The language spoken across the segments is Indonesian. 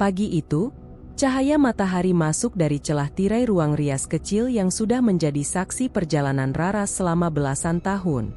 Pagi itu, cahaya matahari masuk dari celah tirai ruang rias kecil yang sudah menjadi saksi perjalanan Raras selama belasan tahun.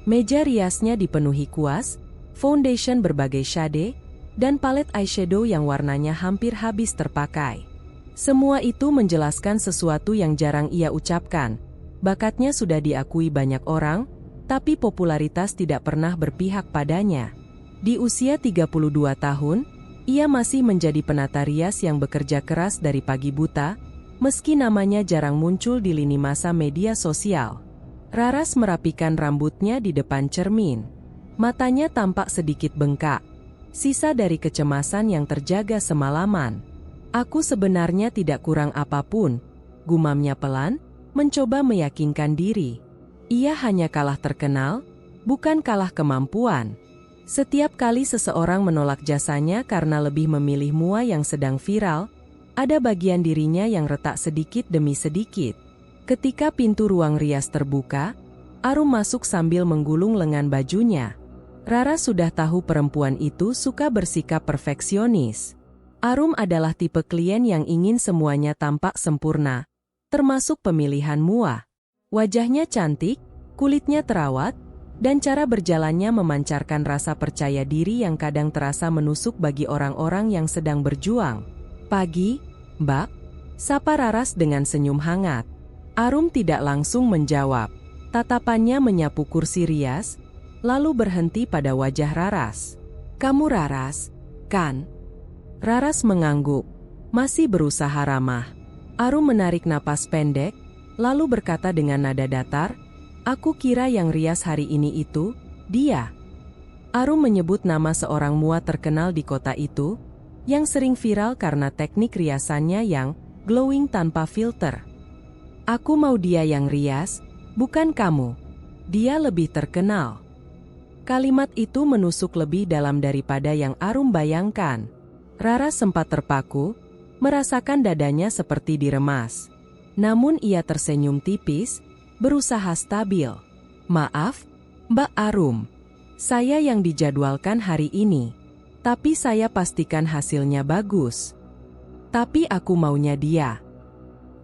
Meja riasnya dipenuhi kuas, foundation berbagai shade, dan palet eyeshadow yang warnanya hampir habis terpakai. Semua itu menjelaskan sesuatu yang jarang ia ucapkan. Bakatnya sudah diakui banyak orang, tapi popularitas tidak pernah berpihak padanya. Di usia 32 tahun, ia masih menjadi penata rias yang bekerja keras dari pagi buta, meski namanya jarang muncul di lini masa media sosial. Raras merapikan rambutnya di depan cermin. Matanya tampak sedikit bengkak, sisa dari kecemasan yang terjaga semalaman. Aku sebenarnya tidak kurang apapun, gumamnya pelan, mencoba meyakinkan diri. Ia hanya kalah terkenal, bukan kalah kemampuan. Setiap kali seseorang menolak jasanya karena lebih memilih mua yang sedang viral, ada bagian dirinya yang retak sedikit demi sedikit. Ketika pintu ruang rias terbuka, Arum masuk sambil menggulung lengan bajunya. Rara sudah tahu perempuan itu suka bersikap perfeksionis. Arum adalah tipe klien yang ingin semuanya tampak sempurna, termasuk pemilihan mua. Wajahnya cantik, kulitnya terawat, dan cara berjalannya memancarkan rasa percaya diri yang kadang terasa menusuk bagi orang-orang yang sedang berjuang. "Pagi, Mbak," sapa Raras dengan senyum hangat. Arum tidak langsung menjawab. Tatapannya menyapu kursi rias, lalu berhenti pada wajah Raras. "Kamu Raras, kan?" Raras mengangguk, masih berusaha ramah. Arum menarik napas pendek, lalu berkata dengan nada datar, "Aku kira yang rias hari ini itu, dia." Arum menyebut nama seorang mua terkenal di kota itu, yang sering viral karena teknik riasannya yang glowing tanpa filter. "Aku mau dia yang rias, bukan kamu. Dia lebih terkenal." Kalimat itu menusuk lebih dalam daripada yang Arum bayangkan. Rara sempat terpaku, merasakan dadanya seperti diremas. Namun ia tersenyum tipis, berusaha stabil. "Maaf, Mbak Arum. Saya yang dijadwalkan hari ini. Tapi saya pastikan hasilnya bagus. Tapi aku maunya dia."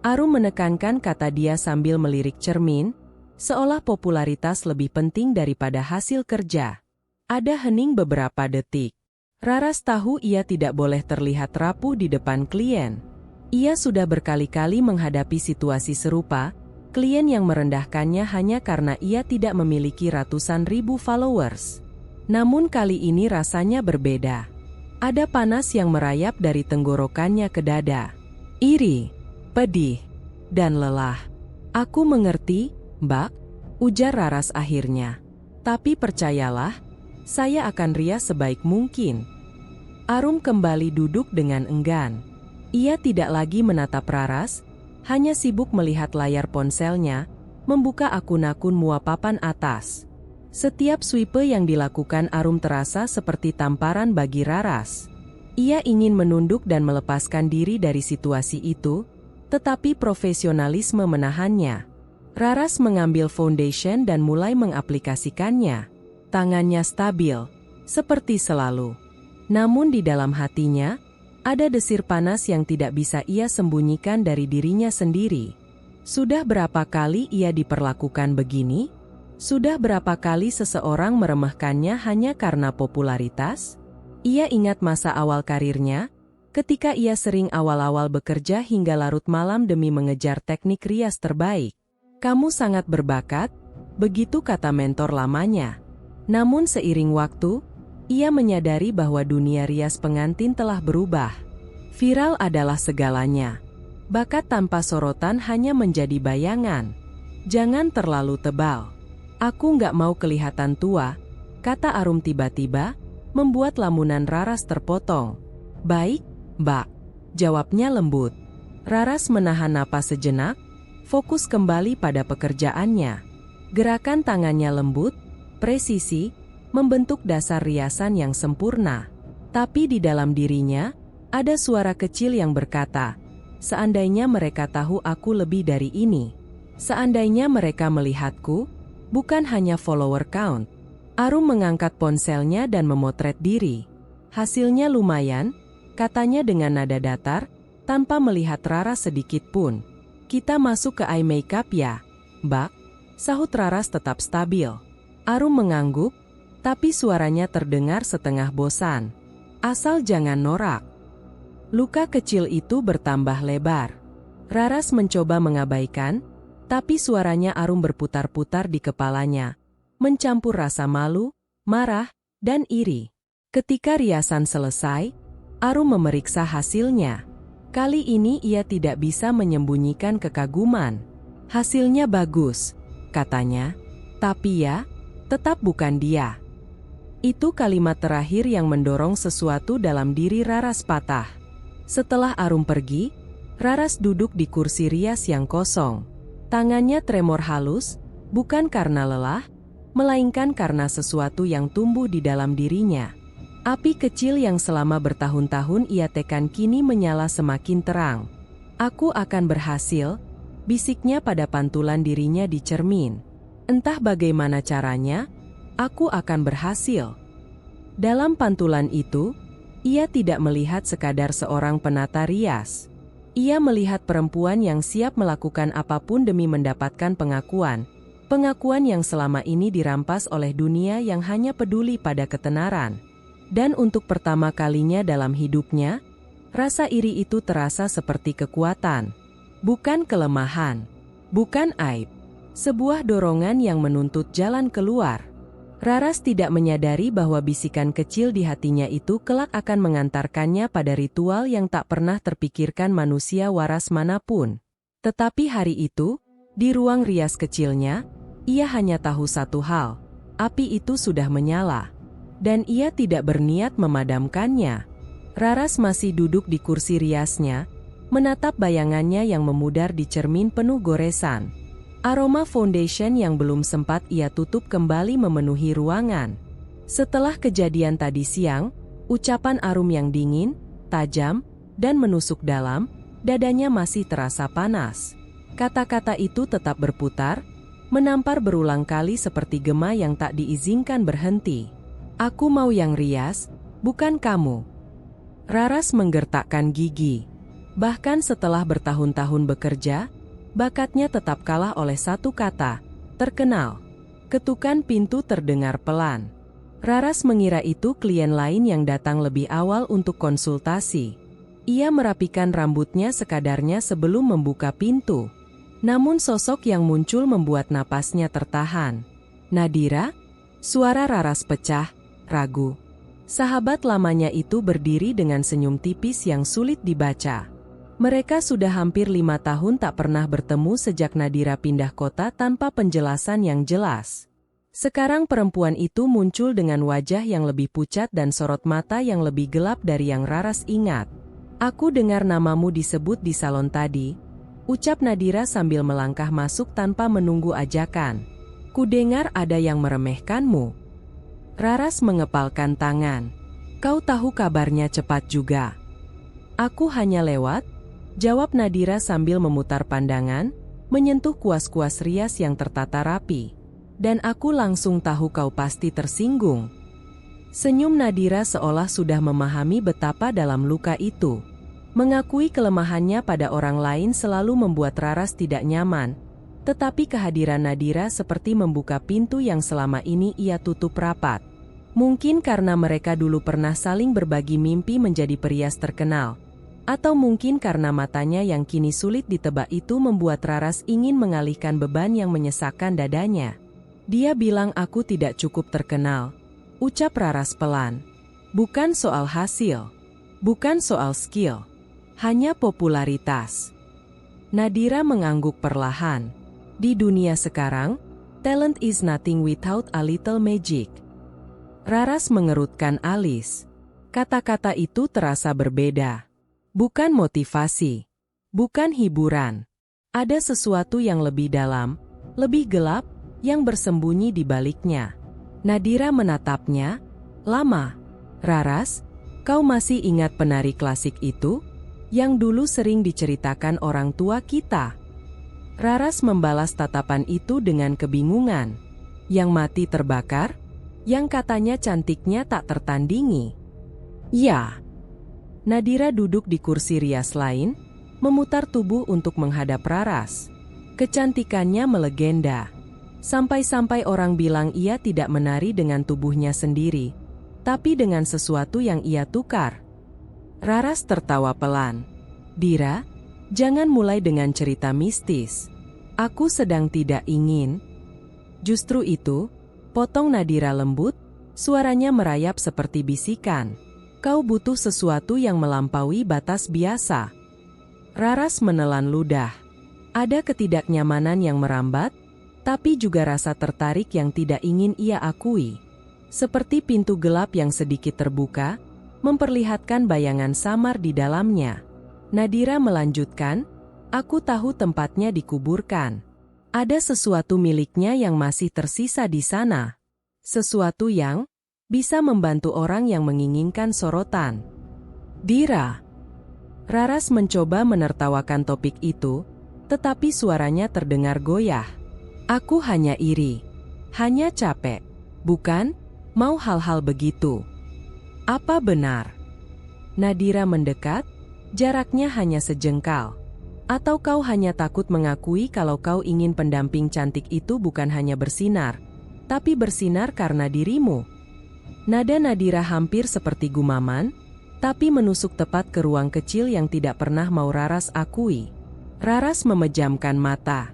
Arum menekankan kata dia sambil melirik cermin, seolah popularitas lebih penting daripada hasil kerja. Ada hening beberapa detik. Raras tahu ia tidak boleh terlihat rapuh di depan klien. Ia sudah berkali-kali menghadapi situasi serupa, klien yang merendahkannya hanya karena ia tidak memiliki ratusan ribu followers. Namun kali ini rasanya berbeda. Ada panas yang merayap dari tenggorokannya ke dada. Iri, pedih, dan lelah. "Aku mengerti, Mbak," ujar Raras akhirnya. "Tapi percayalah, saya akan rias sebaik mungkin." Arum kembali duduk dengan enggan. Ia tidak lagi menatap Raras, hanya sibuk melihat layar ponselnya, membuka akun-akun mua papan atas. Setiap swipe yang dilakukan Arum terasa seperti tamparan bagi Raras. Ia ingin menunduk dan melepaskan diri dari situasi itu, tetapi profesionalisme menahannya. Raras mengambil foundation dan mulai mengaplikasikannya. Tangannya stabil, seperti selalu. Namun di dalam hatinya, ada desir panas yang tidak bisa ia sembunyikan dari dirinya sendiri. Sudah berapa kali ia diperlakukan begini? Sudah berapa kali seseorang meremehkannya hanya karena popularitas? Ia ingat masa awal karirnya, ketika ia sering awal-awal bekerja hingga larut malam demi mengejar teknik rias terbaik. "Kamu sangat berbakat," begitu kata mentor lamanya. Namun seiring waktu, ia menyadari bahwa dunia rias pengantin telah berubah. Viral adalah segalanya. Bakat tanpa sorotan hanya menjadi bayangan. "Jangan terlalu tebal. Aku nggak mau kelihatan tua," kata Arum tiba-tiba, membuat lamunan Raras terpotong. "Baik, Mbak," jawabnya lembut. Raras menahan napas sejenak, fokus kembali pada pekerjaannya. Gerakan tangannya lembut, presisi, membentuk dasar riasan yang sempurna. Tapi di dalam dirinya, ada suara kecil yang berkata, "Seandainya mereka tahu aku lebih dari ini. Seandainya mereka melihatku, bukan hanya follower count." Arum mengangkat ponselnya dan memotret diri. Hasilnya lumayan, katanya dengan nada datar, tanpa melihat Raras sedikit pun. Kita masuk ke eye makeup ya, Mbak, sahut Raras tetap stabil. Arum mengangguk, tapi suaranya terdengar setengah bosan. Asal jangan norak. Luka kecil itu bertambah lebar. Raras mencoba mengabaikan, tapi suaranya Arum berputar-putar di kepalanya, mencampur rasa malu, marah, dan iri. Ketika riasan selesai, Arum memeriksa hasilnya. Kali ini ia tidak bisa menyembunyikan kekaguman. Hasilnya bagus, katanya. Tapi ya, tetap bukan dia. Itu kalimat terakhir yang mendorong sesuatu dalam diri Raras patah. Setelah Arum pergi, Raras duduk di kursi rias yang kosong. Tangannya tremor halus, bukan karena lelah, melainkan karena sesuatu yang tumbuh di dalam dirinya. Api kecil yang selama bertahun-tahun ia tekan kini menyala semakin terang. Aku akan berhasil, bisiknya pada pantulan dirinya di cermin. Entah bagaimana caranya, aku akan berhasil. Dalam pantulan itu, ia tidak melihat sekadar seorang penata rias. Ia melihat perempuan yang siap melakukan apapun demi mendapatkan pengakuan. Pengakuan yang selama ini dirampas oleh dunia yang hanya peduli pada ketenaran. Dan untuk pertama kalinya dalam hidupnya, rasa iri itu terasa seperti kekuatan. Bukan kelemahan. Bukan aib. Sebuah dorongan yang menuntut jalan keluar. Raras tidak menyadari bahwa bisikan kecil di hatinya itu kelak akan mengantarkannya pada ritual yang tak pernah terpikirkan manusia waras manapun. Tetapi hari itu, di ruang rias kecilnya, ia hanya tahu satu hal, api itu sudah menyala. Dan ia tidak berniat memadamkannya. Raras masih duduk di kursi riasnya, menatap bayangannya yang memudar di cermin penuh goresan. Aroma foundation yang belum sempat ia tutup kembali memenuhi ruangan. Setelah kejadian tadi siang, ucapan Arum yang dingin, tajam, dan menusuk dalam, dadanya masih terasa panas. Kata-kata itu tetap berputar, menampar berulang kali seperti gema yang tak diizinkan berhenti. Aku mau yang rias, bukan kamu. Raras menggertakkan gigi. Bahkan setelah bertahun-tahun bekerja, bakatnya tetap kalah oleh satu kata, terkenal. Ketukan pintu terdengar pelan. Raras mengira itu klien lain yang datang lebih awal untuk konsultasi. Ia merapikan rambutnya sekadarnya sebelum membuka pintu. Namun sosok yang muncul membuat napasnya tertahan. Nadira? Suara Raras pecah, ragu. Sahabat lamanya itu berdiri dengan senyum tipis yang sulit dibaca. Mereka sudah hampir 5 tahun tak pernah bertemu sejak Nadira pindah kota tanpa penjelasan yang jelas. Sekarang perempuan itu muncul dengan wajah yang lebih pucat dan sorot mata yang lebih gelap dari yang Raras ingat. Aku dengar namamu disebut di salon tadi, ucap Nadira sambil melangkah masuk tanpa menunggu ajakan. Kudengar ada yang meremehkanmu. Raras mengepalkan tangan. Kau tahu kabarnya cepat juga. Aku hanya lewat, jawab Nadira sambil memutar pandangan, menyentuh kuas-kuas rias yang tertata rapi. Dan aku langsung tahu kau pasti tersinggung. Senyum Nadira seolah sudah memahami betapa dalam luka itu. Mengakui kelemahannya pada orang lain selalu membuat Raras tidak nyaman. Tetapi kehadiran Nadira seperti membuka pintu yang selama ini ia tutup rapat. Mungkin karena mereka dulu pernah saling berbagi mimpi menjadi perias terkenal. Atau mungkin karena matanya yang kini sulit ditebak itu membuat Raras ingin mengalihkan beban yang menyesakkan dadanya. Dia bilang aku tidak cukup terkenal, ucap Raras pelan. Bukan soal hasil. Bukan soal skill. Hanya popularitas. Nadira mengangguk perlahan. Di dunia sekarang, talent is nothing without a little magic. Raras mengerutkan alis. Kata-kata itu terasa berbeda. Bukan motivasi. Bukan hiburan. Ada sesuatu yang lebih dalam, lebih gelap, yang bersembunyi di baliknya. Nadira menatapnya. Lama. Raras, kau masih ingat penari klasik itu? Yang dulu sering diceritakan orang tua kita. Raras membalas tatapan itu dengan kebingungan. Yang mati terbakar? Yang katanya cantiknya tak tertandingi? Ya. Nadira duduk di kursi rias lain, memutar tubuh untuk menghadap Raras. Kecantikannya melegenda. Sampai-sampai orang bilang ia tidak menari dengan tubuhnya sendiri, tapi dengan sesuatu yang ia tukar. Raras tertawa pelan. "Dira, jangan mulai dengan cerita mistis. Aku sedang tidak ingin." "Justru itu," potong Nadira lembut, suaranya merayap seperti bisikan. "Kau butuh sesuatu yang melampaui batas biasa." Raras menelan ludah. Ada ketidaknyamanan yang merambat, tapi juga rasa tertarik yang tidak ingin ia akui. Seperti pintu gelap yang sedikit terbuka, memperlihatkan bayangan samar di dalamnya. Nadira melanjutkan, "Aku tahu tempatnya dikuburkan. Ada sesuatu miliknya yang masih tersisa di sana. Sesuatu yang bisa membantu orang yang menginginkan sorotan." "Dira." Raras mencoba menertawakan topik itu, tetapi suaranya terdengar goyah. "Aku hanya iri. Hanya capek. Bukan, mau hal-hal begitu." "Apa benar?" Nadira mendekat, jaraknya hanya sejengkal. "Atau kau hanya takut mengakui kalau kau ingin pendamping cantik itu bukan hanya bersinar, tapi bersinar karena dirimu?" Nada Nadira hampir seperti gumaman, tapi menusuk tepat ke ruang kecil yang tidak pernah mau Raras akui. Raras memejamkan mata.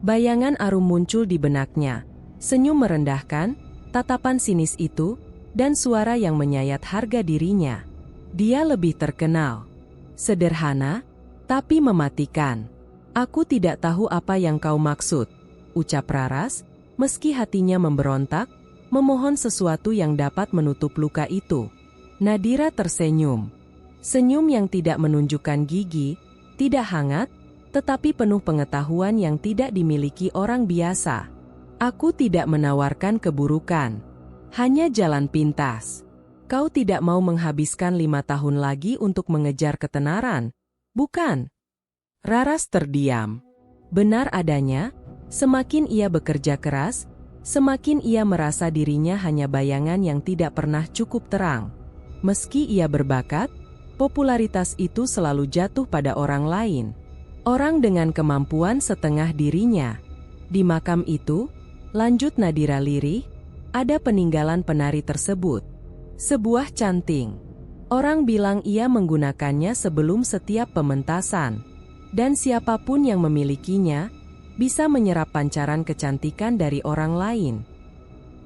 Bayangan arum muncul di benaknya, senyum merendahkan, tatapan sinis itu, dan suara yang menyayat harga dirinya. Dia lebih terkenal. Sederhana, tapi mematikan. "Aku tidak tahu apa yang kau maksud," ucap Raras, meski hatinya memberontak, memohon sesuatu yang dapat menutup luka itu. Nadira tersenyum. Senyum yang tidak menunjukkan gigi, tidak hangat, tetapi penuh pengetahuan yang tidak dimiliki orang biasa. "Aku tidak menawarkan keburukan. Hanya jalan pintas. Kau tidak mau menghabiskan 5 tahun lagi untuk mengejar ketenaran, bukan?" Raras terdiam. Benar adanya, semakin ia bekerja keras, semakin ia merasa dirinya hanya bayangan yang tidak pernah cukup terang. Meski ia berbakat, popularitas itu selalu jatuh pada orang lain. Orang dengan kemampuan setengah dirinya. "Di makam itu," lanjut Nadira lirih, "ada peninggalan penari tersebut. Sebuah canting. Orang bilang ia menggunakannya sebelum setiap pementasan. Dan siapapun yang memilikinya, bisa menyerap pancaran kecantikan dari orang lain."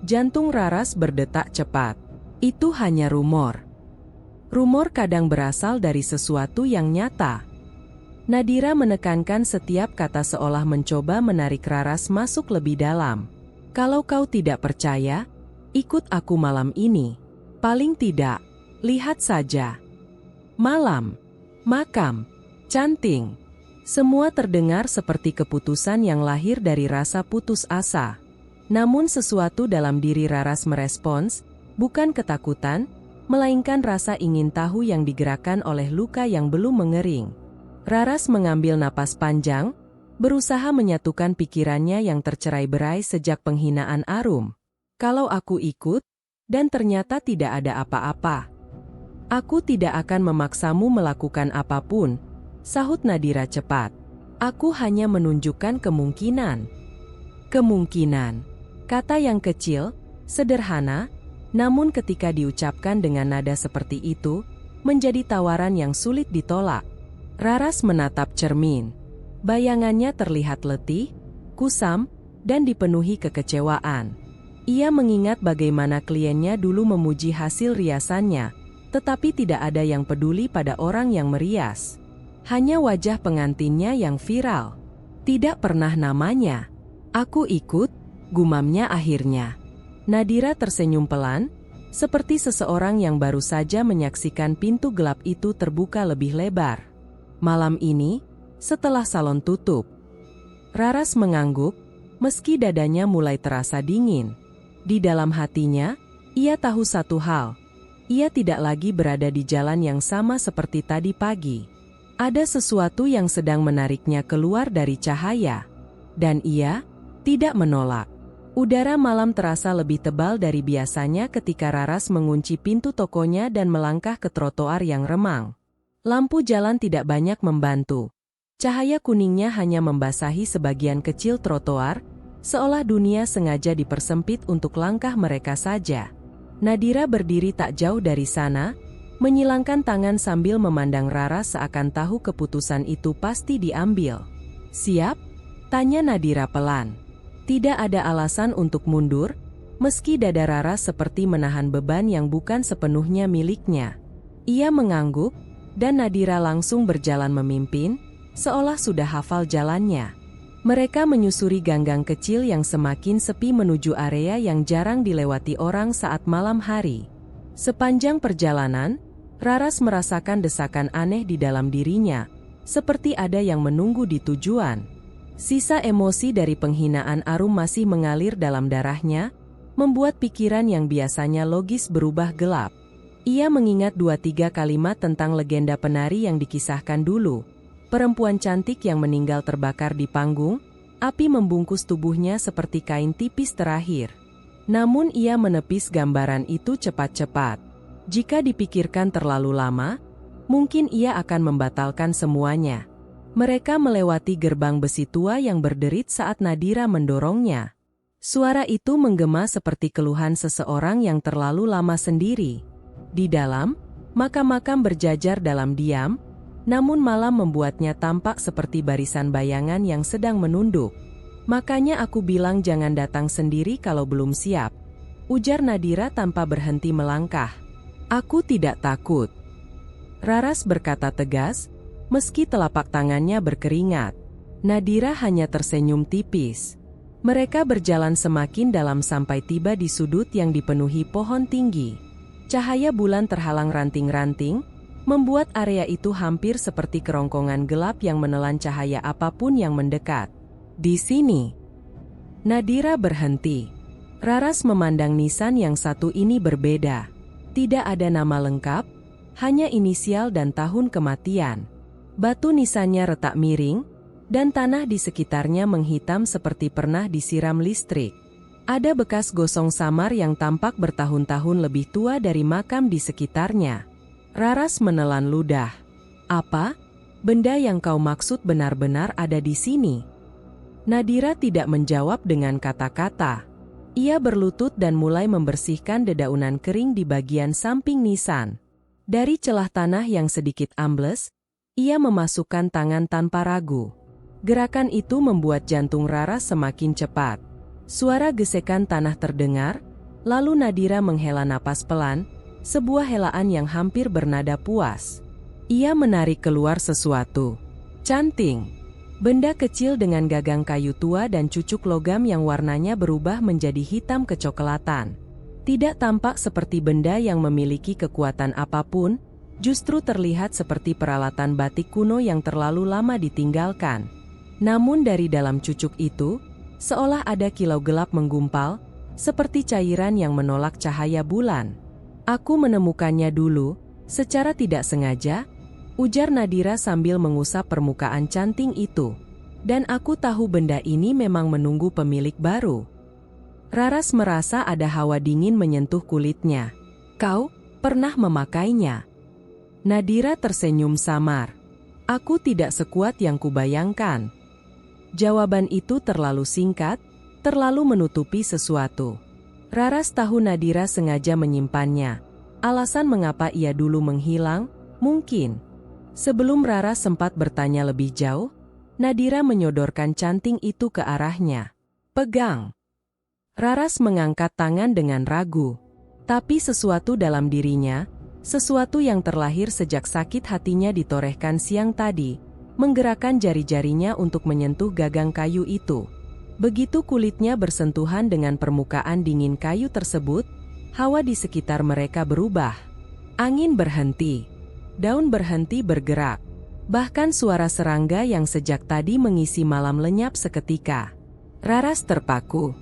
Jantung Raras berdetak cepat. Itu hanya rumor. Rumor kadang berasal dari sesuatu yang nyata. Nadira menekankan setiap kata seolah mencoba menarik Raras masuk lebih dalam. "Kalau kau tidak percaya, ikut aku malam ini. Paling tidak, lihat saja." Malam, makam, canting. Semua terdengar seperti keputusan yang lahir dari rasa putus asa. Namun sesuatu dalam diri Raras merespons, bukan ketakutan, melainkan rasa ingin tahu yang digerakkan oleh luka yang belum mengering. Raras mengambil napas panjang, berusaha menyatukan pikirannya yang tercerai-berai sejak penghinaan Arum. "Kalau aku ikut, dan ternyata tidak ada apa-apa. Aku tidak akan memaksamu melakukan apapun," sahut Nadira cepat. "Aku hanya menunjukkan kemungkinan." Kemungkinan. Kata yang kecil, sederhana, namun ketika diucapkan dengan nada seperti itu, menjadi tawaran yang sulit ditolak. Raras menatap cermin. Bayangannya terlihat letih, kusam, dan dipenuhi kekecewaan. Ia mengingat bagaimana kliennya dulu memuji hasil riasannya, tetapi tidak ada yang peduli pada orang yang merias. Hanya wajah pengantinnya yang viral. Tidak pernah namanya. "Aku ikut," gumamnya akhirnya. Nadira tersenyum pelan, seperti seseorang yang baru saja menyaksikan pintu gelap itu terbuka lebih lebar. Malam ini, setelah salon tutup, Raras mengangguk, meski dadanya mulai terasa dingin. Di dalam hatinya, ia tahu satu hal. Ia tidak lagi berada di jalan yang sama seperti tadi pagi. Ada sesuatu yang sedang menariknya keluar dari cahaya. Dan ia tidak menolak. Udara malam terasa lebih tebal dari biasanya ketika Raras mengunci pintu tokonya dan melangkah ke trotoar yang remang. Lampu jalan tidak banyak membantu. Cahaya kuningnya hanya membasahi sebagian kecil trotoar, seolah dunia sengaja dipersempit untuk langkah mereka saja. Nadira berdiri tak jauh dari sana, menyilangkan tangan sambil memandang Raras seakan tahu keputusan itu pasti diambil. "Siap?" tanya Nadira pelan. Tidak ada alasan untuk mundur, meski dada Raras seperti menahan beban yang bukan sepenuhnya miliknya. Ia mengangguk, dan Nadira langsung berjalan memimpin, seolah sudah hafal jalannya. Mereka menyusuri ganggang kecil yang semakin sepi menuju area yang jarang dilewati orang saat malam hari. Sepanjang perjalanan, Raras merasakan desakan aneh di dalam dirinya, seperti ada yang menunggu di tujuan. Sisa emosi dari penghinaan Arum masih mengalir dalam darahnya, membuat pikiran yang biasanya logis berubah gelap. Ia mengingat 2-3 kalimat tentang legenda penari yang dikisahkan dulu. Perempuan cantik yang meninggal terbakar di panggung, api membungkus tubuhnya seperti kain tipis terakhir. Namun ia menepis gambaran itu cepat-cepat. Jika dipikirkan terlalu lama, mungkin ia akan membatalkan semuanya. Mereka melewati gerbang besi tua yang berderit saat Nadira mendorongnya. Suara itu menggema seperti keluhan seseorang yang terlalu lama sendiri. Di dalam, makam-makam berjajar dalam diam, namun malam membuatnya tampak seperti barisan bayangan yang sedang menunduk. "Makanya aku bilang jangan datang sendiri kalau belum siap," ujar Nadira tanpa berhenti melangkah. "Aku tidak takut," Raras berkata tegas, meski telapak tangannya berkeringat. Nadira hanya tersenyum tipis. Mereka berjalan semakin dalam sampai tiba di sudut yang dipenuhi pohon tinggi. Cahaya bulan terhalang ranting-ranting, membuat area itu hampir seperti kerongkongan gelap yang menelan cahaya apapun yang mendekat. "Di sini." Nadira berhenti. Raras memandang nisan yang satu ini berbeda. Tidak ada nama lengkap, hanya inisial dan tahun kematian. Batu nisannya retak miring, dan tanah di sekitarnya menghitam seperti pernah disiram listrik. Ada bekas gosong samar yang tampak bertahun-tahun lebih tua dari makam di sekitarnya. Raras menelan ludah. "Apa? Benda yang kau maksud benar-benar ada di sini?" Nadira tidak menjawab dengan kata-kata. Ia berlutut dan mulai membersihkan dedaunan kering di bagian samping nisan. Dari celah tanah yang sedikit ambles, ia memasukkan tangan tanpa ragu. Gerakan itu membuat jantung Raras semakin cepat. Suara gesekan tanah terdengar, lalu Nadira menghela napas pelan, sebuah helaan yang hampir bernada puas. Ia menarik keluar sesuatu. Canting. Benda kecil dengan gagang kayu tua dan cucuk logam yang warnanya berubah menjadi hitam kecoklatan. Tidak tampak seperti benda yang memiliki kekuatan apapun, justru terlihat seperti peralatan batik kuno yang terlalu lama ditinggalkan. Namun dari dalam cucuk itu, seolah ada kilau gelap menggumpal, seperti cairan yang menolak cahaya bulan. "Aku menemukannya dulu, secara tidak sengaja," ujar Nadira sambil mengusap permukaan canting itu. "Dan aku tahu benda ini memang menunggu pemilik baru." Raras merasa ada hawa dingin menyentuh kulitnya. "Kau pernah memakainya?" Nadira tersenyum samar. "Aku tidak sekuat yang kubayangkan." Jawaban itu terlalu singkat, terlalu menutupi sesuatu. Raras tahu Nadira sengaja menyimpannya. Alasan mengapa ia dulu menghilang, mungkin. Sebelum Raras sempat bertanya lebih jauh, Nadira menyodorkan canting itu ke arahnya. "Pegang." Raras mengangkat tangan dengan ragu. Tapi sesuatu dalam dirinya, sesuatu yang terlahir sejak sakit hatinya ditorehkan siang tadi, menggerakkan jari-jarinya untuk menyentuh gagang kayu itu. Begitu kulitnya bersentuhan dengan permukaan dingin kayu tersebut, hawa di sekitar mereka berubah. Angin berhenti. Daun berhenti bergerak. Bahkan suara serangga yang sejak tadi mengisi malam lenyap seketika. Raras terpaku.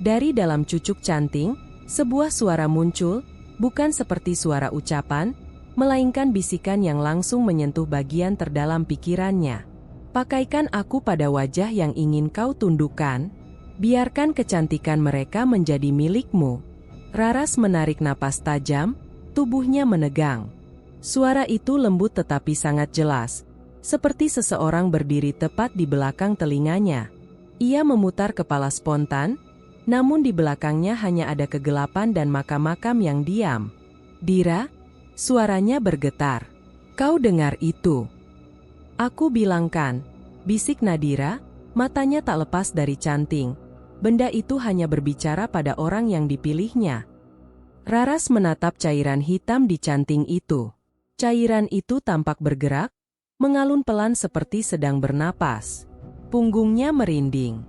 Dari dalam cucuk canting, sebuah suara muncul, bukan seperti suara ucapan, melainkan bisikan yang langsung menyentuh bagian terdalam pikirannya. "Pakaikan aku pada wajah yang ingin kau tundukkan. Biarkan kecantikan mereka menjadi milikmu." Raras menarik napas tajam, tubuhnya menegang. Suara itu lembut tetapi sangat jelas, seperti seseorang berdiri tepat di belakang telinganya. Ia memutar kepala spontan, namun di belakangnya hanya ada kegelapan dan makam-makam yang diam. "Dira?" Suaranya bergetar. "Kau dengar itu?" "Aku bilang kan," bisik Nadira, matanya tak lepas dari canting. Benda itu hanya berbicara pada orang yang dipilihnya. Raras menatap cairan hitam di canting itu. Cairan itu tampak bergerak, mengalun pelan seperti sedang bernapas. Punggungnya merinding.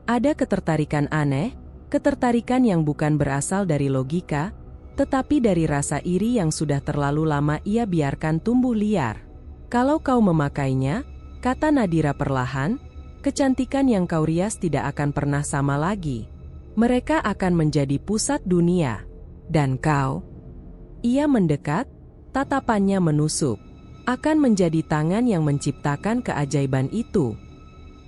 Ada ketertarikan aneh, ketertarikan yang bukan berasal dari logika, tetapi dari rasa iri yang sudah terlalu lama ia biarkan tumbuh liar. "Kalau kau memakainya," kata Nadira perlahan, "kecantikan yang kau rias tidak akan pernah sama lagi. Mereka akan menjadi pusat dunia. Dan kau?" Ia mendekat, tatapannya menusuk. "Akan menjadi tangan yang menciptakan keajaiban itu."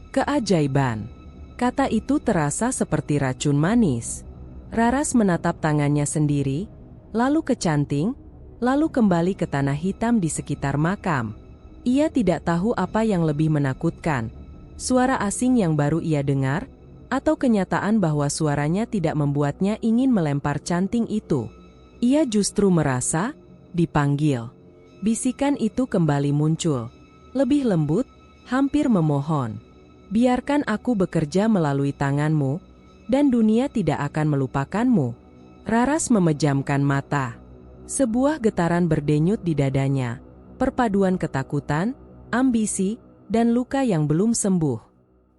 Keajaiban. Kata itu terasa seperti racun manis. Raras menatap tangannya sendiri, lalu ke canting, lalu kembali ke tanah hitam di sekitar makam. Ia tidak tahu apa yang lebih menakutkan, suara asing yang baru ia dengar, atau kenyataan bahwa suaranya tidak membuatnya ingin melempar canting itu. Ia justru merasa dipanggil. Bisikan itu kembali muncul, lebih lembut, hampir memohon. "Biarkan aku bekerja melalui tanganmu, dan dunia tidak akan melupakanmu." Raras memejamkan mata. Sebuah getaran berdenyut di dadanya, perpaduan ketakutan, ambisi, dan luka yang belum sembuh.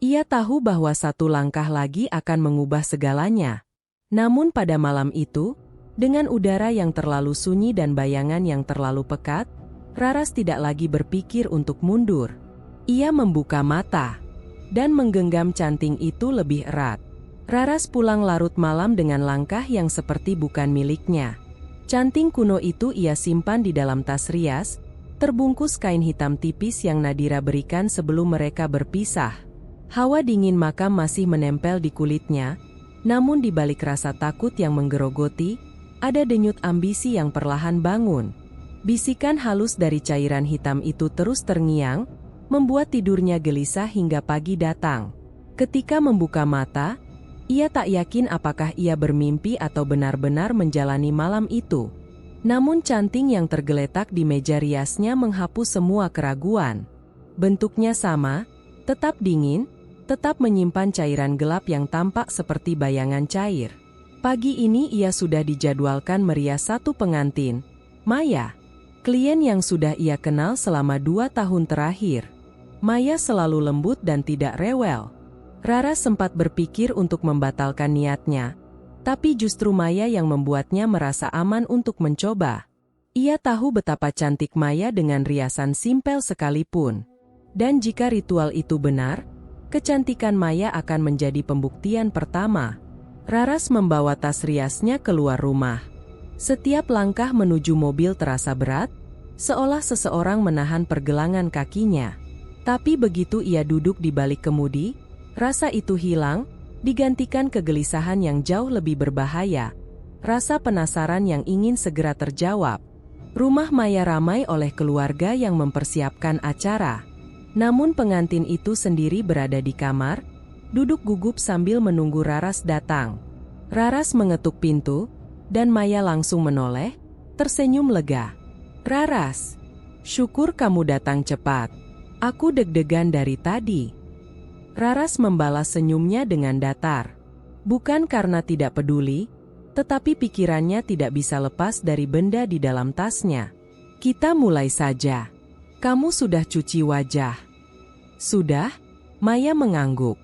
Ia tahu bahwa satu langkah lagi akan mengubah segalanya. Namun pada malam itu, dengan udara yang terlalu sunyi dan bayangan yang terlalu pekat, Raras tidak lagi berpikir untuk mundur. Ia membuka mata dan menggenggam canting itu lebih erat. Raras pulang larut malam dengan langkah yang seperti bukan miliknya. Canting kuno itu ia simpan di dalam tas rias, terbungkus kain hitam tipis yang Nadira berikan sebelum mereka berpisah. Hawa dingin makam masih menempel di kulitnya, namun di balik rasa takut yang menggerogoti, ada denyut ambisi yang perlahan bangun. Bisikan halus dari cairan hitam itu terus terngiang, membuat tidurnya gelisah hingga pagi datang. Ketika membuka mata, ia tak yakin apakah ia bermimpi atau benar-benar menjalani malam itu. Namun canting yang tergeletak di meja riasnya menghapus semua keraguan. Bentuknya sama, tetap dingin, tetap menyimpan cairan gelap yang tampak seperti bayangan cair. Pagi ini ia sudah dijadwalkan merias satu pengantin, Maya, klien yang sudah ia kenal selama 2 tahun terakhir. Maya selalu lembut dan tidak rewel. Raras sempat berpikir untuk membatalkan niatnya, tapi justru Maya yang membuatnya merasa aman untuk mencoba. Ia tahu betapa cantik Maya dengan riasan simpel sekalipun. Dan jika ritual itu benar, kecantikan Maya akan menjadi pembuktian pertama. Raras membawa tas riasnya keluar rumah. Setiap langkah menuju mobil terasa berat, seolah seseorang menahan pergelangan kakinya. Tapi begitu ia duduk di balik kemudi, rasa itu hilang, digantikan kegelisahan yang jauh lebih berbahaya. Rasa penasaran yang ingin segera terjawab. Rumah Maya ramai oleh keluarga yang mempersiapkan acara. Namun pengantin itu sendiri berada di kamar, duduk gugup sambil menunggu Raras datang. Raras mengetuk pintu, dan Maya langsung menoleh, tersenyum lega. "Raras, syukur kamu datang cepat. Aku deg-degan dari tadi." Raras membalas senyumnya dengan datar. Bukan karena tidak peduli, tetapi pikirannya tidak bisa lepas dari benda di dalam tasnya. "Kita mulai saja. Kamu sudah cuci wajah?" "Sudah," Maya mengangguk.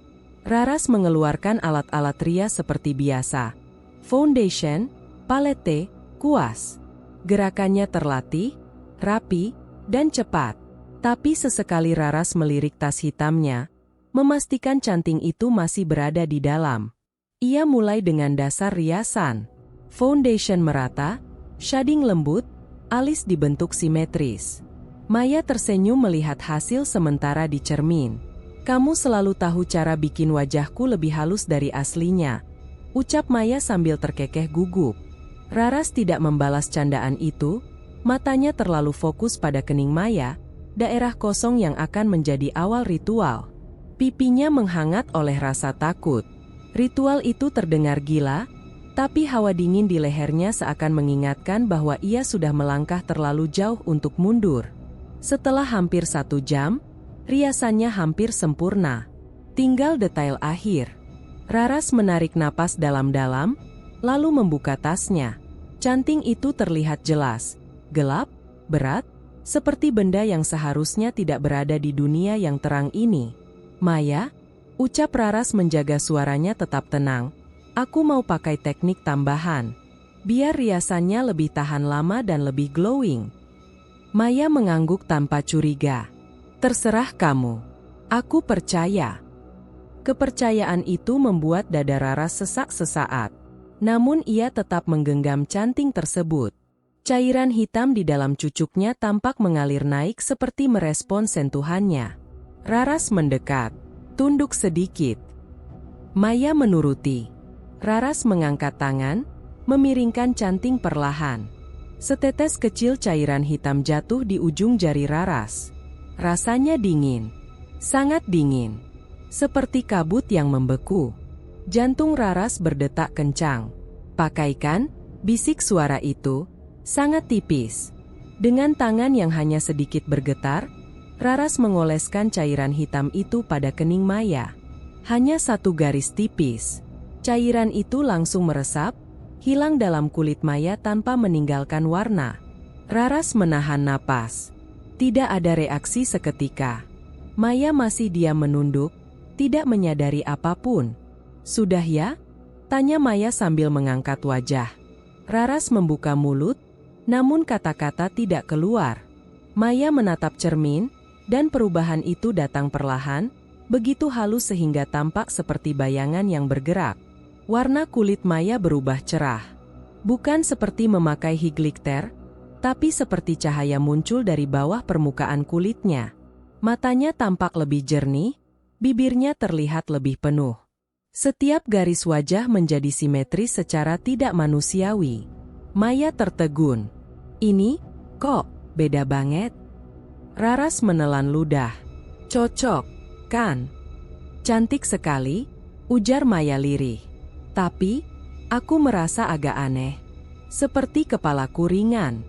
Raras mengeluarkan alat-alat rias seperti biasa. Foundation, palette, kuas. Gerakannya terlatih, rapi, dan cepat. Tapi sesekali Raras melirik tas hitamnya, memastikan canting itu masih berada di dalam. Ia mulai dengan dasar riasan. Foundation merata, shading lembut, alis dibentuk simetris. Maya tersenyum melihat hasil sementara di cermin. "Kamu selalu tahu cara bikin wajahku lebih halus dari aslinya," ucap Maya sambil terkekeh gugup. Raras tidak membalas candaan itu, Matanya terlalu fokus pada kening Maya, daerah kosong yang akan menjadi awal ritual. Pipinya menghangat oleh rasa takut. Ritual itu terdengar gila, tapi hawa dingin di lehernya seakan mengingatkan bahwa ia sudah melangkah terlalu jauh untuk mundur. Setelah hampir 1 jam, riasannya hampir sempurna. Tinggal detail akhir. Raras menarik napas dalam-dalam, lalu membuka tasnya. Canting itu terlihat jelas, gelap, berat, seperti benda yang seharusnya tidak berada di dunia yang terang ini. "Maya," ucap Raras menjaga suaranya tetap tenang. "Aku mau pakai teknik tambahan. Biar riasannya lebih tahan lama dan lebih glowing." Maya mengangguk tanpa curiga. "Terserah kamu. Aku percaya." Kepercayaan itu membuat dada Raras sesak sesaat. Namun ia tetap menggenggam canting tersebut. Cairan hitam di dalam cucuknya tampak mengalir naik seperti merespon sentuhannya. Raras mendekat, tunduk sedikit. Maya menuruti. Raras mengangkat tangan, memiringkan canting perlahan. Setetes kecil cairan hitam jatuh di ujung jari Raras. Rasanya dingin, sangat dingin. Seperti kabut yang membeku. Jantung Raras berdetak kencang. "Pakaikan," bisik suara itu, sangat tipis. Dengan tangan yang hanya sedikit bergetar, Raras mengoleskan cairan hitam itu pada kening Maya. Hanya 1 garis tipis. Cairan itu langsung meresap, hilang dalam kulit Maya tanpa meninggalkan warna. Raras menahan napas. Tidak ada reaksi seketika. Maya masih diam menunduk, tidak menyadari apapun. "Sudah ya?" tanya Maya sambil mengangkat wajah. Raras membuka mulut, namun kata-kata tidak keluar. Maya menatap cermin, dan perubahan itu datang perlahan, begitu halus sehingga tampak seperti bayangan yang bergerak. Warna kulit Maya berubah cerah. Bukan seperti memakai higlikter, tapi seperti cahaya muncul dari bawah permukaan kulitnya. Matanya tampak lebih jernih, bibirnya terlihat lebih penuh. Setiap garis wajah menjadi simetris secara tidak manusiawi. Maya tertegun. "Ini, kok, beda banget?" Raras menelan ludah. "Cocok, kan? Cantik sekali," ujar Maya lirih. "Tapi, aku merasa agak aneh. Seperti kepalaku ringan."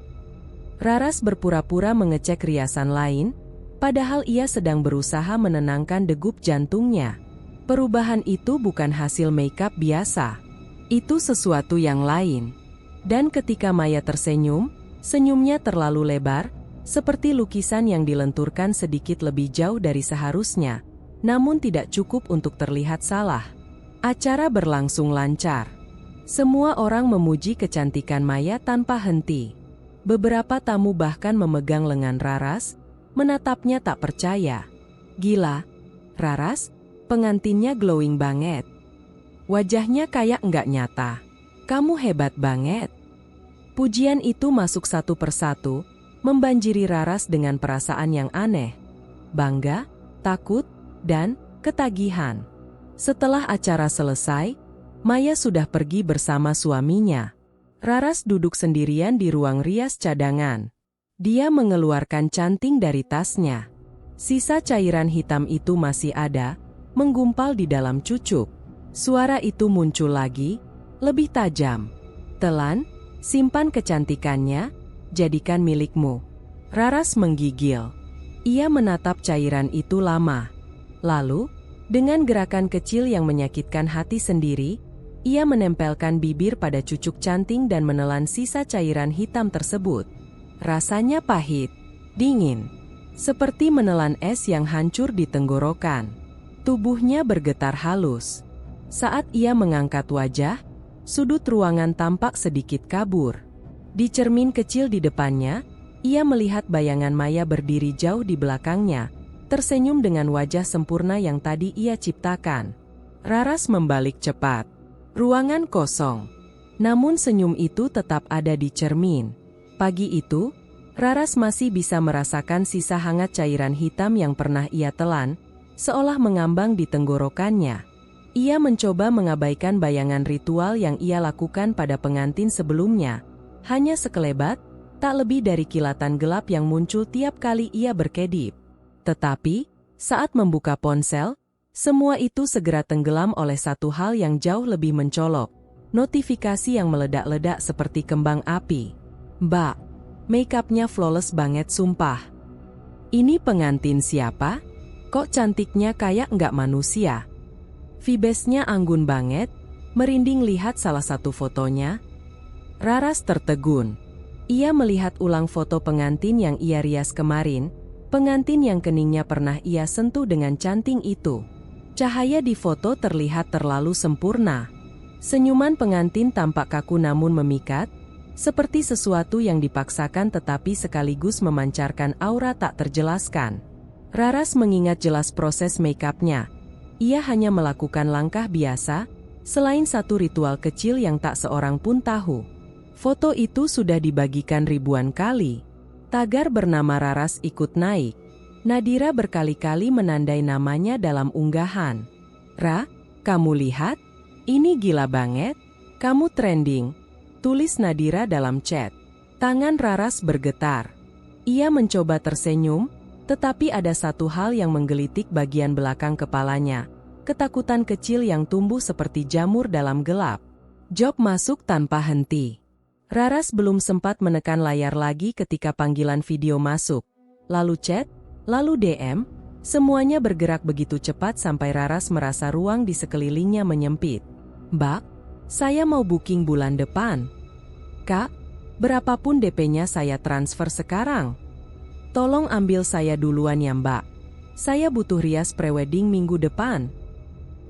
Raras berpura-pura mengecek riasan lain, padahal ia sedang berusaha menenangkan degup jantungnya. Perubahan itu bukan hasil makeup biasa. Itu sesuatu yang lain. Dan ketika Maya tersenyum, senyumnya terlalu lebar, seperti lukisan yang dilenturkan sedikit lebih jauh dari seharusnya, namun tidak cukup untuk terlihat salah. Acara berlangsung lancar. Semua orang memuji kecantikan Maya tanpa henti. Beberapa tamu bahkan memegang lengan Raras, menatapnya tak percaya. "Gila, Raras, pengantinnya glowing banget. Wajahnya kayak nggak nyata. Kamu hebat banget." Pujian itu masuk satu persatu, membanjiri Raras dengan perasaan yang aneh. Bangga, takut, dan ketagihan. Setelah acara selesai, Maya sudah pergi bersama suaminya. Raras duduk sendirian di ruang rias cadangan. Dia mengeluarkan canting dari tasnya. Sisa cairan hitam itu masih ada, menggumpal di dalam cucuk. Suara itu muncul lagi, lebih tajam. "Telan, simpan kecantikannya, jadikan milikmu." Raras menggigil. Ia menatap cairan itu lama. Lalu, dengan gerakan kecil yang menyakitkan hati sendiri, ia menempelkan bibir pada cucuk canting dan menelan sisa cairan hitam tersebut. Rasanya pahit, dingin, seperti menelan es yang hancur di tenggorokan. Tubuhnya bergetar halus. Saat ia mengangkat wajah, sudut ruangan tampak sedikit kabur. Di cermin kecil di depannya, ia melihat bayangan Maya berdiri jauh di belakangnya, tersenyum dengan wajah sempurna yang tadi ia ciptakan. Raras membalik cepat. Ruangan kosong. Namun senyum itu tetap ada di cermin. Pagi itu, Raras masih bisa merasakan sisa hangat cairan hitam yang pernah ia telan, seolah mengambang di tenggorokannya. Ia mencoba mengabaikan bayangan ritual yang ia lakukan pada pengantin sebelumnya. Hanya sekelebat, tak lebih dari kilatan gelap yang muncul tiap kali ia berkedip. Tetapi, saat membuka ponsel, semua itu segera tenggelam oleh satu hal yang jauh lebih mencolok. Notifikasi yang meledak-ledak seperti kembang api. "Mbak, make-upnya flawless banget sumpah. Ini pengantin siapa? Kok cantiknya kayak nggak manusia?" Vibesnya anggun banget, merinding lihat salah satu fotonya. Raras tertegun. Ia melihat ulang foto pengantin yang ia rias kemarin, pengantin yang keningnya pernah ia sentuh dengan canting itu. Cahaya di foto terlihat terlalu sempurna. Senyuman pengantin tampak kaku namun memikat, seperti sesuatu yang dipaksakan tetapi sekaligus memancarkan aura tak terjelaskan. Raras mengingat jelas proses make-upnya. Ia hanya melakukan langkah biasa, selain satu ritual kecil yang tak seorang pun tahu. Foto itu sudah dibagikan ribuan kali. Tagar bernama Raras ikut naik. Nadira berkali-kali menandai namanya dalam unggahan. "Ra, kamu lihat? Ini gila banget. Kamu trending," tulis Nadira dalam chat. Tangan Raras bergetar. Ia mencoba tersenyum, tetapi ada satu hal yang menggelitik bagian belakang kepalanya. Ketakutan kecil yang tumbuh seperti jamur dalam gelap. Job masuk tanpa henti. Raras belum sempat menekan layar lagi ketika panggilan video masuk. Lalu chat, lalu DM, semuanya bergerak begitu cepat sampai Raras merasa ruang di sekelilingnya menyempit. "Mbak, saya mau booking bulan depan. Kak, berapapun DP-nya saya transfer sekarang. Tolong ambil saya duluan ya Mbak. Saya butuh rias prewedding minggu depan."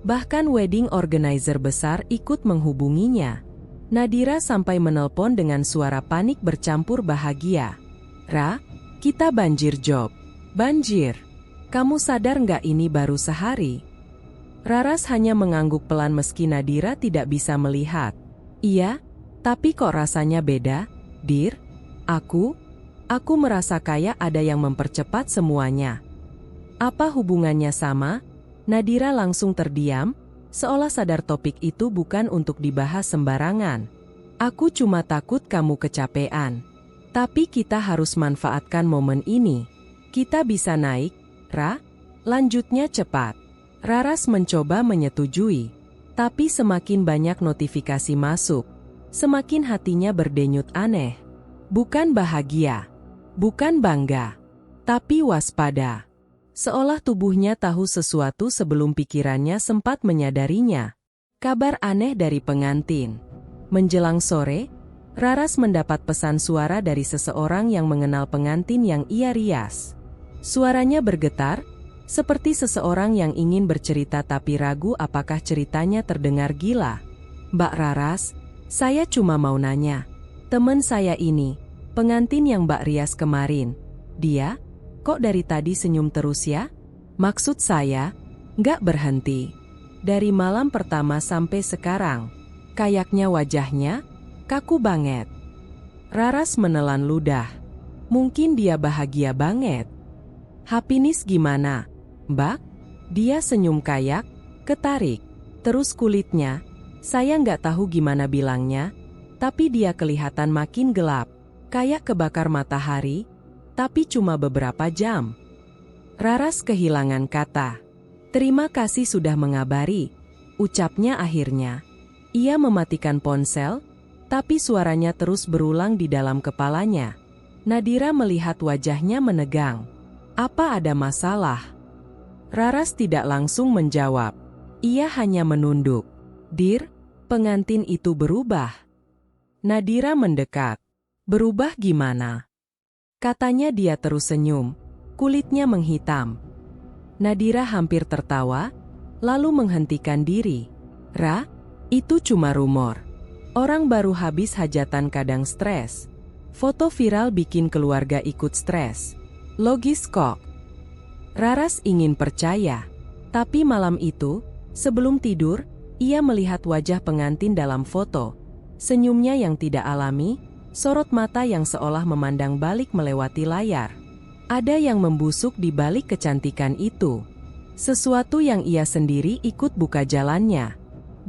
Bahkan wedding organizer besar ikut menghubunginya. Nadira sampai menelpon dengan suara panik bercampur bahagia. "Ra, kita banjir job. Banjir. Kamu sadar nggak ini baru sehari?" Raras hanya mengangguk pelan meski Nadira tidak bisa melihat. "Iya, tapi kok rasanya beda, Dir? Aku merasa kayak ada yang mempercepat semuanya." "Apa hubungannya sama?" Nadira langsung terdiam, seolah sadar topik itu bukan untuk dibahas sembarangan. "Aku cuma takut kamu kecapean. Tapi kita harus manfaatkan momen ini. Kita bisa naik, Ra. Lanjutnya cepat." Raras mencoba menyetujui. Tapi semakin banyak notifikasi masuk, semakin hatinya berdenyut aneh. Bukan bahagia, bukan bangga, tapi waspada. Seolah tubuhnya tahu sesuatu sebelum pikirannya sempat menyadarinya. Kabar aneh dari pengantin. Menjelang sore, Raras mendapat pesan suara dari seseorang yang mengenal pengantin yang ia rias. Suaranya bergetar, seperti seseorang yang ingin bercerita tapi ragu apakah ceritanya terdengar gila. "Mbak Raras, saya cuma mau nanya. Temen saya ini, pengantin yang Mbak rias kemarin, dia, kok dari tadi senyum terus ya? Maksud saya, nggak berhenti. Dari malam pertama sampai sekarang. Kayaknya wajahnya kaku banget." Raras menelan ludah. Mungkin dia bahagia banget. "Happiness gimana, Mbak?" Dia senyum kayak, ketarik. Terus kulitnya, saya nggak tahu gimana bilangnya, tapi dia kelihatan makin gelap. Kayak kebakar matahari, tapi cuma beberapa jam. Raras kehilangan kata. "Terima kasih sudah mengabari," ucapnya akhirnya. Ia mematikan ponsel, tapi suaranya terus berulang di dalam kepalanya. Nadira melihat wajahnya menegang. "Apa ada masalah?" Raras tidak langsung menjawab. Ia hanya menunduk. "Dir, pengantin itu berubah." Nadira mendekat. "Berubah gimana?" Katanya dia terus senyum. Kulitnya menghitam. Nadira hampir tertawa, lalu menghentikan diri. "Ra, itu cuma rumor. Orang baru habis hajatan kadang stres. Foto viral bikin keluarga ikut stres. Logis kok." Raras ingin percaya. Tapi malam itu, sebelum tidur, ia melihat wajah pengantin dalam foto. Senyumnya yang tidak alami, sorot mata yang seolah memandang balik melewati layar. Ada yang membusuk di balik kecantikan itu. Sesuatu yang ia sendiri ikut buka jalannya.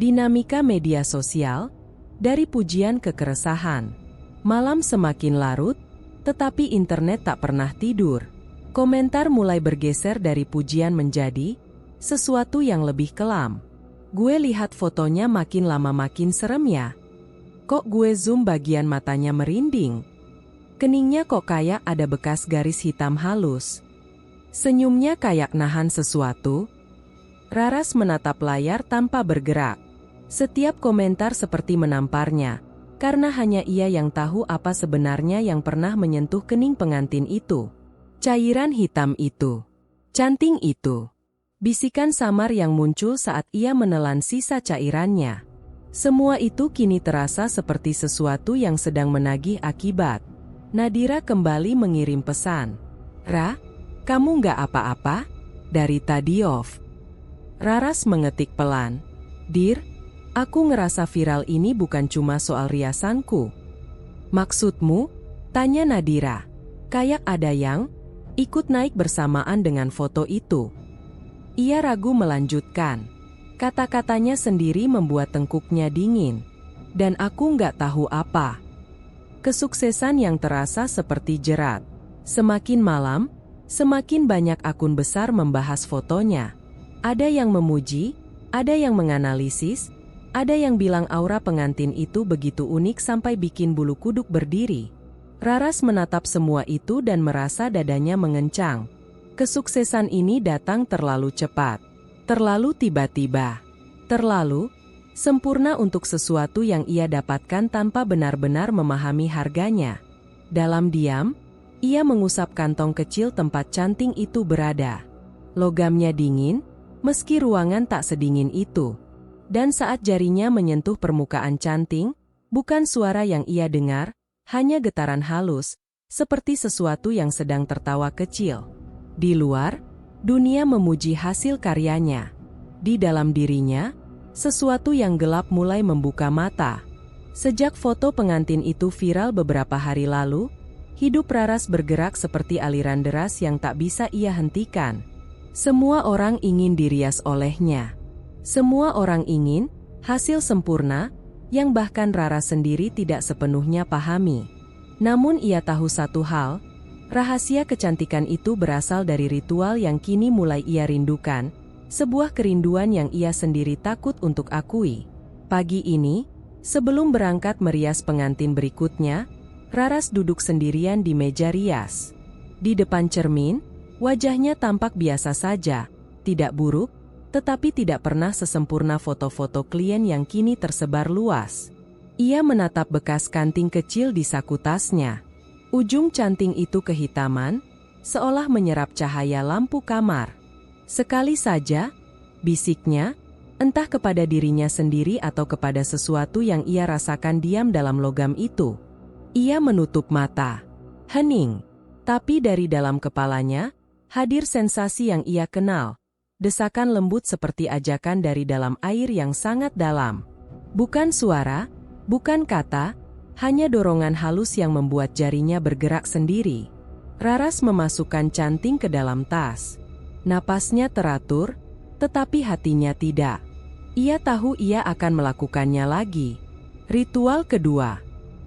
Dinamika media sosial, dari pujian ke keresahan. Malam semakin larut, Tetapi internet tak pernah tidur. Komentar mulai bergeser dari pujian menjadi sesuatu yang lebih kelam. Gue lihat fotonya makin lama makin serem ya. Kok gue zoom bagian matanya merinding? Keningnya kok kayak ada bekas garis hitam halus. Senyumnya kayak nahan sesuatu. Raras menatap layar tanpa bergerak. Setiap komentar seperti menamparnya, karena hanya ia yang tahu apa sebenarnya yang pernah menyentuh kening pengantin itu. Cairan hitam itu. Canting itu. Bisikan samar yang muncul saat ia menelan sisa cairannya. Semua itu kini terasa seperti sesuatu yang sedang menagih akibat. Nadira kembali mengirim pesan. Ra, kamu nggak apa-apa? Dari tadi off. Raras mengetik pelan. Dir, aku ngerasa viral ini bukan cuma soal riasanku. Maksudmu? Tanya Nadira. Kayak ada yang ikut naik bersamaan dengan foto itu. Ia ragu melanjutkan. Kata-katanya sendiri membuat tengkuknya dingin. Dan aku nggak tahu apa. Kesuksesan yang terasa seperti jerat. Semakin malam, semakin banyak akun besar membahas fotonya. Ada yang memuji, ada yang menganalisis, ada yang bilang aura pengantin itu begitu unik sampai bikin bulu kuduk berdiri. Raras menatap semua itu dan merasa dadanya mengencang. Kesuksesan ini datang terlalu cepat, terlalu tiba-tiba, terlalu sempurna untuk sesuatu yang ia dapatkan tanpa benar-benar memahami harganya. Dalam diam, ia mengusap kantong kecil tempat canting itu berada. Logamnya dingin, meski ruangan tak sedingin itu. Dan saat jarinya menyentuh permukaan canting, bukan suara yang ia dengar, hanya getaran halus, seperti sesuatu yang sedang tertawa kecil. Di luar, dunia memuji hasil karyanya. Di dalam dirinya, sesuatu yang gelap mulai membuka mata. Sejak foto pengantin itu viral beberapa hari lalu, hidup Raras bergerak seperti aliran deras yang tak bisa ia hentikan. Semua orang ingin dirias olehnya. Semua orang ingin hasil sempurna, yang bahkan Raras sendiri tidak sepenuhnya pahami. Namun ia tahu satu hal, rahasia kecantikan itu berasal dari ritual yang kini mulai ia rindukan, sebuah kerinduan yang ia sendiri takut untuk akui. Pagi ini, sebelum berangkat merias pengantin berikutnya, Raras duduk sendirian di meja rias. Di depan cermin, wajahnya tampak biasa saja, tidak buruk, tetapi tidak pernah sesempurna foto-foto klien yang kini tersebar luas. Ia menatap bekas kanting kecil di saku tasnya. Ujung canting itu kehitaman, seolah menyerap cahaya lampu kamar. Sekali saja, bisiknya, entah kepada dirinya sendiri atau kepada sesuatu yang ia rasakan diam dalam logam itu. Ia menutup mata. Hening. Tapi dari dalam kepalanya, hadir sensasi yang ia kenal. Desakan lembut seperti ajakan dari dalam air yang sangat dalam. Bukan suara, bukan kata, hanya dorongan halus yang membuat jarinya bergerak sendiri. Raras memasukkan canting ke dalam tas. Napasnya teratur, tetapi hatinya tidak. Ia tahu ia akan melakukannya lagi. Ritual kedua.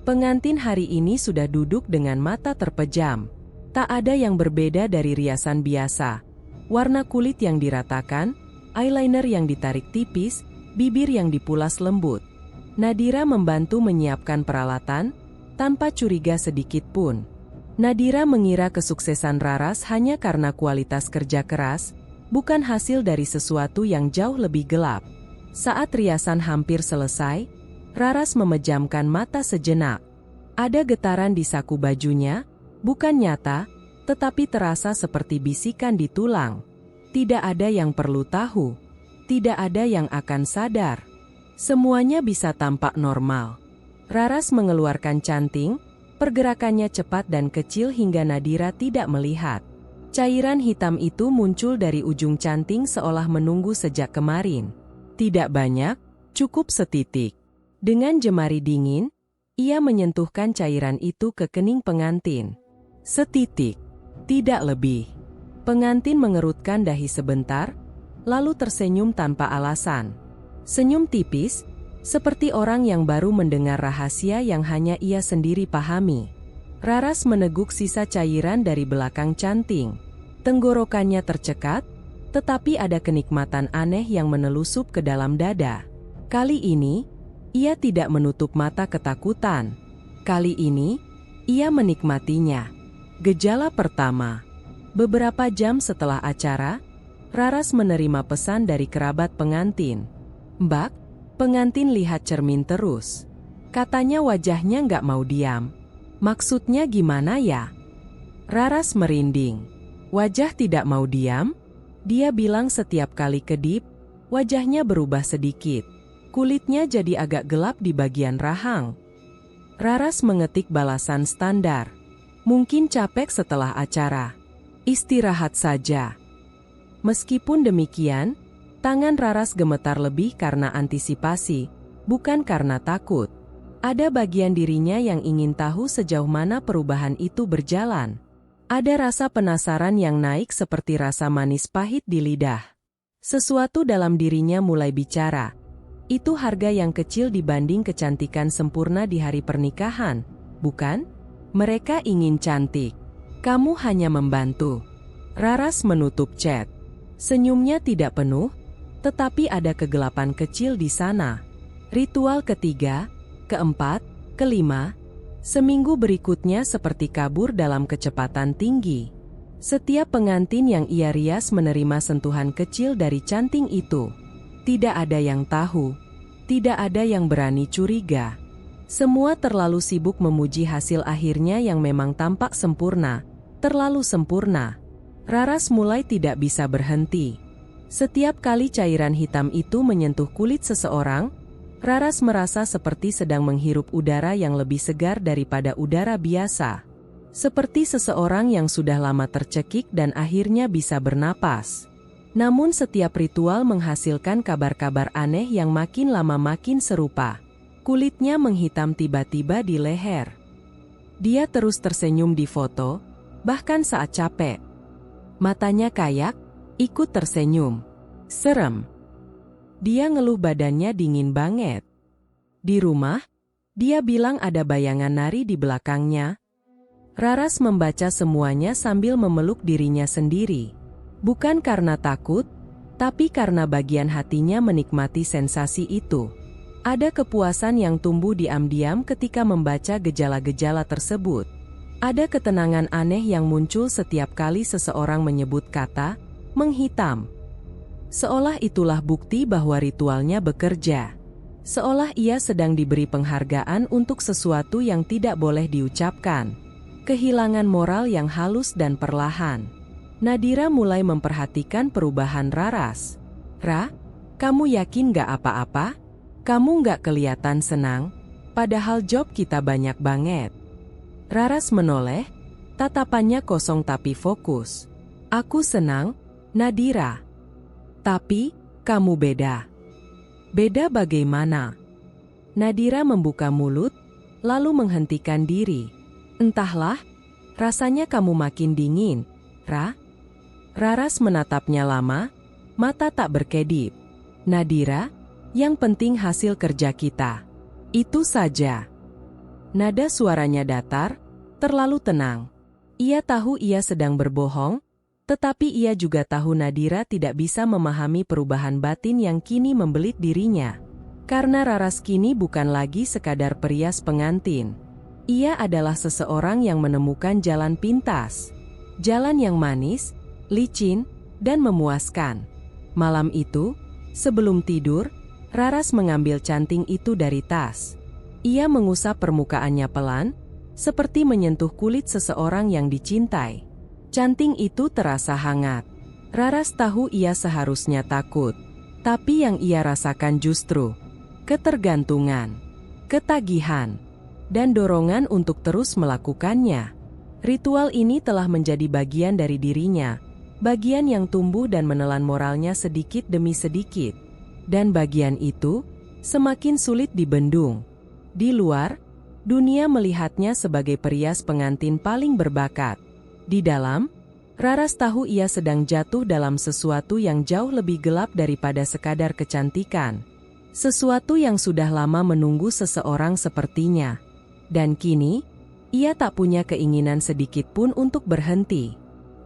Pengantin hari ini sudah duduk dengan mata terpejam. Tak ada yang berbeda dari riasan biasa. Warna kulit yang diratakan, eyeliner yang ditarik tipis, bibir yang dipulas lembut. Nadira membantu menyiapkan peralatan, tanpa curiga sedikit pun. Nadira mengira kesuksesan Raras hanya karena kualitas kerja keras, bukan hasil dari sesuatu yang jauh lebih gelap. Saat riasan hampir selesai, Raras memejamkan mata sejenak. Ada getaran di saku bajunya, bukan nyata, tetapi terasa seperti bisikan di tulang. Tidak ada yang perlu tahu. Tidak ada yang akan sadar. Semuanya bisa tampak normal. Raras mengeluarkan canting, pergerakannya cepat dan kecil hingga Nadira tidak melihat. Cairan hitam itu muncul dari ujung canting seolah menunggu sejak kemarin. Tidak banyak, cukup setitik. Dengan jemari dingin, ia menyentuhkan cairan itu ke kening pengantin. Setitik, tidak lebih. Pengantin mengerutkan dahi sebentar, lalu tersenyum tanpa alasan. Senyum tipis, seperti orang yang baru mendengar rahasia yang hanya ia sendiri pahami. Raras meneguk sisa cairan dari belakang canting. Tenggorokannya tercekat, tetapi ada kenikmatan aneh yang menelusup ke dalam dada. Kali ini, ia tidak menutup mata ketakutan. Kali ini, ia menikmatinya. Gejala pertama. Beberapa jam setelah acara, Raras menerima pesan dari kerabat pengantin. "Mbak, pengantin lihat cermin terus. Katanya wajahnya nggak mau diam." "Maksudnya gimana ya?" Raras merinding. "Wajah tidak mau diam?" Dia bilang setiap kali kedip, wajahnya berubah sedikit. Kulitnya jadi agak gelap di bagian rahang. Raras mengetik balasan standar. "Mungkin capek setelah acara. Istirahat saja." Meskipun demikian, tangan Raras gemetar lebih karena antisipasi, bukan karena takut. Ada bagian dirinya yang ingin tahu sejauh mana perubahan itu berjalan. Ada rasa penasaran yang naik seperti rasa manis pahit di lidah. Sesuatu dalam dirinya mulai bicara. Itu harga yang kecil dibanding kecantikan sempurna di hari pernikahan, bukan? Mereka ingin cantik. Kamu hanya membantu. Raras menutup chat. Senyumnya tidak penuh, tetapi ada kegelapan kecil di sana. Ritual ketiga, keempat, kelima, seminggu berikutnya seperti kabur dalam kecepatan tinggi. Setiap pengantin yang ia rias menerima sentuhan kecil dari canting itu. Tidak ada yang tahu, tidak ada yang berani curiga. Semua terlalu sibuk memuji hasil akhirnya yang memang tampak sempurna, terlalu sempurna. Raras mulai tidak bisa berhenti. Setiap kali cairan hitam itu menyentuh kulit seseorang, Raras merasa seperti sedang menghirup udara yang lebih segar daripada udara biasa. Seperti seseorang yang sudah lama tercekik dan akhirnya bisa bernapas. Namun setiap ritual menghasilkan kabar-kabar aneh yang makin lama makin serupa. Kulitnya menghitam tiba-tiba di leher. Dia terus tersenyum di foto, bahkan saat capek. Matanya kayak, ikut tersenyum. Serem. Dia ngeluh badannya dingin banget. Di rumah, dia bilang ada bayangan nari di belakangnya. Raras membaca semuanya sambil memeluk dirinya sendiri. Bukan karena takut, tapi karena bagian hatinya menikmati sensasi itu. Ada kepuasan yang tumbuh diam-diam ketika membaca gejala-gejala tersebut. Ada ketenangan aneh yang muncul setiap kali seseorang menyebut kata menghitam. Seolah itulah bukti bahwa ritualnya bekerja. Seolah ia sedang diberi penghargaan untuk sesuatu yang tidak boleh diucapkan. Kehilangan moral yang halus dan perlahan. Nadira mulai memperhatikan perubahan Raras. "Ra, kamu yakin gak apa-apa? Kamu gak kelihatan senang, padahal job kita banyak banget." Raras menoleh, tatapannya kosong tapi fokus. "Aku senang, Nadira. Tapi, kamu beda." "Beda bagaimana?" Nadira membuka mulut, lalu menghentikan diri. "Entahlah, rasanya kamu makin dingin, Ra." Raras menatapnya lama, mata tak berkedip. "Nadira, yang penting hasil kerja kita. Itu saja." Nada suaranya datar, terlalu tenang. Ia tahu ia sedang berbohong, tetapi ia juga tahu Nadira tidak bisa memahami perubahan batin yang kini membelit dirinya. Karena Raras kini bukan lagi sekadar perias pengantin. Ia adalah seseorang yang menemukan jalan pintas. Jalan yang manis, licin, dan memuaskan. Malam itu, sebelum tidur, Raras mengambil canting itu dari tas. Ia mengusap permukaannya pelan, seperti menyentuh kulit seseorang yang dicintai. Canting itu terasa hangat. Raras tahu ia seharusnya takut. Tapi yang ia rasakan justru ketergantungan, ketagihan, dan dorongan untuk terus melakukannya. Ritual ini telah menjadi bagian dari dirinya, bagian yang tumbuh dan menelan moralnya sedikit demi sedikit. Dan bagian itu semakin sulit dibendung. Di luar, dunia melihatnya sebagai perias pengantin paling berbakat. Di dalam, Raras tahu ia sedang jatuh dalam sesuatu yang jauh lebih gelap daripada sekadar kecantikan. Sesuatu yang sudah lama menunggu seseorang sepertinya. Dan kini, Ia tak punya keinginan sedikit pun untuk berhenti.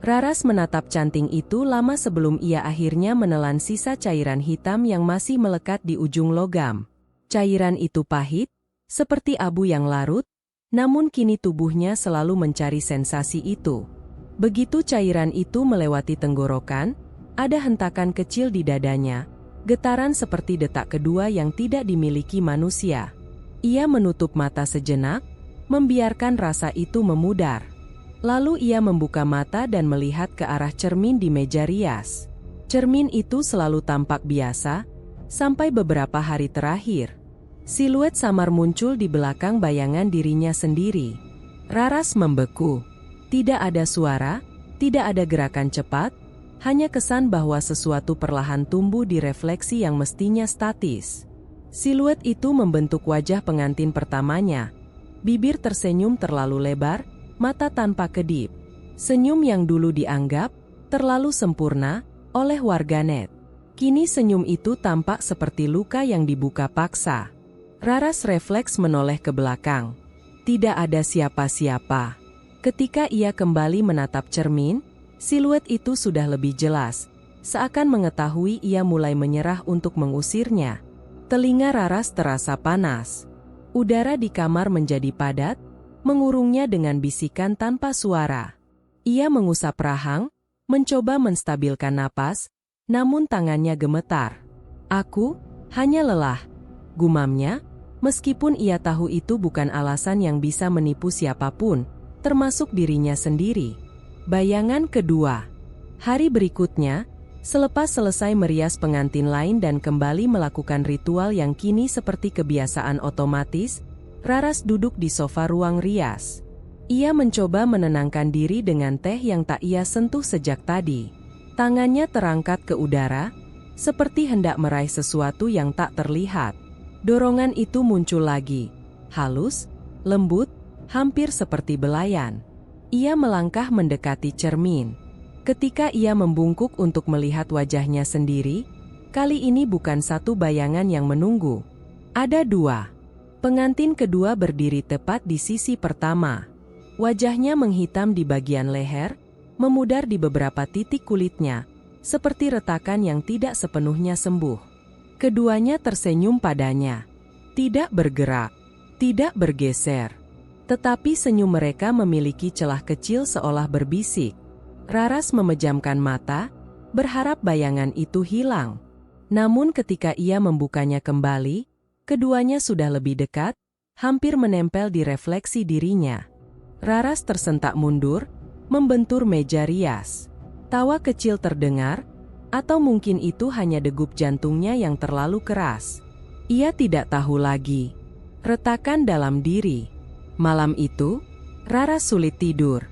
Raras menatap canting itu lama sebelum ia akhirnya menelan sisa cairan hitam yang masih melekat di ujung logam. Cairan itu pahit, seperti abu yang larut, namun kini tubuhnya selalu mencari sensasi itu. Begitu cairan itu melewati tenggorokan, ada hentakan kecil di dadanya, getaran seperti detak kedua yang tidak dimiliki manusia. Ia menutup mata sejenak, membiarkan rasa itu memudar. Lalu ia membuka mata dan melihat ke arah cermin di meja rias. Cermin itu selalu tampak biasa, sampai beberapa hari terakhir. Siluet samar muncul di belakang bayangan dirinya sendiri. Raras membeku. Tidak ada suara, tidak ada gerakan cepat, hanya kesan bahwa sesuatu perlahan tumbuh di refleksi yang mestinya statis. Siluet itu membentuk wajah pengantin pertamanya. Bibir tersenyum terlalu lebar, mata tanpa kedip. Senyum yang dulu dianggap terlalu sempurna oleh warganet. Kini senyum itu tampak seperti luka yang dibuka paksa. Raras refleks menoleh ke belakang. Tidak ada siapa-siapa. Ketika ia kembali menatap cermin, siluet itu sudah lebih jelas. Seakan mengetahui ia mulai menyerah untuk mengusirnya. Telinga Raras terasa panas. Udara di kamar menjadi padat, mengurungnya dengan bisikan tanpa suara. Ia mengusap rahang, mencoba menstabilkan napas, namun tangannya gemetar. "Aku hanya lelah," gumamnya, meskipun ia tahu itu bukan alasan yang bisa menipu siapapun, termasuk dirinya sendiri. Bayangan kedua. Hari berikutnya, selepas selesai merias pengantin lain dan kembali melakukan ritual yang kini seperti kebiasaan otomatis, Raras duduk di sofa ruang rias. Ia mencoba menenangkan diri dengan teh yang tak ia sentuh sejak tadi. Tangannya terangkat ke udara, seperti hendak meraih sesuatu yang tak terlihat. Dorongan itu muncul lagi, halus, lembut, hampir seperti belayan. Ia melangkah mendekati cermin. Ketika ia membungkuk untuk melihat wajahnya sendiri, kali ini bukan satu bayangan yang menunggu. Ada dua. Pengantin kedua berdiri tepat di sisi pertama. Wajahnya menghitam di bagian leher, memudar di beberapa titik kulitnya, seperti retakan yang tidak sepenuhnya sembuh. Keduanya tersenyum padanya. Tidak bergerak, tidak bergeser. Tetapi senyum mereka memiliki celah kecil seolah berbisik. Raras memejamkan mata, berharap bayangan itu hilang. Namun ketika ia membukanya kembali, keduanya sudah lebih dekat, hampir menempel di refleksi dirinya. Raras tersentak mundur, membentur meja rias. Tawa kecil terdengar, atau mungkin itu hanya degup jantungnya yang terlalu keras. Ia tidak tahu lagi. Retakan dalam diri. Malam itu, Raras sulit tidur.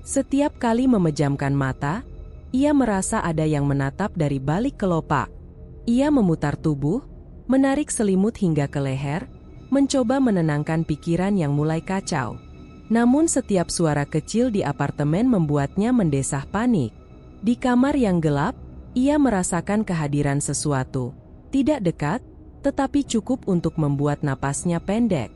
Setiap kali memejamkan mata, ia merasa ada yang menatap dari balik kelopak. Ia memutar tubuh, menarik selimut hingga ke leher, mencoba menenangkan pikiran yang mulai kacau. Namun setiap suara kecil di apartemen membuatnya mendesah panik. Di kamar yang gelap, ia merasakan kehadiran sesuatu. Tidak dekat, tetapi cukup untuk membuat napasnya pendek.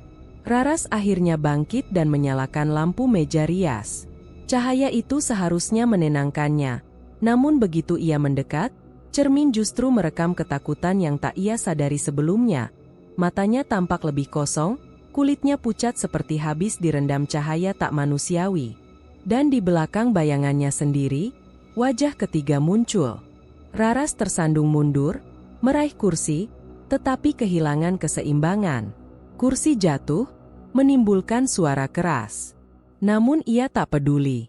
Raras akhirnya bangkit dan menyalakan lampu meja rias. Cahaya itu seharusnya menenangkannya. Namun begitu ia mendekat, cermin justru merekam ketakutan yang tak ia sadari sebelumnya. Matanya tampak lebih kosong, kulitnya pucat seperti habis direndam cahaya tak manusiawi. Dan di belakang bayangannya sendiri, wajah ketiga muncul. Raras tersandung mundur, meraih kursi, tetapi kehilangan keseimbangan. Kursi jatuh, menimbulkan suara keras. Namun ia tak peduli.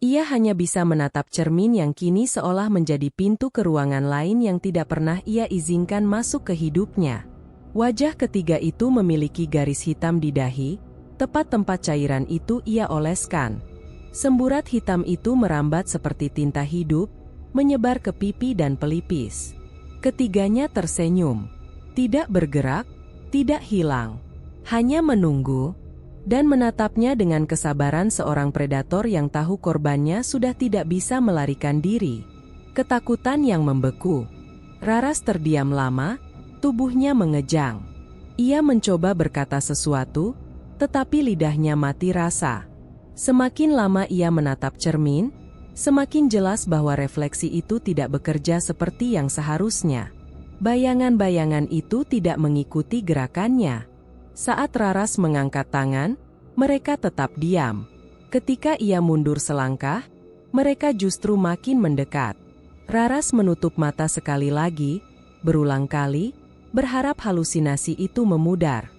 Ia hanya bisa menatap cermin yang kini seolah menjadi pintu ke ruangan lain yang tidak pernah ia izinkan masuk ke hidupnya. Wajah ketiga itu memiliki garis hitam di dahi, tepat tempat cairan itu ia oleskan. Semburat hitam itu merambat seperti tinta hidup, menyebar ke pipi dan pelipis. Ketiganya tersenyum. Tidak bergerak, tidak hilang. Hanya menunggu, dan menatapnya dengan kesabaran seorang predator yang tahu korbannya sudah tidak bisa melarikan diri. Ketakutan yang membeku. Raras terdiam lama, tubuhnya mengejang. Ia mencoba berkata sesuatu, tetapi lidahnya mati rasa. Semakin lama ia menatap cermin, semakin jelas bahwa refleksi itu tidak bekerja seperti yang seharusnya. Bayangan-bayangan itu tidak mengikuti gerakannya. Saat Raras mengangkat tangan, mereka tetap diam. Ketika ia mundur selangkah, mereka justru makin mendekat. Raras menutup mata sekali lagi, berulang kali, berharap halusinasi itu memudar.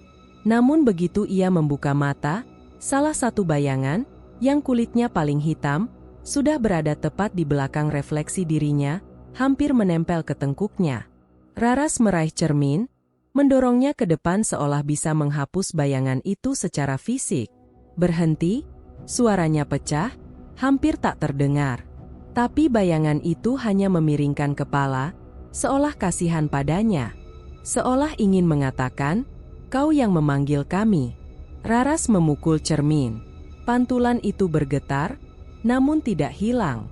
Namun begitu ia membuka mata, salah satu bayangan, yang kulitnya paling hitam, sudah berada tepat di belakang refleksi dirinya, hampir menempel ke tengkuknya. Raras meraih cermin, mendorongnya ke depan seolah bisa menghapus bayangan itu secara fisik. Berhenti, suaranya pecah, hampir tak terdengar. Tapi bayangan itu hanya memiringkan kepala, seolah kasihan padanya. Seolah ingin mengatakan, "Kau yang memanggil kami." Raras memukul cermin. Pantulan itu bergetar, namun tidak hilang.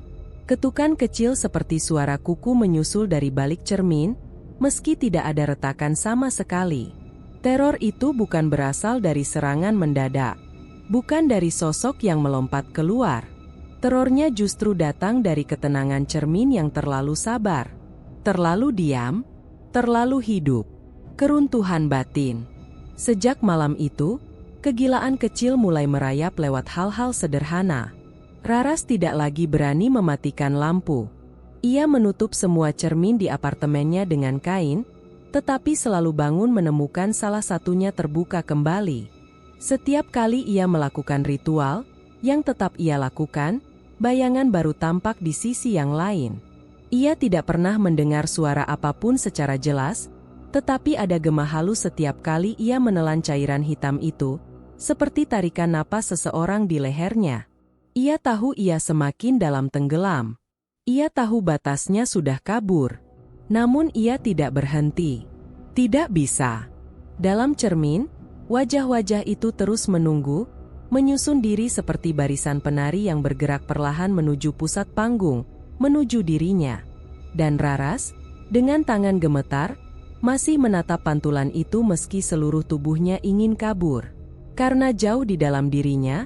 Ketukan kecil seperti suara kuku menyusul dari balik cermin, meski tidak ada retakan sama sekali. Teror itu bukan berasal dari serangan mendadak, bukan dari sosok yang melompat keluar. Terornya justru datang dari ketenangan cermin yang terlalu sabar, terlalu diam, terlalu hidup. Keruntuhan batin. Sejak malam itu, kegilaan kecil mulai merayap lewat hal-hal sederhana. Raras tidak lagi berani mematikan lampu. Ia menutup semua cermin di apartemennya dengan kain, tetapi selalu bangun menemukan salah satunya terbuka kembali. Setiap kali ia melakukan ritual, yang tetap ia lakukan, bayangan baru tampak di sisi yang lain. Ia tidak pernah mendengar suara apapun secara jelas, tetapi ada gema halus setiap kali ia menelan cairan hitam itu, seperti tarikan napas seseorang di lehernya. Ia tahu ia semakin dalam tenggelam. Ia tahu batasnya sudah kabur. Namun ia tidak berhenti. Tidak bisa. Dalam cermin, wajah-wajah itu terus menunggu, menyusun diri seperti barisan penari yang bergerak perlahan menuju pusat panggung, menuju dirinya. Dan Raras, dengan tangan gemetar, masih menatap pantulan itu meski seluruh tubuhnya ingin kabur. Karena jauh di dalam dirinya,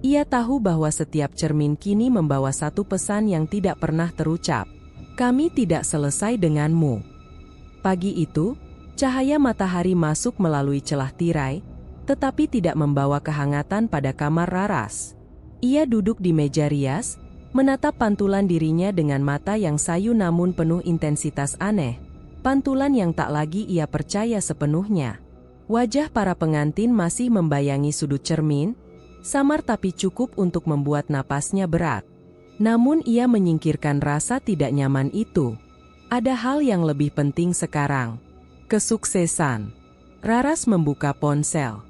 ia tahu bahwa setiap cermin kini membawa satu pesan yang tidak pernah terucap. Kami tidak selesai denganmu. Pagi itu, cahaya matahari masuk melalui celah tirai, tetapi tidak membawa kehangatan pada kamar Raras. Ia duduk di meja rias, menatap pantulan dirinya dengan mata yang sayu namun penuh intensitas aneh. Pantulan yang tak lagi ia percaya sepenuhnya. Wajah para pengantin masih membayangi sudut cermin, samar tapi cukup untuk membuat napasnya berat. Namun ia menyingkirkan rasa tidak nyaman itu. Ada hal yang lebih penting sekarang. Kesuksesan. Raras membuka ponsel.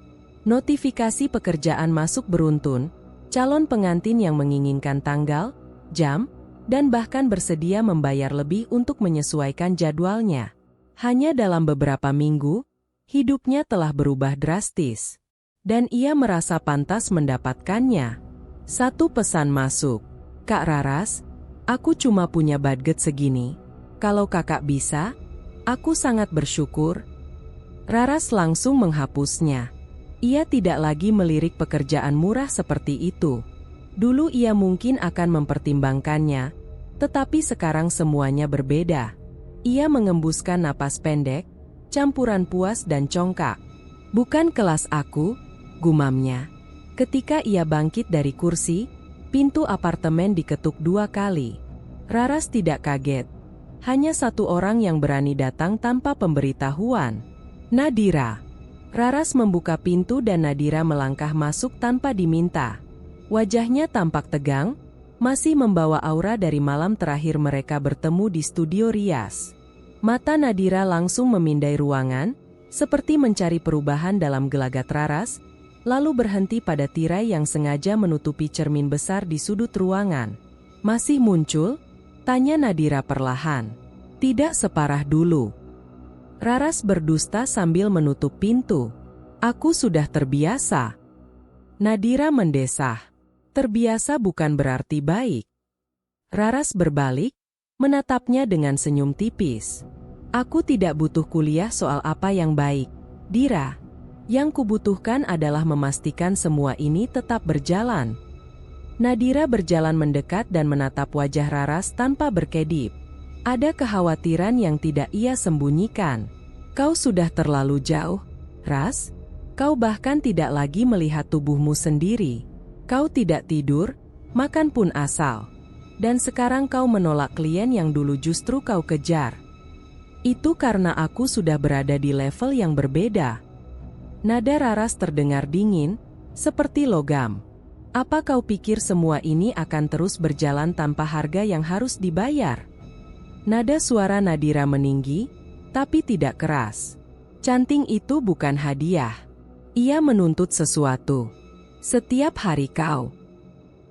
Notifikasi pekerjaan masuk beruntun, calon pengantin yang menginginkan tanggal, jam, dan bahkan bersedia membayar lebih untuk menyesuaikan jadwalnya. Hanya dalam beberapa minggu, hidupnya telah berubah drastis. Dan ia merasa pantas mendapatkannya. Satu pesan masuk. Kak Raras, aku cuma punya budget segini. Kalau kakak bisa, aku sangat bersyukur. Raras langsung menghapusnya. Ia tidak lagi melirik pekerjaan murah seperti itu. Dulu ia mungkin akan mempertimbangkannya, tetapi sekarang semuanya berbeda. Ia mengembuskan napas pendek, campuran puas dan congkak. Bukan kelas aku, gumamnya. Ketika ia bangkit dari kursi, pintu apartemen diketuk 2 kali. Raras tidak kaget. Hanya satu orang yang berani datang tanpa pemberitahuan. Nadira. Raras membuka pintu dan Nadira melangkah masuk tanpa diminta. Wajahnya tampak tegang, masih membawa aura dari malam terakhir mereka bertemu di studio rias. Mata Nadira langsung memindai ruangan, seperti mencari perubahan dalam gelagat Raras, lalu berhenti pada tirai yang sengaja menutupi cermin besar di sudut ruangan. Masih muncul? Tanya Nadira perlahan. Tidak separah dulu. Raras berdusta sambil menutup pintu. Aku sudah terbiasa. Nadira mendesah. Terbiasa bukan berarti baik. Raras berbalik, menatapnya dengan senyum tipis. Aku tidak butuh kuliah soal apa yang baik, Dira. Yang kubutuhkan adalah memastikan semua ini tetap berjalan. Nadira berjalan mendekat dan menatap wajah Raras tanpa berkedip. Ada kekhawatiran yang tidak ia sembunyikan. Kau sudah terlalu jauh, Ras. Kau bahkan tidak lagi melihat tubuhmu sendiri. Kau tidak tidur, makan pun asal. Dan sekarang kau menolak klien yang dulu justru kau kejar. Itu karena aku sudah berada di level yang berbeda. Nada Raras terdengar dingin, seperti logam. Apa kau pikir semua ini akan terus berjalan tanpa harga yang harus dibayar? Nada suara Nadira meninggi, tapi tidak keras. Canting itu bukan hadiah. Ia menuntut sesuatu. Setiap hari kau.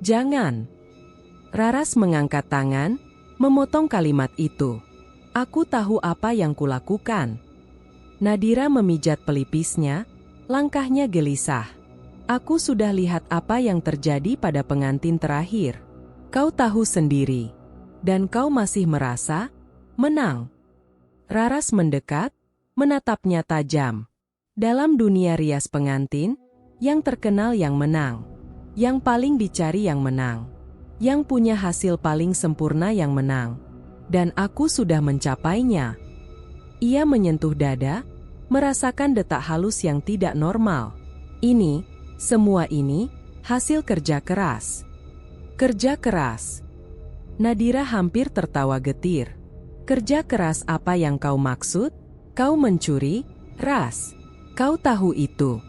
Jangan. Raras mengangkat tangan, memotong kalimat itu. Aku tahu apa yang kulakukan. Nadira memijat pelipisnya, langkahnya gelisah. Aku sudah lihat apa yang terjadi pada pengantin terakhir. Kau tahu sendiri. Dan kau masih merasa menang. Raras mendekat, menatapnya tajam. Dalam dunia rias pengantin, yang terkenal yang menang. Yang paling dicari yang menang. Yang punya hasil paling sempurna yang menang. Dan aku sudah mencapainya. Ia menyentuh dada, merasakan detak halus yang tidak normal. Semua ini, hasil kerja keras. Kerja keras. Nadira hampir tertawa getir. Kerja keras apa yang kau maksud? Kau mencuri, Ras. Kau tahu itu.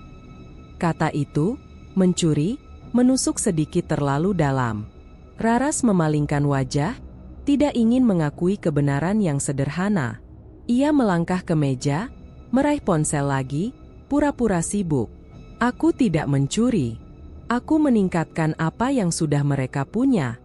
Kata itu, mencuri, menusuk sedikit terlalu dalam. Raras memalingkan wajah, tidak ingin mengakui kebenaran yang sederhana. Ia melangkah ke meja, meraih ponsel lagi, pura-pura sibuk. Aku tidak mencuri. Aku meningkatkan apa yang sudah mereka punya.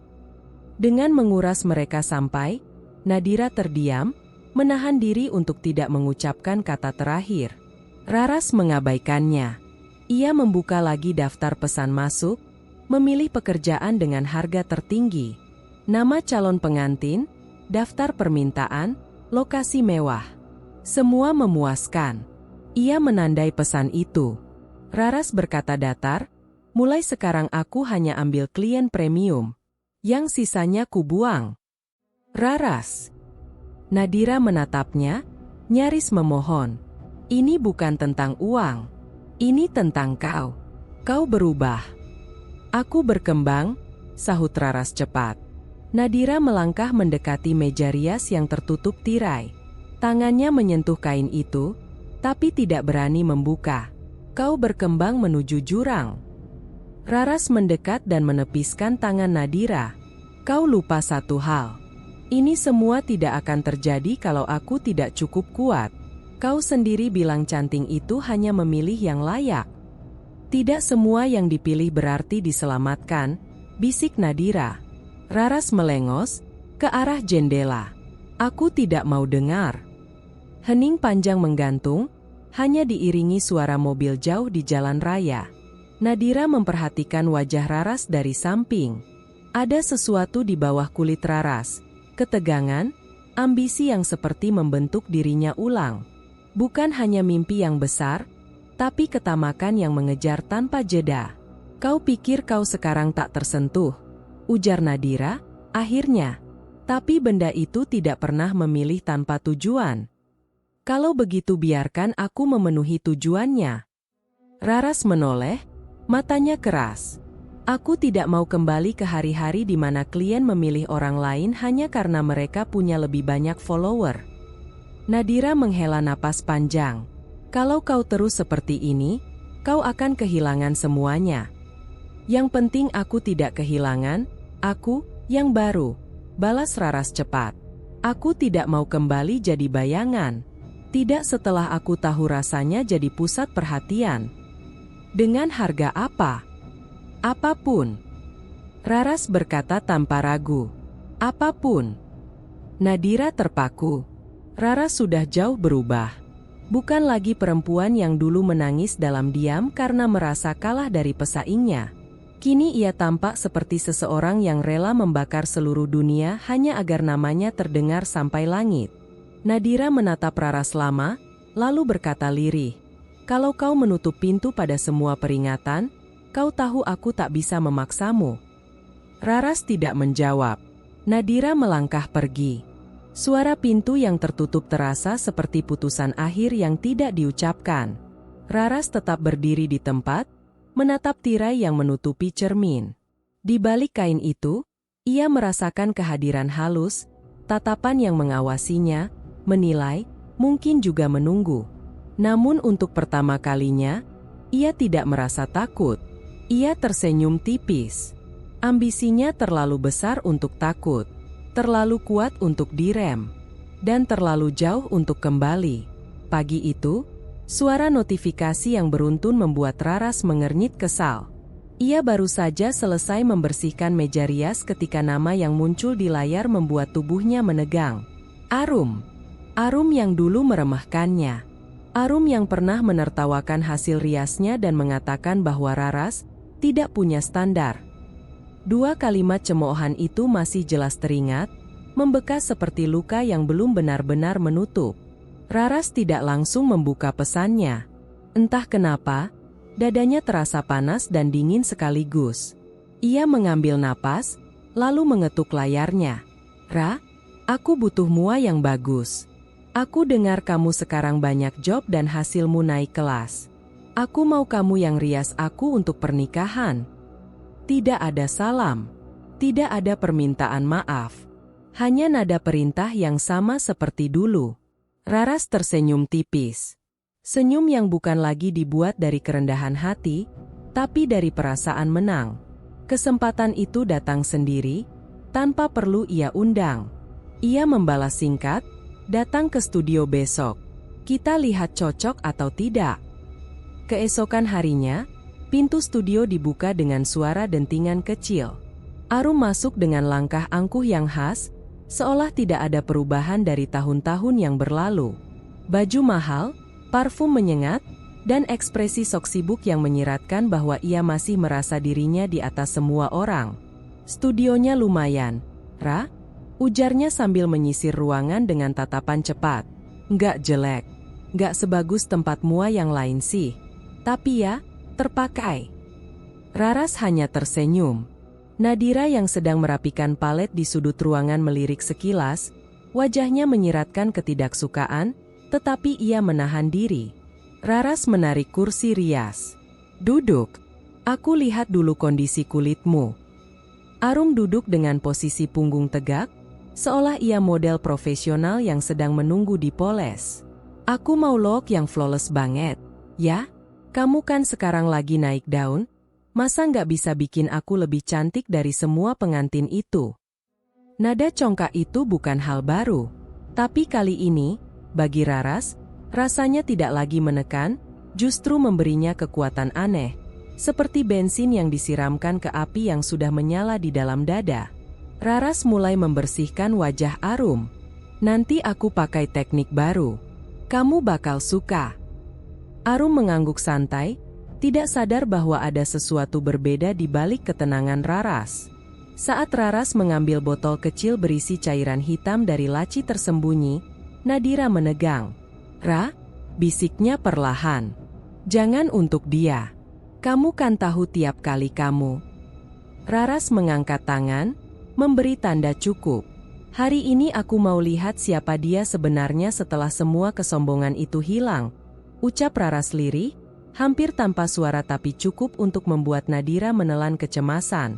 Dengan menguras mereka sampai, Nadira terdiam, menahan diri untuk tidak mengucapkan kata terakhir. Raras mengabaikannya. Ia membuka lagi daftar pesan masuk, memilih pekerjaan dengan harga tertinggi. Nama calon pengantin, daftar permintaan, lokasi mewah. Semua memuaskan. Ia menandai pesan itu. Raras berkata datar, mulai sekarang aku hanya ambil klien premium. Yang sisanya kubuang. Raras. Nadira menatapnya, nyaris memohon. Ini bukan tentang uang. Ini tentang kau. Kau berubah. Aku berkembang, sahut Raras cepat. Nadira melangkah mendekati meja rias yang tertutup tirai. Tangannya menyentuh kain itu, tapi tidak berani membuka. Kau berkembang menuju jurang. Raras mendekat dan menepiskan tangan Nadira. Kau lupa satu hal. Ini semua tidak akan terjadi kalau aku tidak cukup kuat. Kau sendiri bilang canting itu hanya memilih yang layak. Tidak semua yang dipilih berarti diselamatkan, bisik Nadira. Raras melengos ke arah jendela. Aku tidak mau dengar. Hening panjang menggantung, hanya diiringi suara mobil jauh di jalan raya. Nadira memperhatikan wajah Raras dari samping. Ada sesuatu di bawah kulit Raras, ketegangan, ambisi yang seperti membentuk dirinya ulang. Bukan hanya mimpi yang besar, tapi ketamakan yang mengejar tanpa jeda. Kau pikir kau sekarang tak tersentuh, ujar Nadira, akhirnya. Tapi benda itu tidak pernah memilih tanpa tujuan. Kalau begitu biarkan aku memenuhi tujuannya. Raras menoleh, matanya keras. Aku tidak mau kembali ke hari-hari di mana klien memilih orang lain hanya karena mereka punya lebih banyak follower. Nadira menghela napas panjang. Kalau kau terus seperti ini, kau akan kehilangan semuanya. Yang penting aku tidak kehilangan, aku, yang baru, balas Raras cepat. Aku tidak mau kembali jadi bayangan. Tidak setelah aku tahu rasanya jadi pusat perhatian. Dengan harga apa? Apapun. Raras berkata tanpa ragu. Apapun. Nadira terpaku. Raras sudah jauh berubah. Bukan lagi perempuan yang dulu menangis dalam diam karena merasa kalah dari pesaingnya. Kini ia tampak seperti seseorang yang rela membakar seluruh dunia hanya agar namanya terdengar sampai langit. Nadira menatap Raras lama, lalu berkata lirih. Kalau kau menutup pintu pada semua peringatan, kau tahu aku tak bisa memaksamu." Raras tidak menjawab. Nadira melangkah pergi. Suara pintu yang tertutup terasa seperti putusan akhir yang tidak diucapkan. Raras tetap berdiri di tempat, menatap tirai yang menutupi cermin. Di balik kain itu, ia merasakan kehadiran halus, tatapan yang mengawasinya, menilai, mungkin juga menunggu. Namun untuk pertama kalinya, ia tidak merasa takut. Ia tersenyum tipis. Ambisinya terlalu besar untuk takut, terlalu kuat untuk direm, dan terlalu jauh untuk kembali. Pagi itu, suara notifikasi yang beruntun membuat Raras mengernyit kesal. Ia baru saja selesai membersihkan meja rias ketika nama yang muncul di layar membuat tubuhnya menegang. Arum. Arum yang dulu meremehkannya. Arum yang pernah menertawakan hasil riasnya dan mengatakan bahwa Raras tidak punya standar. Dua kalimat cemoohan itu masih jelas teringat, membekas seperti luka yang belum benar-benar menutup. Raras tidak langsung membuka pesannya. Entah kenapa, dadanya terasa panas dan dingin sekaligus. Ia mengambil napas, lalu mengetuk layarnya. "Ra, aku butuh mua yang bagus. Aku dengar kamu sekarang banyak job dan hasilmu naik kelas. Aku mau kamu yang rias aku untuk pernikahan." Tidak ada salam. Tidak ada permintaan maaf. Hanya nada perintah yang sama seperti dulu. Raras tersenyum tipis. Senyum yang bukan lagi dibuat dari kerendahan hati, tapi dari perasaan menang. Kesempatan itu datang sendiri, tanpa perlu ia undang. Ia membalas singkat, "Datang ke studio besok. Kita lihat cocok atau tidak." Keesokan harinya, pintu studio dibuka dengan suara dentingan kecil. Arum masuk dengan langkah angkuh yang khas, seolah tidak ada perubahan dari tahun-tahun yang berlalu. Baju mahal, parfum menyengat, dan ekspresi sok sibuk yang menyiratkan bahwa ia masih merasa dirinya di atas semua orang. "Studionya lumayan, Ra," ujarnya sambil menyisir ruangan dengan tatapan cepat. "Nggak jelek. Nggak sebagus tempat mua yang lain sih. Tapi ya, terpakai." Raras hanya tersenyum. Nadira yang sedang merapikan palet di sudut ruangan melirik sekilas, wajahnya menyiratkan ketidaksukaan, tetapi ia menahan diri. Raras menarik kursi rias. "Duduk. Aku lihat dulu kondisi kulitmu." Arum duduk dengan posisi punggung tegak, seolah ia model profesional yang sedang menunggu dipoles. "Aku mau look yang flawless banget, ya? Kamu kan sekarang lagi naik daun, masa nggak bisa bikin aku lebih cantik dari semua pengantin itu?" Nada congkak itu bukan hal baru. Tapi kali ini, bagi Raras, rasanya tidak lagi menekan, justru memberinya kekuatan aneh. Seperti bensin yang disiramkan ke api yang sudah menyala di dalam dada. Raras mulai membersihkan wajah Arum. "Nanti aku pakai teknik baru. Kamu bakal suka." Arum mengangguk santai, tidak sadar bahwa ada sesuatu berbeda di balik ketenangan Raras. Saat Raras mengambil botol kecil berisi cairan hitam dari laci tersembunyi, Nadira menegang. "Ra," bisiknya perlahan. "Jangan untuk dia. Kamu kan tahu tiap kali kamu." Raras mengangkat tangan, memberi tanda cukup. "Hari ini aku mau lihat siapa dia sebenarnya setelah semua kesombongan itu hilang," ucap Raras lirih, hampir tanpa suara tapi cukup untuk membuat Nadira menelan kecemasan.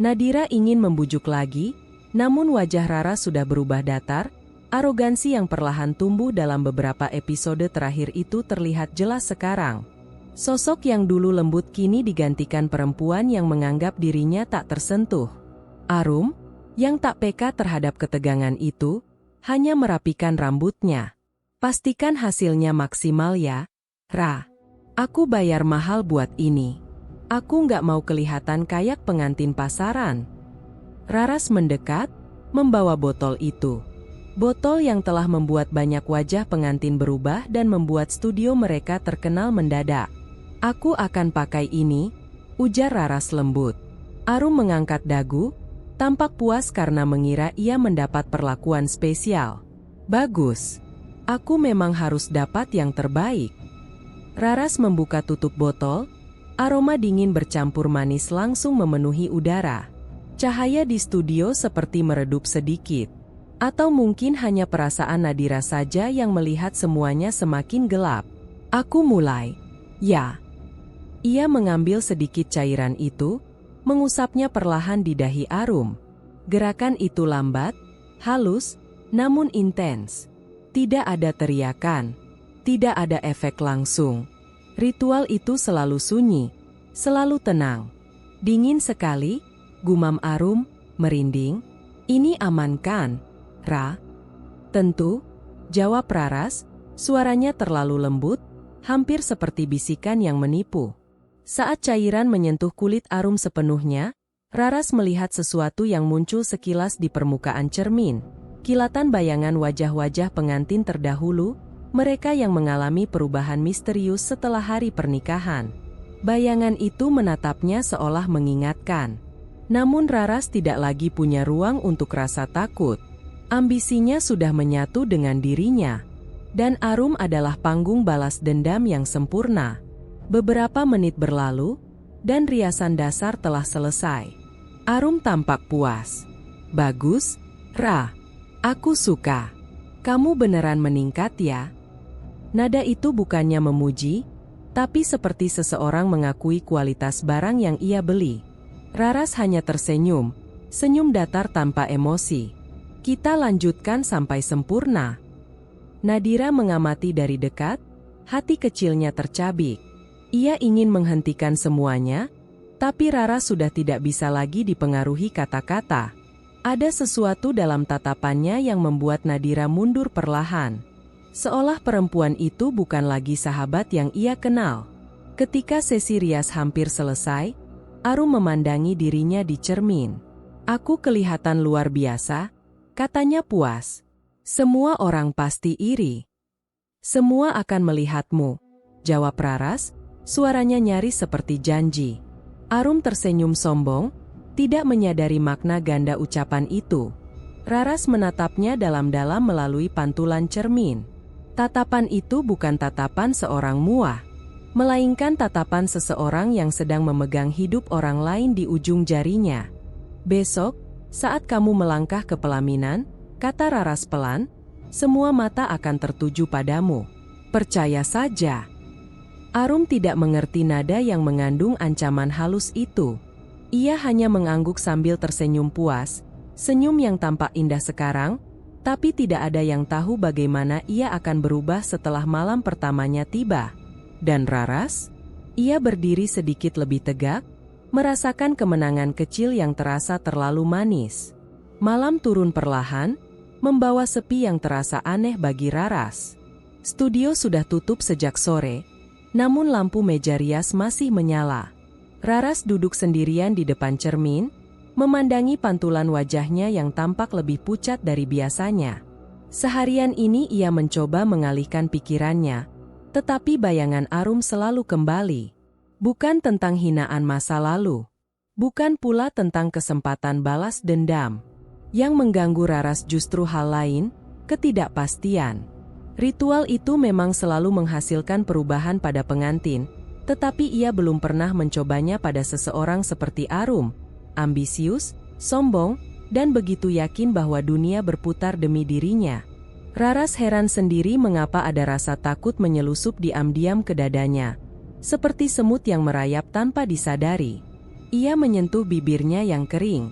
Nadira ingin membujuk lagi, namun wajah Raras sudah berubah datar, arogansi yang perlahan tumbuh dalam beberapa episode terakhir itu terlihat jelas sekarang. Sosok yang dulu lembut kini digantikan perempuan yang menganggap dirinya tak tersentuh. Arum, yang tak peka terhadap ketegangan itu, hanya merapikan rambutnya. "Pastikan hasilnya maksimal ya, Ra. Aku bayar mahal buat ini. Aku nggak mau kelihatan kayak pengantin pasaran." Raras mendekat, membawa botol itu. Botol yang telah membuat banyak wajah pengantin berubah dan membuat studio mereka terkenal mendadak. "Aku akan pakai ini," ujar Raras lembut. Arum mengangkat dagu, tampak puas karena mengira ia mendapat perlakuan spesial. "Bagus. Aku memang harus dapat yang terbaik." Raras membuka tutup botol, aroma dingin bercampur manis langsung memenuhi udara. Cahaya di studio seperti meredup sedikit. Atau mungkin hanya perasaan Nadira saja yang melihat semuanya semakin gelap. Aku mulai. Ya. Ia mengambil sedikit cairan itu, mengusapnya perlahan di dahi Arum. Gerakan itu lambat, halus, namun intens. Tidak ada teriakan. Tidak ada efek langsung. Ritual itu selalu sunyi, selalu tenang. Dingin sekali, gumam Arum, merinding. Ini aman kan, Ra? Tentu, jawab Raras, suaranya terlalu lembut, hampir seperti bisikan yang menipu. Saat cairan menyentuh kulit Arum sepenuhnya, Raras melihat sesuatu yang muncul sekilas di permukaan cermin. Kilatan bayangan wajah-wajah pengantin terdahulu, mereka yang mengalami perubahan misterius setelah hari pernikahan. Bayangan itu menatapnya seolah mengingatkan. Namun Raras tidak lagi punya ruang untuk rasa takut. Ambisinya sudah menyatu dengan dirinya. Dan Arum adalah panggung balas dendam yang sempurna. Beberapa menit berlalu, dan riasan dasar telah selesai. Arum tampak puas. Bagus, Ra. Aku suka. Kamu beneran meningkat ya. Nada itu bukannya memuji, tapi seperti seseorang mengakui kualitas barang yang ia beli. Raras hanya tersenyum, senyum datar tanpa emosi. Kita lanjutkan sampai sempurna. Nadira mengamati dari dekat, hati kecilnya tercabik. Ia ingin menghentikan semuanya, tapi Raras sudah tidak bisa lagi dipengaruhi kata-kata. Ada sesuatu dalam tatapannya yang membuat Nadira mundur perlahan. Seolah perempuan itu bukan lagi sahabat yang ia kenal. Ketika sesi rias hampir selesai, Arum memandangi dirinya di cermin. Aku kelihatan luar biasa, katanya puas. Semua orang pasti iri. Semua akan melihatmu, jawab Raras, suaranya nyaris seperti janji. Arum tersenyum sombong, tidak menyadari makna ganda ucapan itu. Raras menatapnya dalam-dalam melalui pantulan cermin. Tatapan itu bukan tatapan seorang muah, melainkan tatapan seseorang yang sedang memegang hidup orang lain di ujung jarinya. Besok, saat kamu melangkah ke pelaminan, kata Raras pelan, semua mata akan tertuju padamu. Percaya saja. Arum tidak mengerti nada yang mengandung ancaman halus itu. Ia hanya mengangguk sambil tersenyum puas, senyum yang tampak indah sekarang, tapi tidak ada yang tahu bagaimana ia akan berubah setelah malam pertamanya tiba. Dan Raras? Ia berdiri sedikit lebih tegak, merasakan kemenangan kecil yang terasa terlalu manis. Malam turun perlahan, membawa sepi yang terasa aneh bagi Raras. Studio sudah tutup sejak sore, namun lampu meja rias masih menyala. Raras duduk sendirian di depan cermin, memandangi pantulan wajahnya yang tampak lebih pucat dari biasanya. Seharian ini ia mencoba mengalihkan pikirannya, tetapi bayangan Arum selalu kembali. Bukan tentang hinaan masa lalu, bukan pula tentang kesempatan balas dendam. Yang mengganggu Raras justru hal lain, ketidakpastian. Ritual itu memang selalu menghasilkan perubahan pada pengantin, tetapi ia belum pernah mencobanya pada seseorang seperti Arum. Ambisius, sombong, dan begitu yakin bahwa dunia berputar demi dirinya. Raras heran sendiri mengapa ada rasa takut menyelusup diam-diam ke dadanya, seperti semut yang merayap tanpa disadari. Ia menyentuh bibirnya yang kering.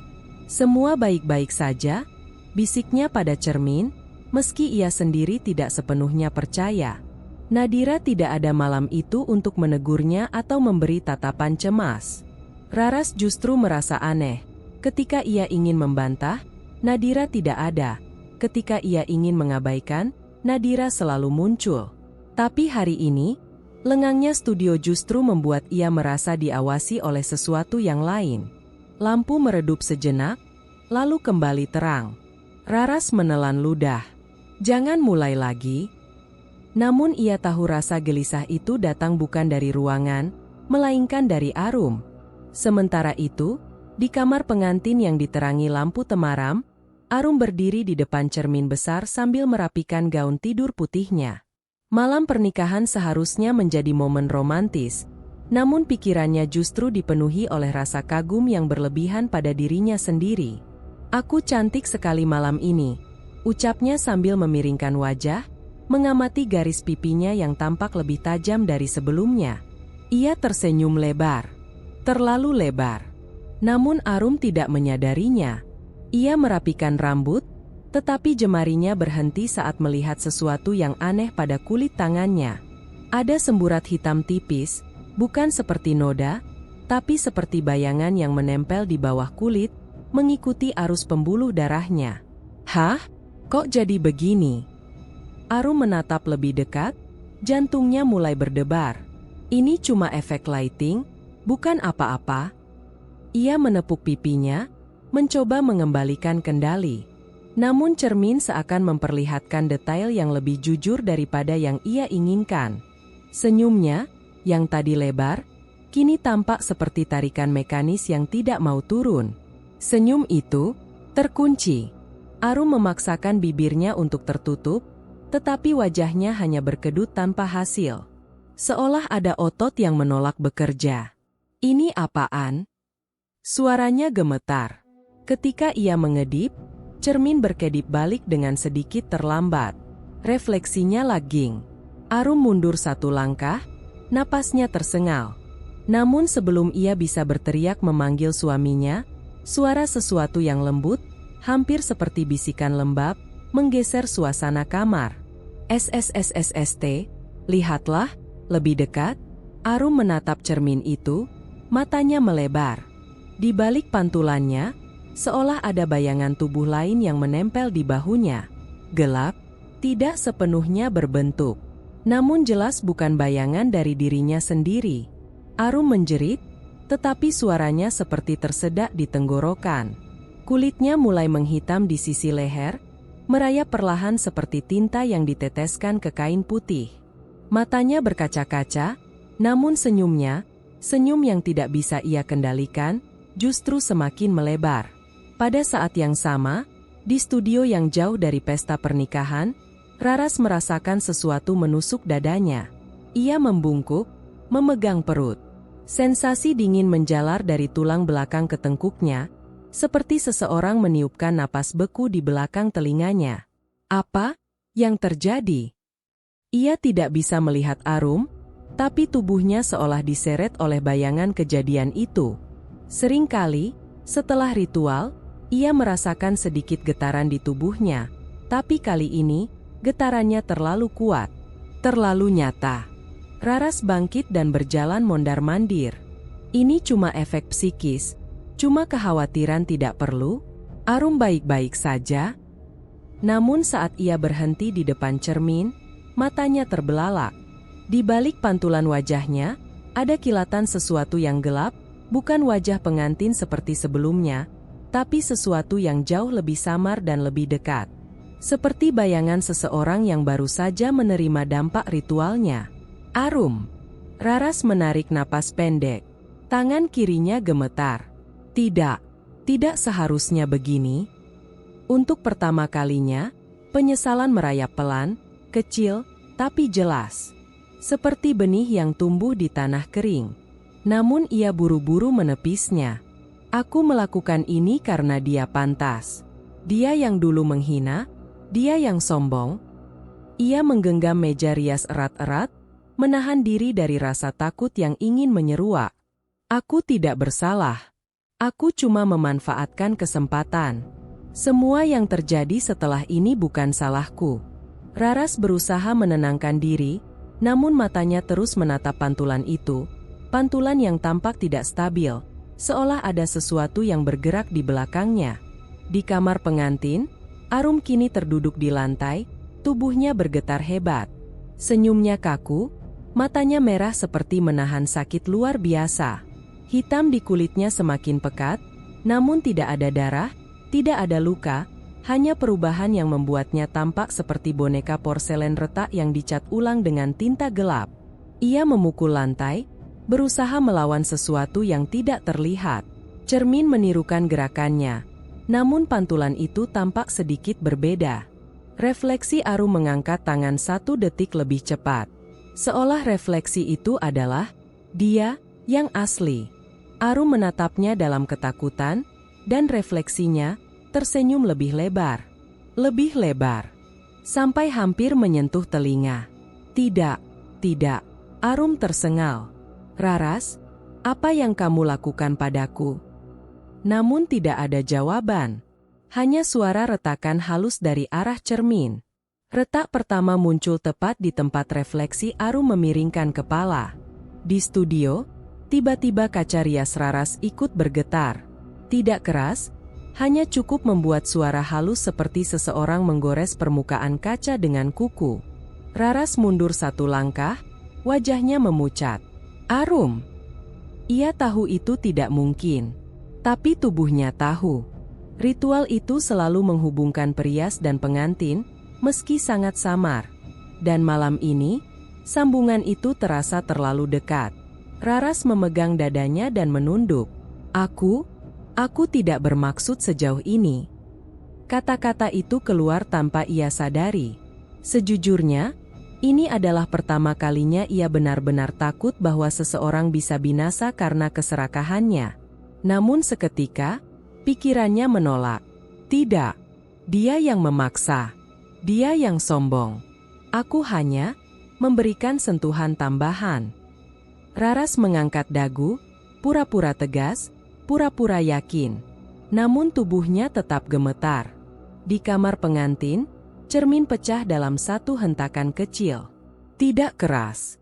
Semua baik-baik saja, bisiknya pada cermin, meski ia sendiri tidak sepenuhnya percaya. Nadira tidak ada malam itu untuk menegurnya atau memberi tatapan cemas. Raras justru merasa aneh. Ketika ia ingin membantah, Nadira tidak ada. Ketika ia ingin mengabaikan, Nadira selalu muncul. Tapi hari ini, lengangnya studio justru membuat ia merasa diawasi oleh sesuatu yang lain. Lampu meredup sejenak, lalu kembali terang. Raras menelan ludah. Jangan mulai lagi. Namun ia tahu rasa gelisah itu datang bukan dari ruangan, melainkan dari Arum. Sementara itu, di kamar pengantin yang diterangi lampu temaram, Arum berdiri di depan cermin besar sambil merapikan gaun tidur putihnya. Malam pernikahan seharusnya menjadi momen romantis, namun pikirannya justru dipenuhi oleh rasa kagum yang berlebihan pada dirinya sendiri. "Aku cantik sekali malam ini," ucapnya sambil memiringkan wajah, mengamati garis pipinya yang tampak lebih tajam dari sebelumnya. Ia tersenyum lebar. Terlalu lebar. Namun Arum tidak menyadarinya. Ia merapikan rambut, tetapi jemarinya berhenti saat melihat sesuatu yang aneh pada kulit tangannya. Ada semburat hitam tipis, bukan seperti noda, tapi seperti bayangan yang menempel di bawah kulit, mengikuti arus pembuluh darahnya. "Hah? Kok jadi begini?" Arum menatap lebih dekat, jantungnya mulai berdebar. "Ini cuma efek lighting, bukan apa-apa." Ia menepuk pipinya, mencoba mengembalikan kendali. Namun cermin seakan memperlihatkan detail yang lebih jujur daripada yang ia inginkan. Senyumnya, yang tadi lebar, kini tampak seperti tarikan mekanis yang tidak mau turun. Senyum itu terkunci. Arum memaksakan bibirnya untuk tertutup, tetapi wajahnya hanya berkedut tanpa hasil. Seolah ada otot yang menolak bekerja. "Ini apaan?" Suaranya gemetar. Ketika ia mengedip, cermin berkedip balik dengan sedikit terlambat. Refleksinya lagging. Arum mundur satu langkah, napasnya tersengal. Namun sebelum ia bisa berteriak memanggil suaminya, suara sesuatu yang lembut, hampir seperti bisikan lembab, menggeser suasana kamar. "SSSSST, lihatlah, lebih dekat." Arum menatap cermin itu, matanya melebar. Di balik pantulannya, seolah ada bayangan tubuh lain yang menempel di bahunya. Gelap, tidak sepenuhnya berbentuk. Namun jelas bukan bayangan dari dirinya sendiri. Arum menjerit, tetapi suaranya seperti tersedak di tenggorokan. Kulitnya mulai menghitam di sisi leher, merayap perlahan seperti tinta yang diteteskan ke kain putih. Matanya berkaca-kaca, namun senyumnya, senyum yang tidak bisa ia kendalikan, justru semakin melebar. Pada saat yang sama, di studio yang jauh dari pesta pernikahan, Raras merasakan sesuatu menusuk dadanya. Ia membungkuk, memegang perut. Sensasi dingin menjalar dari tulang belakang ke tengkuknya, seperti seseorang meniupkan napas beku di belakang telinganya. Apa yang terjadi? Ia tidak bisa melihat Arum, tapi tubuhnya seolah diseret oleh bayangan kejadian itu. Seringkali, setelah ritual, ia merasakan sedikit getaran di tubuhnya, tapi kali ini, getarannya terlalu kuat, terlalu nyata. Raras bangkit dan berjalan mondar-mandir. "Ini cuma efek psikis, cuma kekhawatiran tidak perlu. Arum baik-baik saja." Namun saat ia berhenti di depan cermin, matanya terbelalak. Di balik pantulan wajahnya, ada kilatan sesuatu yang gelap, bukan wajah pengantin seperti sebelumnya, tapi sesuatu yang jauh lebih samar dan lebih dekat. Seperti bayangan seseorang yang baru saja menerima dampak ritualnya. "Arum." Raras menarik napas pendek. Tangan kirinya gemetar. Tidak seharusnya begini." Untuk pertama kalinya, penyesalan merayap pelan, kecil, tapi jelas. Seperti benih yang tumbuh di tanah kering. Namun ia buru-buru menepisnya. "Aku melakukan ini karena dia pantas. Dia yang dulu menghina, dia yang sombong." Ia menggenggam meja rias erat-erat, menahan diri dari rasa takut yang ingin menyeruak. "Aku tidak bersalah. Aku cuma memanfaatkan kesempatan. Semua yang terjadi setelah ini bukan salahku." Raras berusaha menenangkan diri, namun matanya terus menatap pantulan itu, pantulan yang tampak tidak stabil. Seolah ada sesuatu yang bergerak di belakangnya. Di kamar pengantin, Arum kini terduduk di lantai, tubuhnya bergetar hebat. Senyumnya kaku, matanya merah seperti menahan sakit luar biasa. Hitam di kulitnya semakin pekat, namun tidak ada darah, tidak ada luka, hanya perubahan yang membuatnya tampak seperti boneka porselen retak yang dicat ulang dengan tinta gelap. Ia memukul lantai, berusaha melawan sesuatu yang tidak terlihat. Cermin menirukan gerakannya, namun pantulan itu tampak sedikit berbeda. Refleksi Arum mengangkat tangan 1 detik lebih cepat. Seolah refleksi itu adalah dia yang asli. Arum menatapnya dalam ketakutan, dan refleksinya tersenyum lebih lebar. Lebih lebar. Sampai hampir menyentuh telinga. Tidak, tidak. Arum tersengal. Raras, apa yang kamu lakukan padaku? Namun tidak ada jawaban. Hanya suara retakan halus dari arah cermin. Retak pertama muncul tepat di tempat refleksi Arum memiringkan kepala. Di studio, tiba-tiba kaca rias Raras ikut bergetar. Tidak keras, hanya cukup membuat suara halus seperti seseorang menggores permukaan kaca dengan kuku. Raras mundur 1 langkah, wajahnya memucat. Arum. Ia tahu itu tidak mungkin. Tapi tubuhnya tahu. Ritual itu selalu menghubungkan perias dan pengantin, meski sangat samar. Dan malam ini, sambungan itu terasa terlalu dekat. Raras memegang dadanya dan menunduk. Aku tidak bermaksud sejauh ini. Kata-kata itu keluar tanpa ia sadari. Sejujurnya, ini adalah pertama kalinya ia benar-benar takut bahwa seseorang bisa binasa karena keserakahannya. Namun seketika, pikirannya menolak. Tidak, dia yang memaksa. Dia yang sombong. Aku hanya memberikan sentuhan tambahan. Raras mengangkat dagu, pura-pura tegas, pura-pura yakin. Namun tubuhnya tetap gemetar. Di kamar pengantin, cermin pecah dalam 1 hentakan kecil. Tidak keras.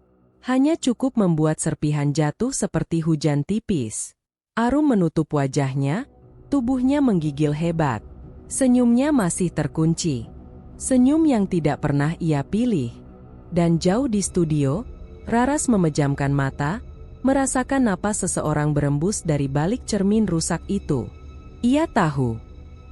Hanya cukup membuat serpihan jatuh seperti hujan tipis. Arum menutup wajahnya, tubuhnya menggigil hebat. Senyumnya masih terkunci. Senyum yang tidak pernah ia pilih. Dan jauh di studio, Raras memejamkan mata, merasakan napas seseorang berembus dari balik cermin rusak itu. Ia tahu.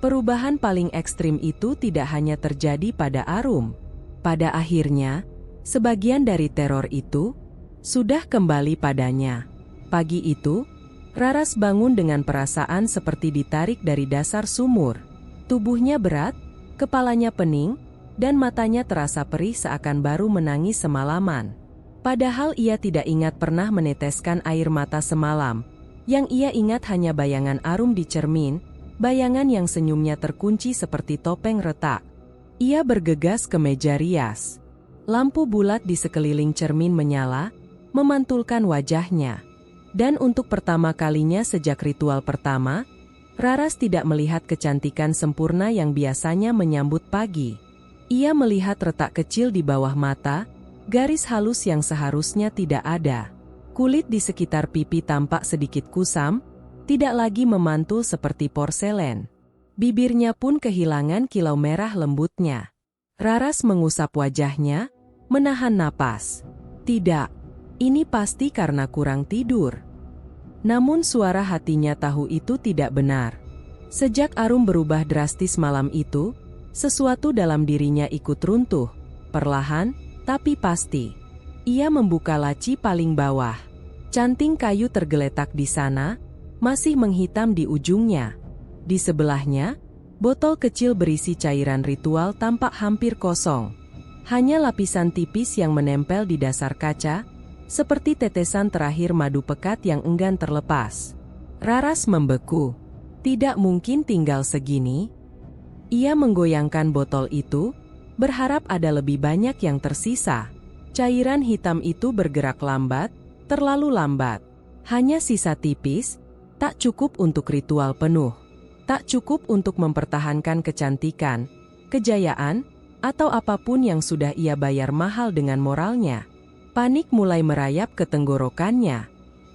Perubahan paling ekstrim itu tidak hanya terjadi pada Arum. Pada akhirnya, sebagian dari teror itu sudah kembali padanya. Pagi itu, Raras bangun dengan perasaan seperti ditarik dari dasar sumur. Tubuhnya berat, kepalanya pening, dan matanya terasa perih seakan baru menangis semalaman. Padahal ia tidak ingat pernah meneteskan air mata semalam. Yang ia ingat hanya bayangan Arum di cermin, bayangan yang senyumnya terkunci seperti topeng retak. Ia bergegas ke meja rias. Lampu bulat di sekeliling cermin menyala, memantulkan wajahnya. Dan untuk pertama kalinya sejak ritual pertama, Raras tidak melihat kecantikan sempurna yang biasanya menyambut pagi. Ia melihat retak kecil di bawah mata, garis halus yang seharusnya tidak ada. Kulit di sekitar pipi tampak sedikit kusam, tidak lagi memantul seperti porselen. Bibirnya pun kehilangan kilau merah lembutnya. Raras mengusap wajahnya, menahan napas. Tidak, ini pasti karena kurang tidur. Namun suara hatinya tahu itu tidak benar. Sejak Arum berubah drastis malam itu, sesuatu dalam dirinya ikut runtuh, perlahan, tapi pasti. Ia membuka laci paling bawah. Canting kayu tergeletak di sana, masih menghitam di ujungnya. Di sebelahnya, botol kecil berisi cairan ritual tampak hampir kosong. Hanya lapisan tipis yang menempel di dasar kaca, seperti tetesan terakhir madu pekat yang enggan terlepas. Raras membeku. Tidak mungkin tinggal segini. Ia menggoyangkan botol itu, berharap ada lebih banyak yang tersisa. Cairan hitam itu bergerak lambat, terlalu lambat. Hanya sisa tipis, tak cukup untuk ritual penuh. Tak cukup untuk mempertahankan kecantikan, kejayaan, atau apapun yang sudah ia bayar mahal dengan moralnya. Panik mulai merayap ke tenggorokannya.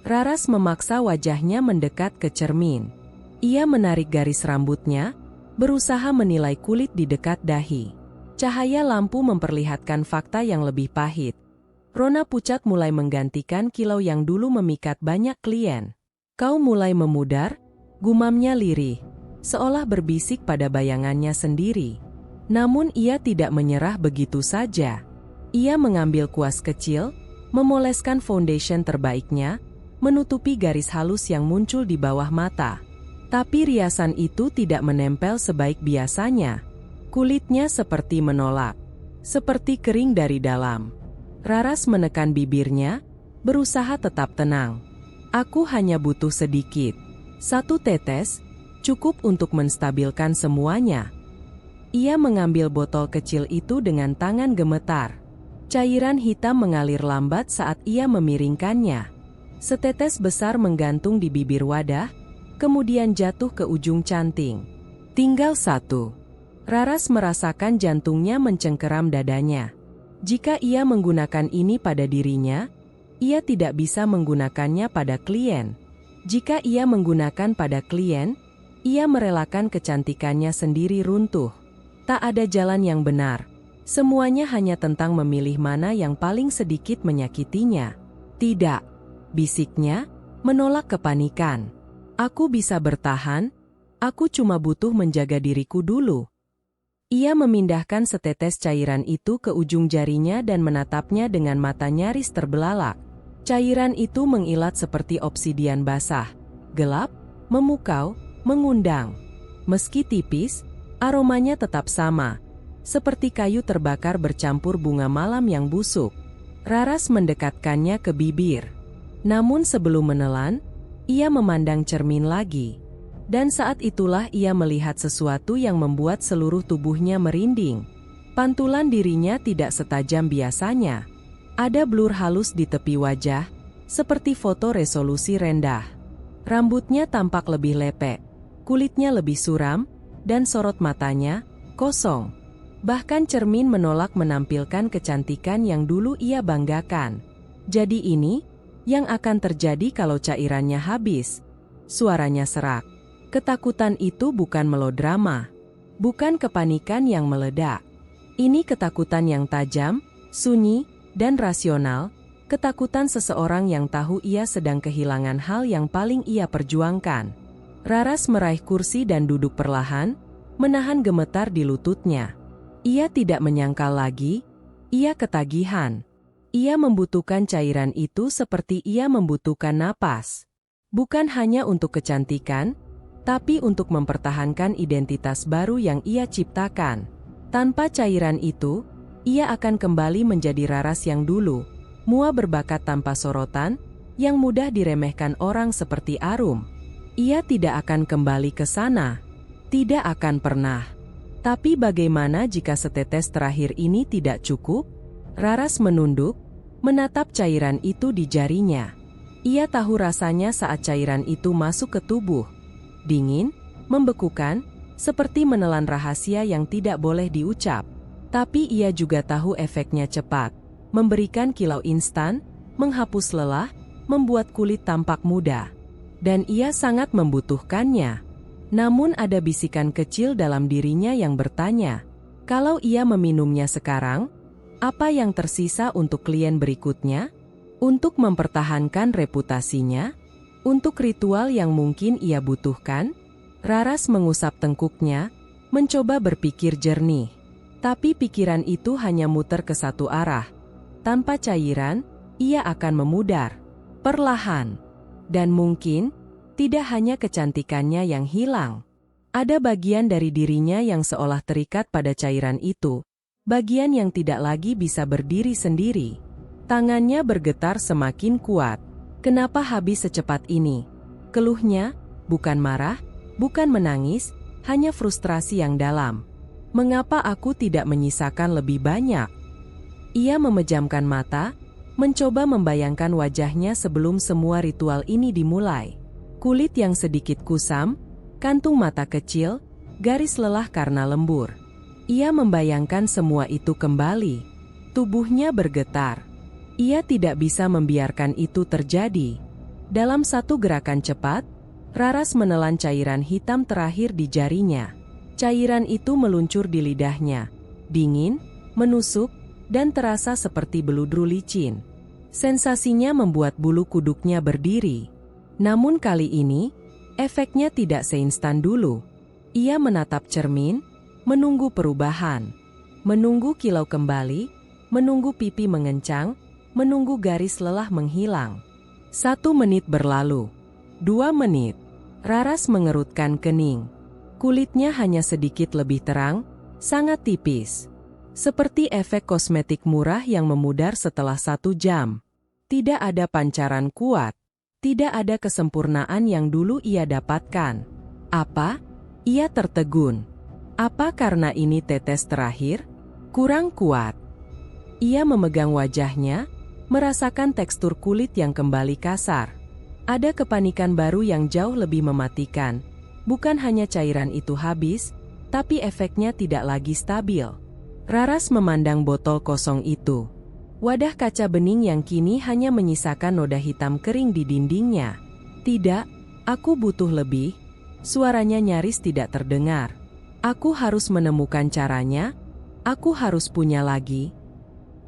Raras memaksa wajahnya mendekat ke cermin. Ia menarik garis rambutnya, berusaha menilai kulit di dekat dahi. Cahaya lampu memperlihatkan fakta yang lebih pahit. Rona pucat mulai menggantikan kilau yang dulu memikat banyak klien. Kau mulai memudar, gumamnya lirih, seolah berbisik pada bayangannya sendiri. Namun ia tidak menyerah begitu saja. Ia mengambil kuas kecil, memoleskan foundation terbaiknya, menutupi garis halus yang muncul di bawah mata. Tapi riasan itu tidak menempel sebaik biasanya. Kulitnya seperti menolak, seperti kering dari dalam. Raras menekan bibirnya, berusaha tetap tenang. Aku hanya butuh sedikit. 1 tetes, cukup untuk menstabilkan semuanya. Ia mengambil botol kecil itu dengan tangan gemetar. Cairan hitam mengalir lambat saat ia memiringkannya. Setetes besar menggantung di bibir wadah, kemudian jatuh ke ujung canting. Tinggal 1. Raras merasakan jantungnya mencengkeram dadanya. Jika ia menggunakan ini pada dirinya, ia tidak bisa menggunakannya pada klien. Jika ia menggunakan pada klien, ia merelakan kecantikannya sendiri runtuh. Tak ada jalan yang benar. Semuanya hanya tentang memilih mana yang paling sedikit menyakitinya. Tidak, bisiknya, menolak kepanikan. Aku bisa bertahan, aku cuma butuh menjaga diriku dulu. Ia memindahkan setetes cairan itu ke ujung jarinya dan menatapnya dengan mata nyaris terbelalak. Cairan itu mengilat seperti obsidian basah, gelap, memukau, mengundang. Meski tipis, aromanya tetap sama, seperti kayu terbakar bercampur bunga malam yang busuk. Raras mendekatkannya ke bibir. Namun sebelum menelan, ia memandang cermin lagi. Dan saat itulah ia melihat sesuatu yang membuat seluruh tubuhnya merinding. Pantulan dirinya tidak setajam biasanya. Ada blur halus di tepi wajah, seperti foto resolusi rendah. Rambutnya tampak lebih lepek, kulitnya lebih suram, dan sorot matanya kosong. Bahkan cermin menolak menampilkan kecantikan yang dulu ia banggakan. Jadi ini yang akan terjadi kalau cairannya habis. Suaranya serak. Ketakutan itu bukan melodrama, bukan kepanikan yang meledak. Ini ketakutan yang tajam, sunyi, dan rasional, ketakutan seseorang yang tahu ia sedang kehilangan hal yang paling ia perjuangkan. Raras meraih kursi dan duduk perlahan, menahan gemetar di lututnya. Ia tidak menyangkal lagi, ia ketagihan. Ia membutuhkan cairan itu seperti ia membutuhkan napas. Bukan hanya untuk kecantikan, tapi untuk mempertahankan identitas baru yang ia ciptakan. Tanpa cairan itu, ia akan kembali menjadi Raras yang dulu, mua berbakat tanpa sorotan, yang mudah diremehkan orang seperti Arum. Ia tidak akan kembali ke sana. Tidak akan pernah. Tapi bagaimana jika setetes terakhir ini tidak cukup? Raras menunduk, menatap cairan itu di jarinya. Ia tahu rasanya saat cairan itu masuk ke tubuh. Dingin, membekukan, seperti menelan rahasia yang tidak boleh diucap. Tapi ia juga tahu efeknya cepat, memberikan kilau instan, menghapus lelah, membuat kulit tampak muda. Dan ia sangat membutuhkannya. Namun ada bisikan kecil dalam dirinya yang bertanya, kalau ia meminumnya sekarang, apa yang tersisa untuk klien berikutnya? Untuk mempertahankan reputasinya? Untuk ritual yang mungkin ia butuhkan? Raras mengusap tengkuknya, mencoba berpikir jernih. Tapi pikiran itu hanya muter ke satu arah. Tanpa cairan, ia akan memudar. Perlahan. Dan mungkin, tidak hanya kecantikannya yang hilang. Ada bagian dari dirinya yang seolah terikat pada cairan itu. Bagian yang tidak lagi bisa berdiri sendiri. Tangannya bergetar semakin kuat. Kenapa habis secepat ini? Keluhnya, bukan marah, bukan menangis, hanya frustrasi yang dalam. Mengapa aku tidak menyisakan lebih banyak? Ia memejamkan mata, mencoba membayangkan wajahnya sebelum semua ritual ini dimulai. Kulit yang sedikit kusam, kantung mata kecil, garis lelah karena lembur. Ia membayangkan semua itu kembali. Tubuhnya bergetar. Ia tidak bisa membiarkan itu terjadi. Dalam satu gerakan cepat, Raras menelan cairan hitam terakhir di jarinya. Cairan itu meluncur di lidahnya. Dingin, menusuk, dan terasa seperti beludru licin. Sensasinya membuat bulu kuduknya berdiri. Namun kali ini, efeknya tidak seinstan dulu. Ia menatap cermin, menunggu perubahan. Menunggu kilau kembali, menunggu pipi mengencang, menunggu garis lelah menghilang. 1 menit berlalu. 2 menit. Raras mengerutkan kening. Kulitnya hanya sedikit lebih terang, Sangat tipis. Seperti efek kosmetik murah yang memudar setelah 1 jam. Tidak ada pancaran kuat. Tidak ada kesempurnaan yang dulu ia dapatkan. Apa? Ia tertegun. Apa karena ini tetes terakhir? Kurang kuat. Ia memegang wajahnya, merasakan tekstur kulit yang kembali kasar. Ada kepanikan baru yang jauh lebih mematikan. Bukan hanya cairan itu habis, tapi efeknya tidak lagi stabil. Raras memandang botol kosong itu. Wadah kaca bening yang kini hanya menyisakan noda hitam kering di dindingnya. Tidak, aku butuh lebih. Suaranya nyaris tidak terdengar. Aku harus menemukan caranya. Aku harus punya lagi.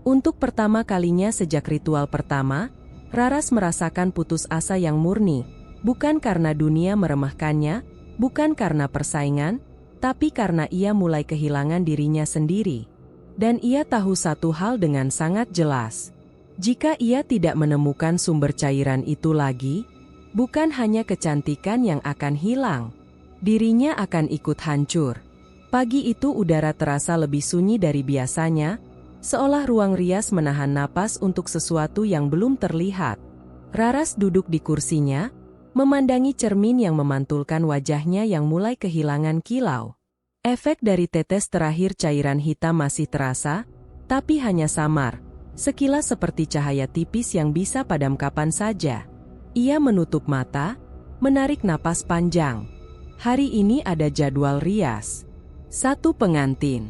Untuk pertama kalinya sejak ritual pertama, Raras merasakan putus asa yang murni. Bukan karena dunia meremehkannya, bukan karena persaingan, tapi karena ia mulai kehilangan dirinya sendiri. Dan ia tahu satu hal dengan sangat jelas. Jika ia tidak menemukan sumber cairan itu lagi, bukan hanya kecantikan yang akan hilang, dirinya akan ikut hancur. Pagi itu udara terasa lebih sunyi dari biasanya, seolah ruang rias menahan napas untuk sesuatu yang belum terlihat. Raras duduk di kursinya, memandangi cermin yang memantulkan wajahnya yang mulai kehilangan kilau. Efek dari tetes terakhir cairan hitam masih terasa, tapi hanya samar, sekilas seperti cahaya tipis yang bisa padam kapan saja. Ia menutup mata, menarik napas panjang. Hari ini ada jadwal rias. 1 pengantin.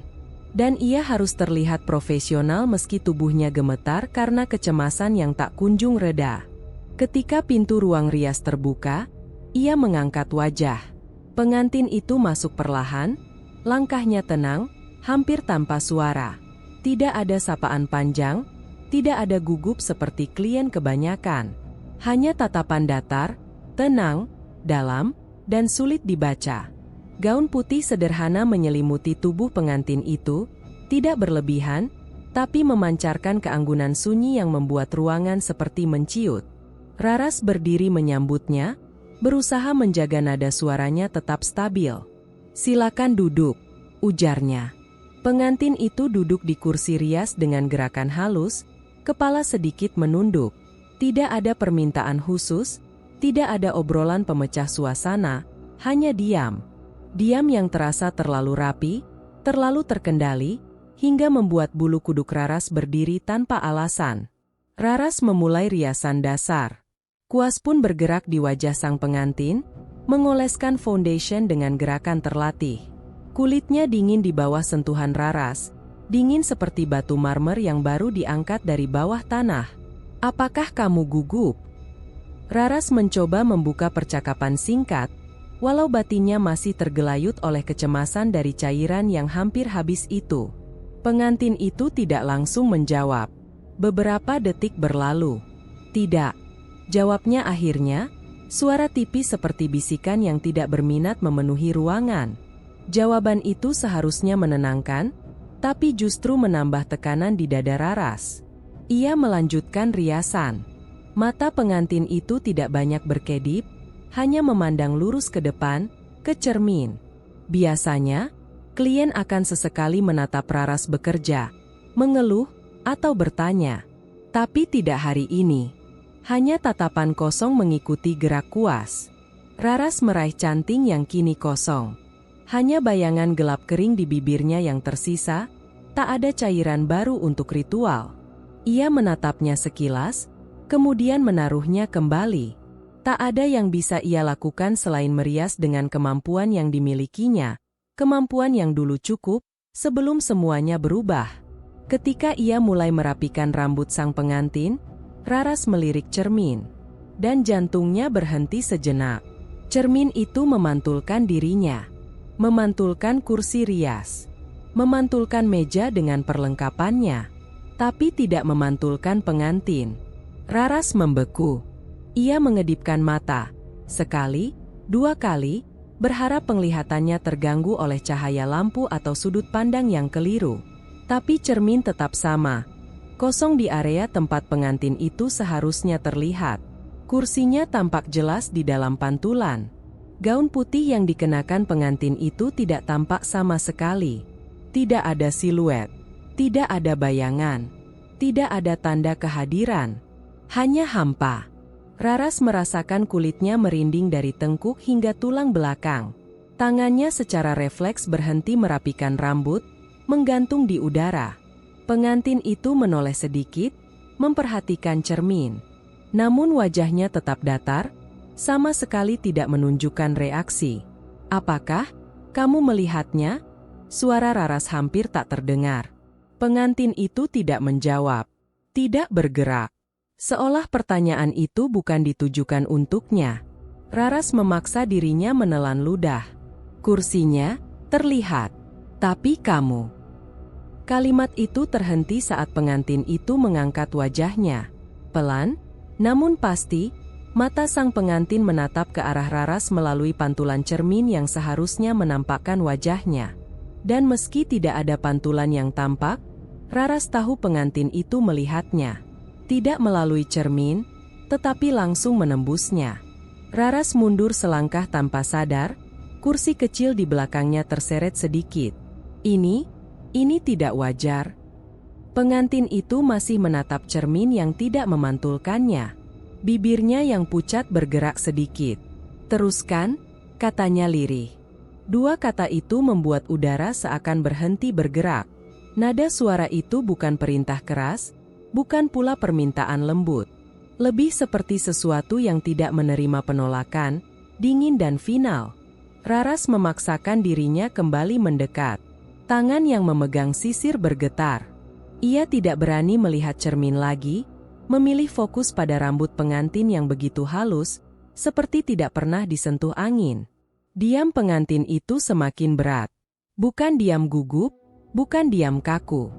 Dan ia harus terlihat profesional meski tubuhnya gemetar karena kecemasan yang tak kunjung reda. Ketika pintu ruang rias terbuka, ia mengangkat wajah. Pengantin itu masuk perlahan. Langkahnya tenang, hampir tanpa suara. Tidak ada sapaan panjang, tidak ada gugup seperti klien kebanyakan. Hanya tatapan datar, tenang, dalam, dan sulit dibaca. Gaun putih sederhana menyelimuti tubuh pengantin itu, tidak berlebihan, tapi memancarkan keanggunan sunyi yang membuat ruangan seperti menciut. Raras berdiri menyambutnya, berusaha menjaga nada suaranya tetap stabil. "Silakan duduk," ujarnya. Pengantin itu duduk di kursi rias dengan gerakan halus, kepala sedikit menunduk. Tidak ada permintaan khusus, tidak ada obrolan pemecah suasana, hanya diam. Diam yang terasa terlalu rapi, terlalu terkendali, hingga membuat bulu kuduk Raras berdiri tanpa alasan. Raras memulai riasan dasar. Kuas pun bergerak di wajah sang pengantin, mengoleskan foundation dengan gerakan terlatih. Kulitnya dingin di bawah sentuhan Raras, dingin seperti batu marmer yang baru diangkat dari bawah tanah. "Apakah kamu gugup?" Raras mencoba membuka percakapan singkat, walau batinnya masih tergelayut oleh kecemasan dari cairan yang hampir habis itu. Pengantin itu tidak langsung menjawab. Beberapa detik berlalu. "Tidak," jawabnya akhirnya. Suara tipis seperti bisikan yang tidak berminat memenuhi ruangan. Jawaban itu seharusnya menenangkan, tapi justru menambah tekanan di dada Raras. Ia melanjutkan riasan. Mata pengantin itu tidak banyak berkedip, hanya memandang lurus ke depan, ke cermin. Biasanya, klien akan sesekali menatap Raras bekerja, mengeluh, atau bertanya. Tapi tidak hari ini. Hanya tatapan kosong mengikuti gerak Kuas. Raras meraih canting yang kini kosong. Hanya bayangan gelap kering di bibirnya yang tersisa, tak ada cairan baru untuk ritual. Ia menatapnya sekilas, kemudian menaruhnya kembali. Tak ada yang bisa ia lakukan selain merias dengan kemampuan yang dimilikinya, kemampuan yang dulu cukup, sebelum semuanya berubah. Ketika ia mulai merapikan rambut sang pengantin, Raras melirik cermin, dan jantungnya berhenti sejenak. Cermin itu memantulkan dirinya, memantulkan kursi rias, memantulkan meja dengan perlengkapannya, tapi tidak memantulkan pengantin. Raras membeku. Ia mengedipkan mata, sekali, 2 kali, berharap penglihatannya terganggu oleh cahaya lampu atau sudut pandang yang keliru. Tapi cermin tetap sama. Kosong di area tempat pengantin itu seharusnya terlihat. Kursinya tampak jelas di dalam pantulan. Gaun putih yang dikenakan pengantin itu tidak tampak sama sekali. Tidak ada siluet, tidak ada bayangan, tidak ada tanda kehadiran. Hanya hampa. Raras merasakan kulitnya merinding dari tengkuk hingga tulang belakang. Tangannya secara refleks berhenti merapikan rambut, menggantung di udara. Pengantin itu menoleh sedikit, memperhatikan cermin. Namun wajahnya tetap datar, sama sekali tidak menunjukkan reaksi. "Apakah kamu melihatnya?" Suara Raras hampir tak terdengar. Pengantin itu tidak menjawab, tidak bergerak. Seolah pertanyaan itu bukan ditujukan untuknya. Raras memaksa dirinya menelan ludah. "Kursinya terlihat, tapi kamu." Kalimat itu terhenti saat pengantin itu mengangkat wajahnya. Pelan, namun pasti, mata sang pengantin menatap ke arah Raras melalui pantulan cermin yang seharusnya menampakkan wajahnya. Dan meski tidak ada pantulan yang tampak, Raras tahu pengantin itu melihatnya. Tidak melalui cermin, tetapi langsung menembusnya. Raras mundur selangkah tanpa sadar, kursi kecil di belakangnya terseret sedikit. Ini tidak wajar. Pengantin itu masih menatap cermin yang tidak memantulkannya. Bibirnya yang pucat bergerak sedikit. "Teruskan," katanya lirih. Dua kata itu membuat udara seakan berhenti bergerak. Nada suara itu bukan perintah keras, bukan pula permintaan lembut. Lebih seperti sesuatu yang tidak menerima penolakan, dingin dan final. Raras memaksakan dirinya kembali mendekat. Tangan yang memegang sisir bergetar. Ia tidak berani melihat cermin lagi, memilih fokus pada rambut pengantin yang begitu halus, seperti tidak pernah disentuh angin. Diam pengantin itu semakin berat. Bukan diam gugup, bukan diam kaku.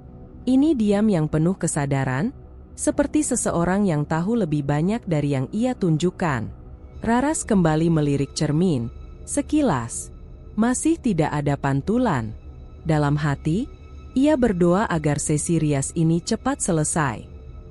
Ini diam yang penuh kesadaran, seperti seseorang yang tahu lebih banyak dari yang ia tunjukkan. Raras kembali melirik cermin. Sekilas, masih tidak ada pantulan. Dalam hati, ia berdoa agar sesi rias ini cepat selesai.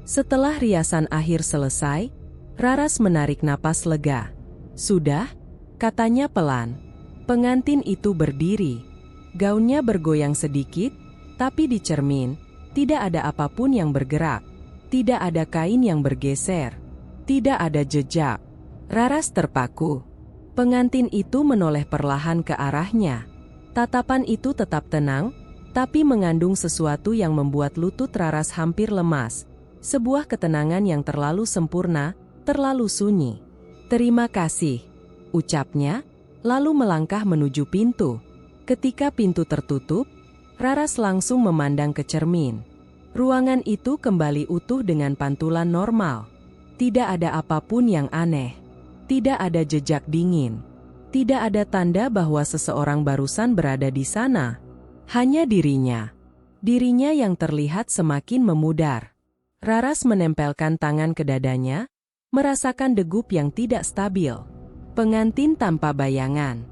Setelah riasan akhir selesai, Raras menarik napas lega. "Sudah," katanya pelan. Pengantin itu berdiri. Gaunnya bergoyang sedikit, tapi di cermin, tidak ada apapun yang bergerak. Tidak ada kain yang bergeser. Tidak ada jejak. Raras terpaku. Pengantin itu menoleh perlahan ke arahnya. Tatapan itu tetap tenang, tapi mengandung sesuatu yang membuat lutut Raras hampir lemas. Sebuah ketenangan yang terlalu sempurna, terlalu sunyi. "Terima kasih," ucapnya, lalu melangkah menuju pintu. Ketika pintu tertutup, Raras langsung memandang ke cermin. Ruangan itu kembali utuh dengan pantulan normal. Tidak ada apapun yang aneh. Tidak ada jejak dingin. Tidak ada tanda bahwa seseorang barusan berada di sana. Hanya dirinya. Dirinya yang terlihat semakin memudar. Raras menempelkan tangan ke dadanya, merasakan degup yang tidak stabil. Pengantin tanpa bayangan.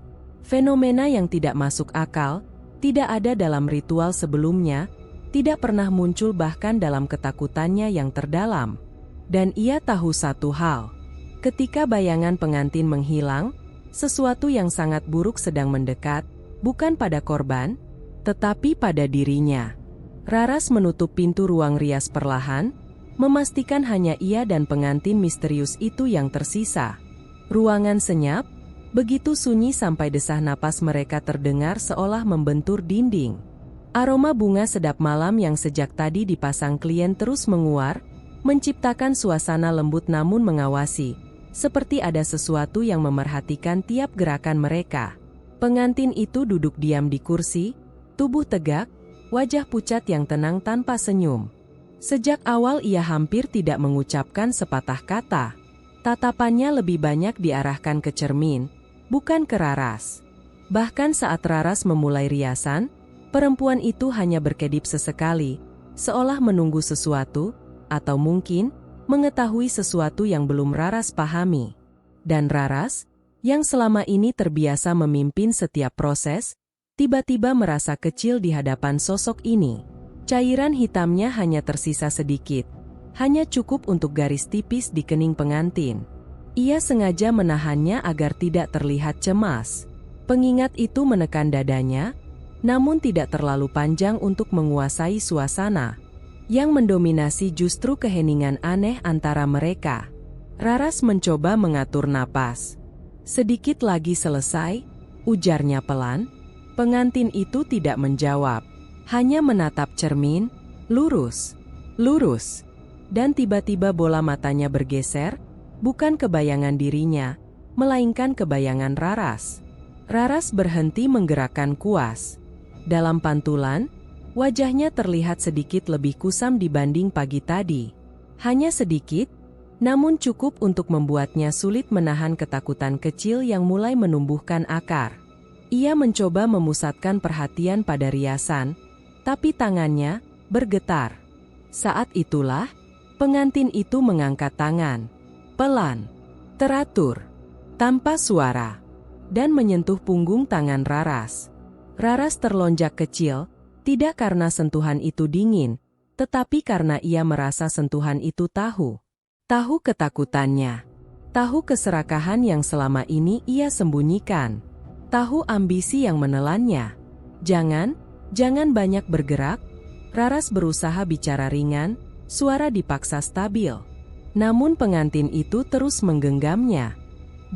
Fenomena yang tidak masuk akal, tidak ada dalam ritual sebelumnya, tidak pernah muncul bahkan dalam ketakutannya yang terdalam. Dan ia tahu satu hal. Ketika bayangan pengantin menghilang, sesuatu yang sangat buruk sedang mendekat, bukan pada korban, tetapi pada dirinya. Raras menutup pintu ruang rias perlahan, memastikan hanya ia dan pengantin misterius itu yang tersisa. Ruangan senyap, begitu sunyi sampai desah napas mereka terdengar seolah membentur dinding. Aroma bunga sedap malam yang sejak tadi dipasang klien terus menguar, menciptakan suasana lembut namun mengawasi, seperti ada sesuatu yang memerhatikan tiap gerakan mereka. Pengantin itu duduk diam di kursi, tubuh tegak, wajah pucat yang tenang tanpa senyum. Sejak awal ia hampir tidak mengucapkan sepatah kata. Tatapannya lebih banyak diarahkan ke cermin, bukan ke Raras. Bahkan saat Raras memulai riasan, perempuan itu hanya berkedip sesekali, seolah menunggu sesuatu, atau mungkin mengetahui sesuatu yang belum Raras pahami. Dan Raras, yang selama ini terbiasa memimpin setiap proses, tiba-tiba merasa kecil di hadapan sosok ini. Cairan hitamnya hanya tersisa sedikit, hanya cukup untuk garis tipis di kening pengantin. Ia sengaja menahannya agar tidak terlihat cemas. Pengingat itu menekan dadanya, namun tidak terlalu panjang untuk menguasai suasana. Yang mendominasi justru keheningan aneh antara mereka. Raras mencoba mengatur napas. Sedikit lagi selesai, ujarnya pelan. Pengantin itu tidak menjawab, hanya menatap cermin, lurus, lurus. Dan tiba-tiba bola matanya bergeser, bukan ke bayangan dirinya, melainkan ke bayangan Raras. Raras berhenti menggerakkan kuas. Dalam pantulan, wajahnya terlihat sedikit lebih kusam dibanding pagi tadi. Hanya sedikit, namun cukup untuk membuatnya sulit menahan ketakutan kecil yang mulai menumbuhkan akar. Ia mencoba memusatkan perhatian pada riasan, tapi tangannya bergetar. Saat itulah, pengantin itu mengangkat tangan, pelan, teratur, tanpa suara, dan menyentuh punggung tangan Raras. Raras terlonjak kecil, tidak karena sentuhan itu dingin, tetapi karena ia merasa sentuhan itu tahu ketakutannya, tahu keserakahan yang selama ini ia sembunyikan. Tahu ambisi yang menelannya. Jangan banyak bergerak. Raras berusaha bicara ringan, suara dipaksa stabil. Namun pengantin itu terus menggenggamnya.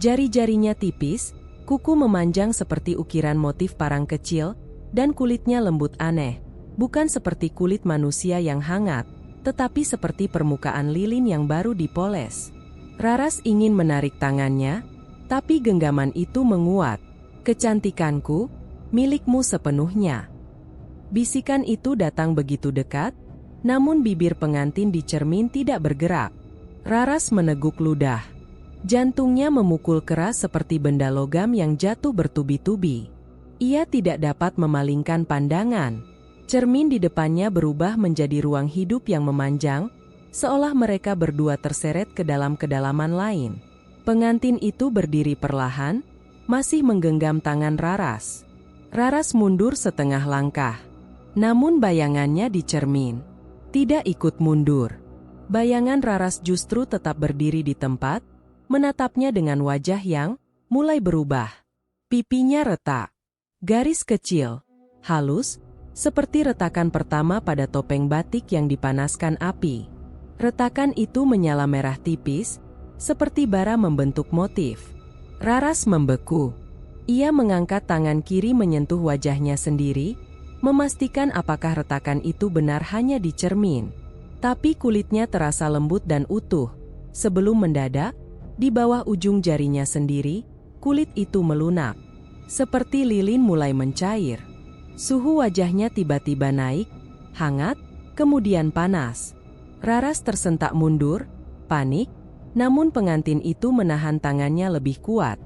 Jari-jarinya tipis, kuku memanjang seperti ukiran motif parang kecil, dan kulitnya lembut aneh. Bukan seperti kulit manusia yang hangat, tetapi seperti permukaan lilin yang baru dipoles. Raras ingin menarik tangannya, tapi genggaman itu menguat. "Kecantikanku, milikmu sepenuhnya." Bisikan itu datang begitu dekat, namun bibir pengantin di cermin tidak bergerak. Raras meneguk ludah. Jantungnya memukul keras seperti benda logam yang jatuh bertubi-tubi. Ia tidak dapat memalingkan pandangan. Cermin di depannya berubah menjadi ruang hidup yang memanjang, seolah mereka berdua terseret ke dalam kedalaman lain. Pengantin itu berdiri perlahan, masih menggenggam tangan Raras. Raras mundur setengah langkah. Namun bayangannya di cermin tidak ikut mundur. Bayangan Raras justru tetap berdiri di tempat, menatapnya dengan wajah yang mulai berubah. Pipinya retak. Garis kecil, halus, seperti retakan pertama pada topeng batik yang dipanaskan api. Retakan itu menyala merah tipis, seperti bara membentuk motif. Raras membeku. Ia mengangkat tangan kiri menyentuh wajahnya sendiri, memastikan apakah retakan itu benar hanya di cermin. Tapi kulitnya terasa lembut dan utuh. Sebelum mendadak, di bawah ujung jarinya sendiri, kulit itu melunak. Seperti lilin mulai mencair. Suhu wajahnya tiba-tiba naik, hangat, kemudian panas. Raras tersentak mundur, panik, namun pengantin itu menahan tangannya lebih kuat.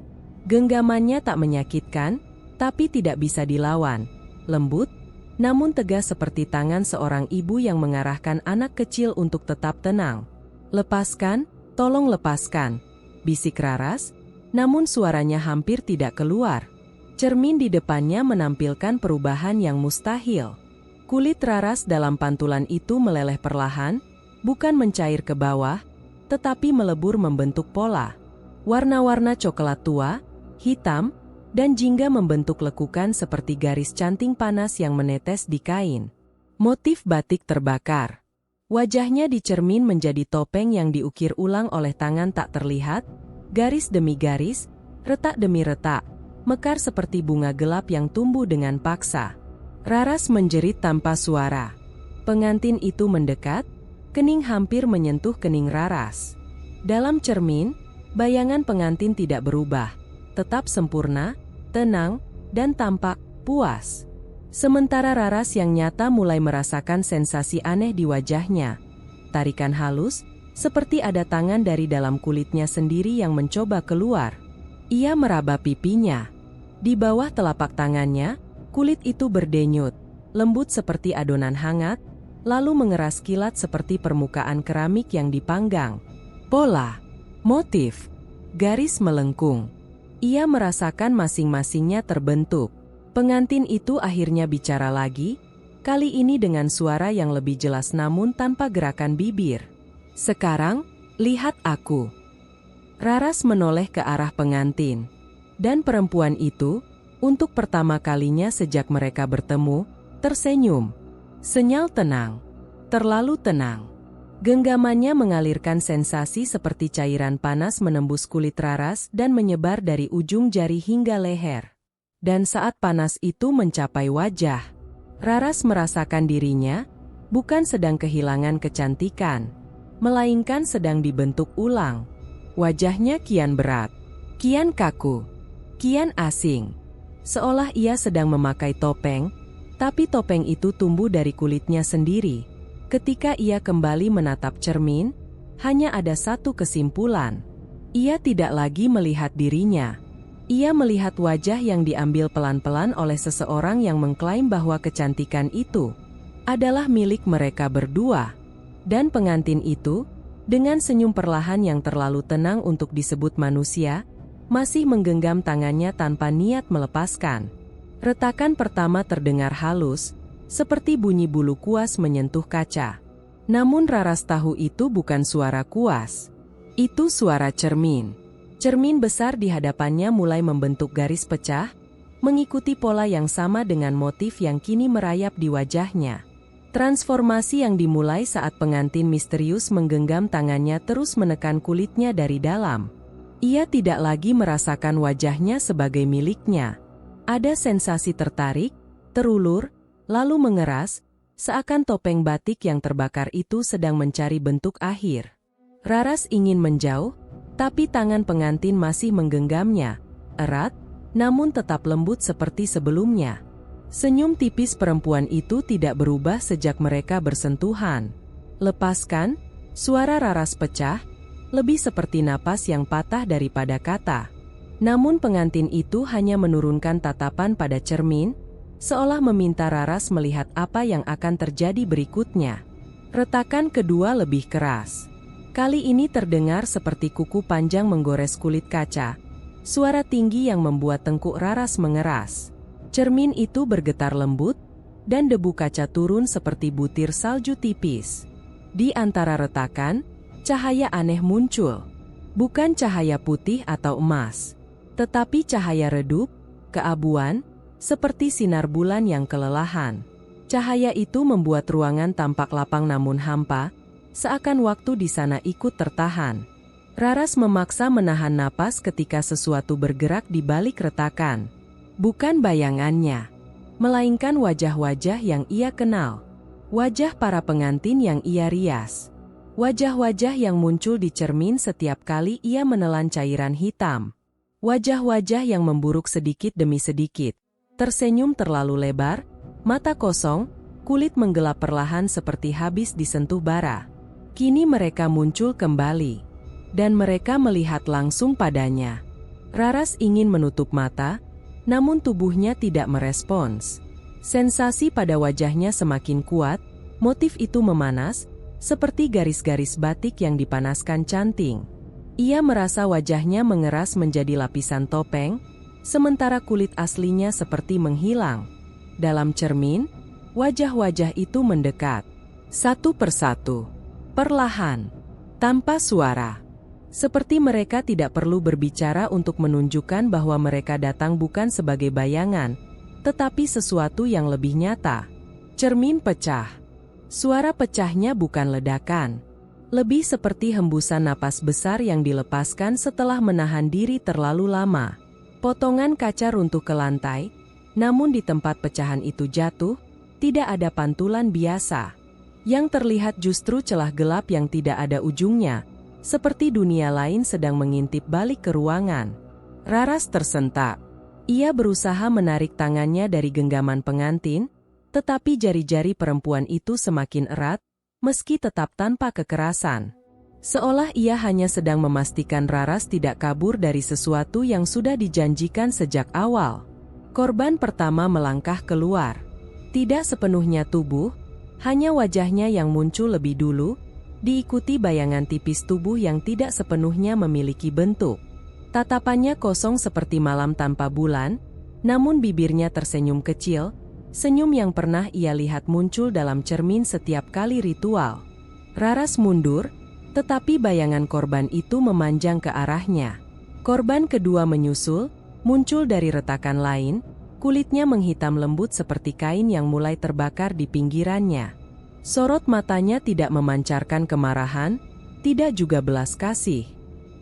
Genggamannya tak menyakitkan, tapi tidak bisa dilawan. Lembut, namun tegas seperti tangan seorang ibu yang mengarahkan anak kecil untuk tetap tenang. "Lepaskan, tolong lepaskan," bisik Raras, namun suaranya hampir tidak keluar. Cermin di depannya menampilkan perubahan yang mustahil. Kulit Raras dalam pantulan itu meleleh perlahan, bukan mencair ke bawah, tetapi melebur membentuk pola. Warna-warna coklat tua, hitam, dan jingga membentuk lekukan seperti garis canting panas yang menetes di kain. Motif batik terbakar. Wajahnya di cermin menjadi topeng yang diukir ulang oleh tangan tak terlihat, garis demi garis, retak demi retak, mekar seperti bunga gelap yang tumbuh dengan paksa. Raras menjerit tanpa suara. Pengantin itu mendekat, kening hampir menyentuh kening Raras. Dalam cermin, bayangan pengantin tidak berubah, tetap sempurna, tenang, dan tampak puas. Sementara Raras yang nyata mulai merasakan sensasi aneh di wajahnya. Tarikan halus, seperti ada tangan dari dalam kulitnya sendiri yang mencoba keluar. Ia meraba pipinya. Di bawah telapak tangannya, kulit itu berdenyut, lembut seperti adonan hangat, lalu mengeras kilat seperti permukaan keramik yang dipanggang. Pola, motif, garis melengkung. Ia merasakan masing-masingnya terbentuk. Pengantin itu akhirnya bicara lagi, kali ini dengan suara yang lebih jelas namun tanpa gerakan bibir. "Sekarang, lihat aku." Raras menoleh ke arah pengantin. Dan perempuan itu, Untuk pertama kalinya sejak mereka bertemu, tersenyum. Senyal tenang. Terlalu tenang. Genggamannya mengalirkan sensasi seperti cairan panas menembus kulit Raras dan menyebar dari ujung jari hingga leher. Dan saat panas itu mencapai wajah, Raras merasakan dirinya bukan sedang kehilangan kecantikan, melainkan sedang dibentuk ulang. Wajahnya kian berat, kian kaku, kian asing. Seolah ia sedang memakai topeng, tapi topeng itu tumbuh dari kulitnya sendiri. Ketika ia kembali menatap cermin, hanya ada satu kesimpulan. Ia tidak lagi melihat dirinya. Ia melihat wajah yang diambil pelan-pelan oleh seseorang yang mengklaim bahwa kecantikan itu adalah milik mereka berdua. Dan pengantin itu, dengan senyum perlahan yang terlalu tenang untuk disebut manusia, masih menggenggam tangannya tanpa niat melepaskan. Retakan pertama terdengar halus, seperti bunyi bulu kuas menyentuh kaca. Namun Raras tahu itu bukan suara kuas. Itu suara cermin. Cermin besar di hadapannya mulai membentuk garis pecah, mengikuti pola yang sama dengan motif yang kini merayap di wajahnya. Transformasi yang dimulai saat pengantin misterius menggenggam tangannya terus menekan kulitnya dari dalam. Ia tidak lagi merasakan wajahnya sebagai miliknya. Ada sensasi tertarik, terulur, lalu mengeras, seakan topeng batik yang terbakar itu sedang mencari bentuk akhir. Raras ingin menjauh, tapi tangan pengantin masih menggenggamnya, erat, namun tetap lembut seperti sebelumnya. Senyum tipis perempuan itu tidak berubah sejak mereka bersentuhan. Lepaskan, suara Raras pecah, lebih seperti napas yang patah daripada kata. Namun pengantin itu hanya menurunkan tatapan pada cermin, seolah meminta Raras melihat apa yang akan terjadi berikutnya. Retakan kedua lebih keras. Kali ini terdengar seperti kuku panjang menggores kulit kaca. Suara tinggi yang membuat tengkuk Raras mengeras. Cermin itu bergetar lembut, dan debu kaca turun seperti butir salju tipis. Di antara retakan, cahaya aneh muncul. Bukan cahaya putih atau emas, tetapi cahaya redup, keabuan, seperti sinar bulan yang kelelahan. Cahaya itu membuat ruangan tampak lapang namun hampa, seakan waktu di sana ikut tertahan. Raras memaksa menahan napas ketika sesuatu bergerak di balik retakan. Bukan bayangannya, melainkan wajah-wajah yang ia kenal. Wajah para pengantin yang ia rias. Wajah-wajah yang muncul di cermin setiap kali ia menelan cairan hitam. Wajah-wajah yang memburuk sedikit demi sedikit. Tersenyum terlalu lebar, mata kosong, kulit menggelap perlahan seperti habis disentuh bara. Kini mereka muncul kembali, dan mereka melihat langsung padanya. Raras ingin menutup mata, namun tubuhnya tidak merespons. Sensasi pada wajahnya semakin kuat, motif itu memanas, seperti garis-garis batik yang dipanaskan canting. Ia merasa wajahnya mengeras menjadi lapisan topeng, sementara kulit aslinya seperti menghilang. Dalam cermin, wajah-wajah itu mendekat. Satu persatu. Perlahan. Tanpa suara. Seperti mereka tidak perlu berbicara untuk menunjukkan bahwa mereka datang bukan sebagai bayangan, tetapi sesuatu yang lebih nyata. Cermin pecah. Suara pecahnya bukan ledakan. Lebih seperti hembusan napas besar yang dilepaskan setelah menahan diri terlalu lama. Potongan kaca runtuh ke lantai, namun di tempat pecahan itu jatuh, tidak ada pantulan biasa. Yang terlihat justru celah gelap yang tidak ada ujungnya, seperti dunia lain sedang mengintip balik ke ruangan. Raras tersentak. Ia berusaha menarik tangannya dari genggaman pengantin, tetapi jari-jari perempuan itu semakin erat, meski tetap tanpa kekerasan. Seolah ia hanya sedang memastikan Raras tidak kabur dari sesuatu yang sudah dijanjikan sejak awal. Korban pertama melangkah keluar. Tidak sepenuhnya tubuh, hanya wajahnya yang muncul lebih dulu, diikuti bayangan tipis tubuh yang tidak sepenuhnya memiliki bentuk. Tatapannya kosong seperti malam tanpa bulan, namun bibirnya tersenyum kecil, senyum yang pernah ia lihat muncul dalam cermin setiap kali ritual. Raras mundur, tetapi bayangan korban itu memanjang ke arahnya. Korban kedua menyusul, muncul dari retakan lain, kulitnya menghitam lembut seperti kain yang mulai terbakar di pinggirannya. Sorot matanya tidak memancarkan kemarahan, tidak juga belas kasih.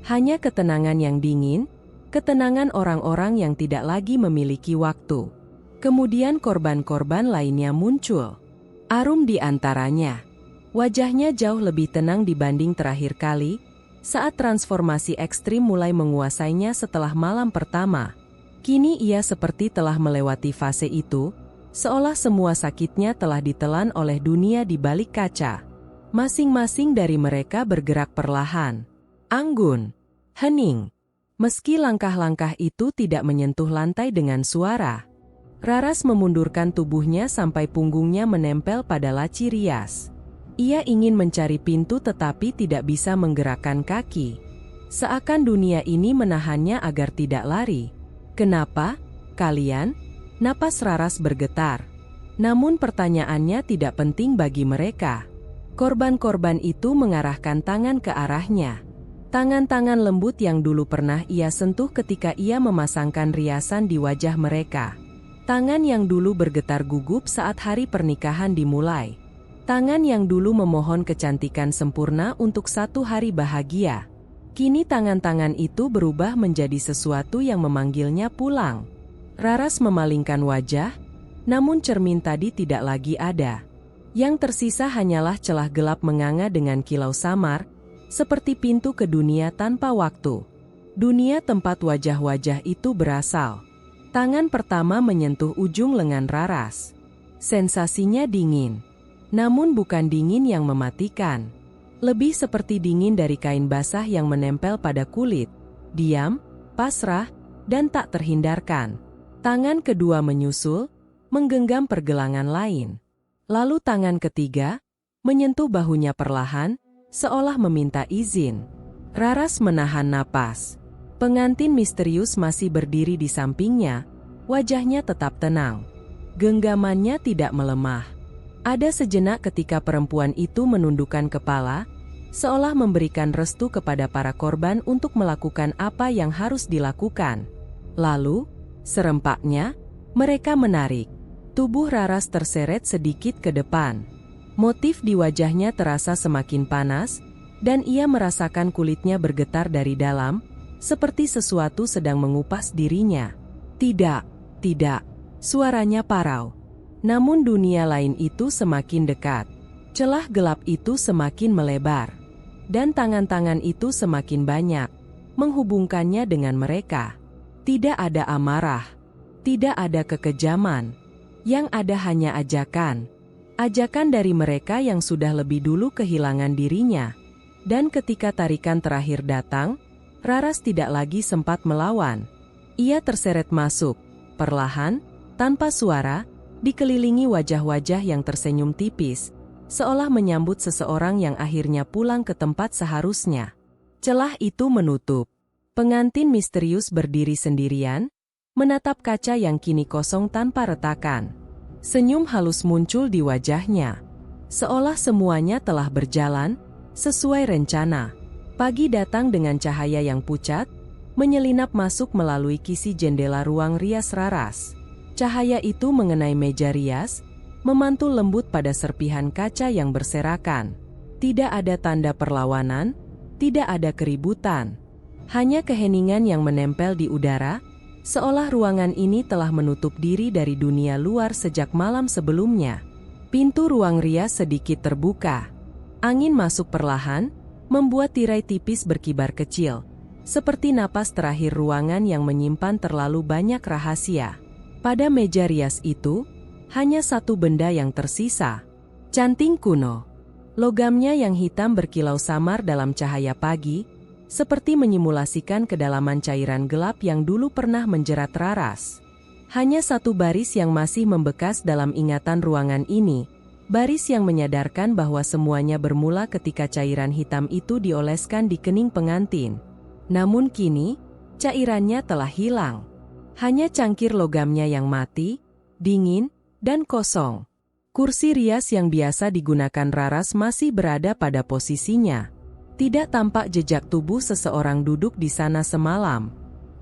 Hanya ketenangan yang dingin, ketenangan orang-orang yang tidak lagi memiliki waktu. Kemudian korban-korban lainnya muncul. Arum di antaranya. Wajahnya jauh lebih tenang dibanding terakhir kali, saat transformasi ekstrim mulai menguasainya setelah malam pertama. Kini ia seperti telah melewati fase itu, seolah semua sakitnya telah ditelan oleh dunia di balik kaca. Masing-masing dari mereka bergerak perlahan, anggun, hening. Meski langkah-langkah itu tidak menyentuh lantai dengan suara. Raras memundurkan tubuhnya sampai punggungnya menempel pada laci rias. Ia ingin mencari pintu tetapi tidak bisa menggerakkan kaki. Seakan dunia ini menahannya agar tidak lari. Kenapa, kalian? Napas Raras bergetar. Namun pertanyaannya tidak penting bagi mereka. Korban-korban itu mengarahkan tangan ke arahnya. Tangan-tangan lembut yang dulu pernah ia sentuh ketika ia memasangkan riasan di wajah mereka. Tangan yang dulu bergetar gugup saat hari pernikahan dimulai. Tangan yang dulu memohon kecantikan sempurna untuk satu hari bahagia. Kini tangan-tangan itu berubah menjadi sesuatu yang memanggilnya pulang. Raras memalingkan wajah, namun cermin tadi tidak lagi ada. Yang tersisa hanyalah celah gelap menganga dengan kilau samar, seperti pintu ke dunia tanpa waktu. Dunia tempat wajah-wajah itu berasal. Tangan pertama menyentuh ujung lengan Raras. Sensasinya dingin. Namun bukan dingin yang mematikan. Lebih seperti dingin dari kain basah yang menempel pada kulit. Diam, pasrah, dan tak terhindarkan. Tangan kedua menyusul, menggenggam pergelangan lain. Lalu tangan ketiga, menyentuh bahunya perlahan, seolah meminta izin. Raras menahan napas. Pengantin misterius masih berdiri di sampingnya, wajahnya tetap tenang. Genggamannya tidak melemah. Ada sejenak ketika perempuan itu menundukkan kepala, seolah memberikan restu kepada para korban untuk melakukan apa yang harus dilakukan. Lalu, serempaknya, mereka menarik. Tubuh Raras terseret sedikit ke depan. Motif di wajahnya terasa semakin panas, dan ia merasakan kulitnya bergetar dari dalam, seperti sesuatu sedang mengupas dirinya. Tidak, tidak, suaranya parau. Namun dunia lain itu semakin dekat. Celah gelap itu semakin melebar. Dan tangan-tangan itu semakin banyak, menghubungkannya dengan mereka. Tidak ada amarah. Tidak ada kekejaman. Yang ada hanya ajakan. Ajakan dari mereka yang sudah lebih dulu kehilangan dirinya. Dan ketika tarikan terakhir datang, Raras tidak lagi sempat melawan. Ia terseret masuk, perlahan, tanpa suara, dikelilingi wajah-wajah yang tersenyum tipis, seolah menyambut seseorang yang akhirnya pulang ke tempat seharusnya. Celah itu menutup. Pengantin misterius berdiri sendirian, menatap kaca yang kini kosong tanpa retakan. Senyum halus muncul di wajahnya. Seolah semuanya telah berjalan, sesuai rencana. Pagi datang dengan cahaya yang pucat, menyelinap masuk melalui kisi jendela ruang rias Raras. Cahaya itu mengenai meja rias, memantul lembut pada serpihan kaca yang berserakan. Tidak ada tanda perlawanan, tidak ada keributan. Hanya keheningan yang menempel di udara, seolah ruangan ini telah menutup diri dari dunia luar sejak malam sebelumnya. Pintu ruang rias sedikit terbuka. Angin masuk perlahan, membuat tirai tipis berkibar kecil, seperti napas terakhir ruangan yang menyimpan terlalu banyak rahasia. Pada meja rias itu, hanya satu benda yang tersisa. Canting kuno. Logamnya yang hitam berkilau samar dalam cahaya pagi, seperti menyimulasikan kedalaman cairan gelap yang dulu pernah menjerat Raras. Hanya satu baris yang masih membekas dalam ingatan ruangan ini, baris yang menyadarkan bahwa semuanya bermula ketika cairan hitam itu dioleskan di kening pengantin. Namun kini, cairannya telah hilang. Hanya cangkir logamnya yang mati, dingin, dan kosong. Kursi rias yang biasa digunakan Raras masih berada pada posisinya. Tidak tampak jejak tubuh seseorang duduk di sana semalam.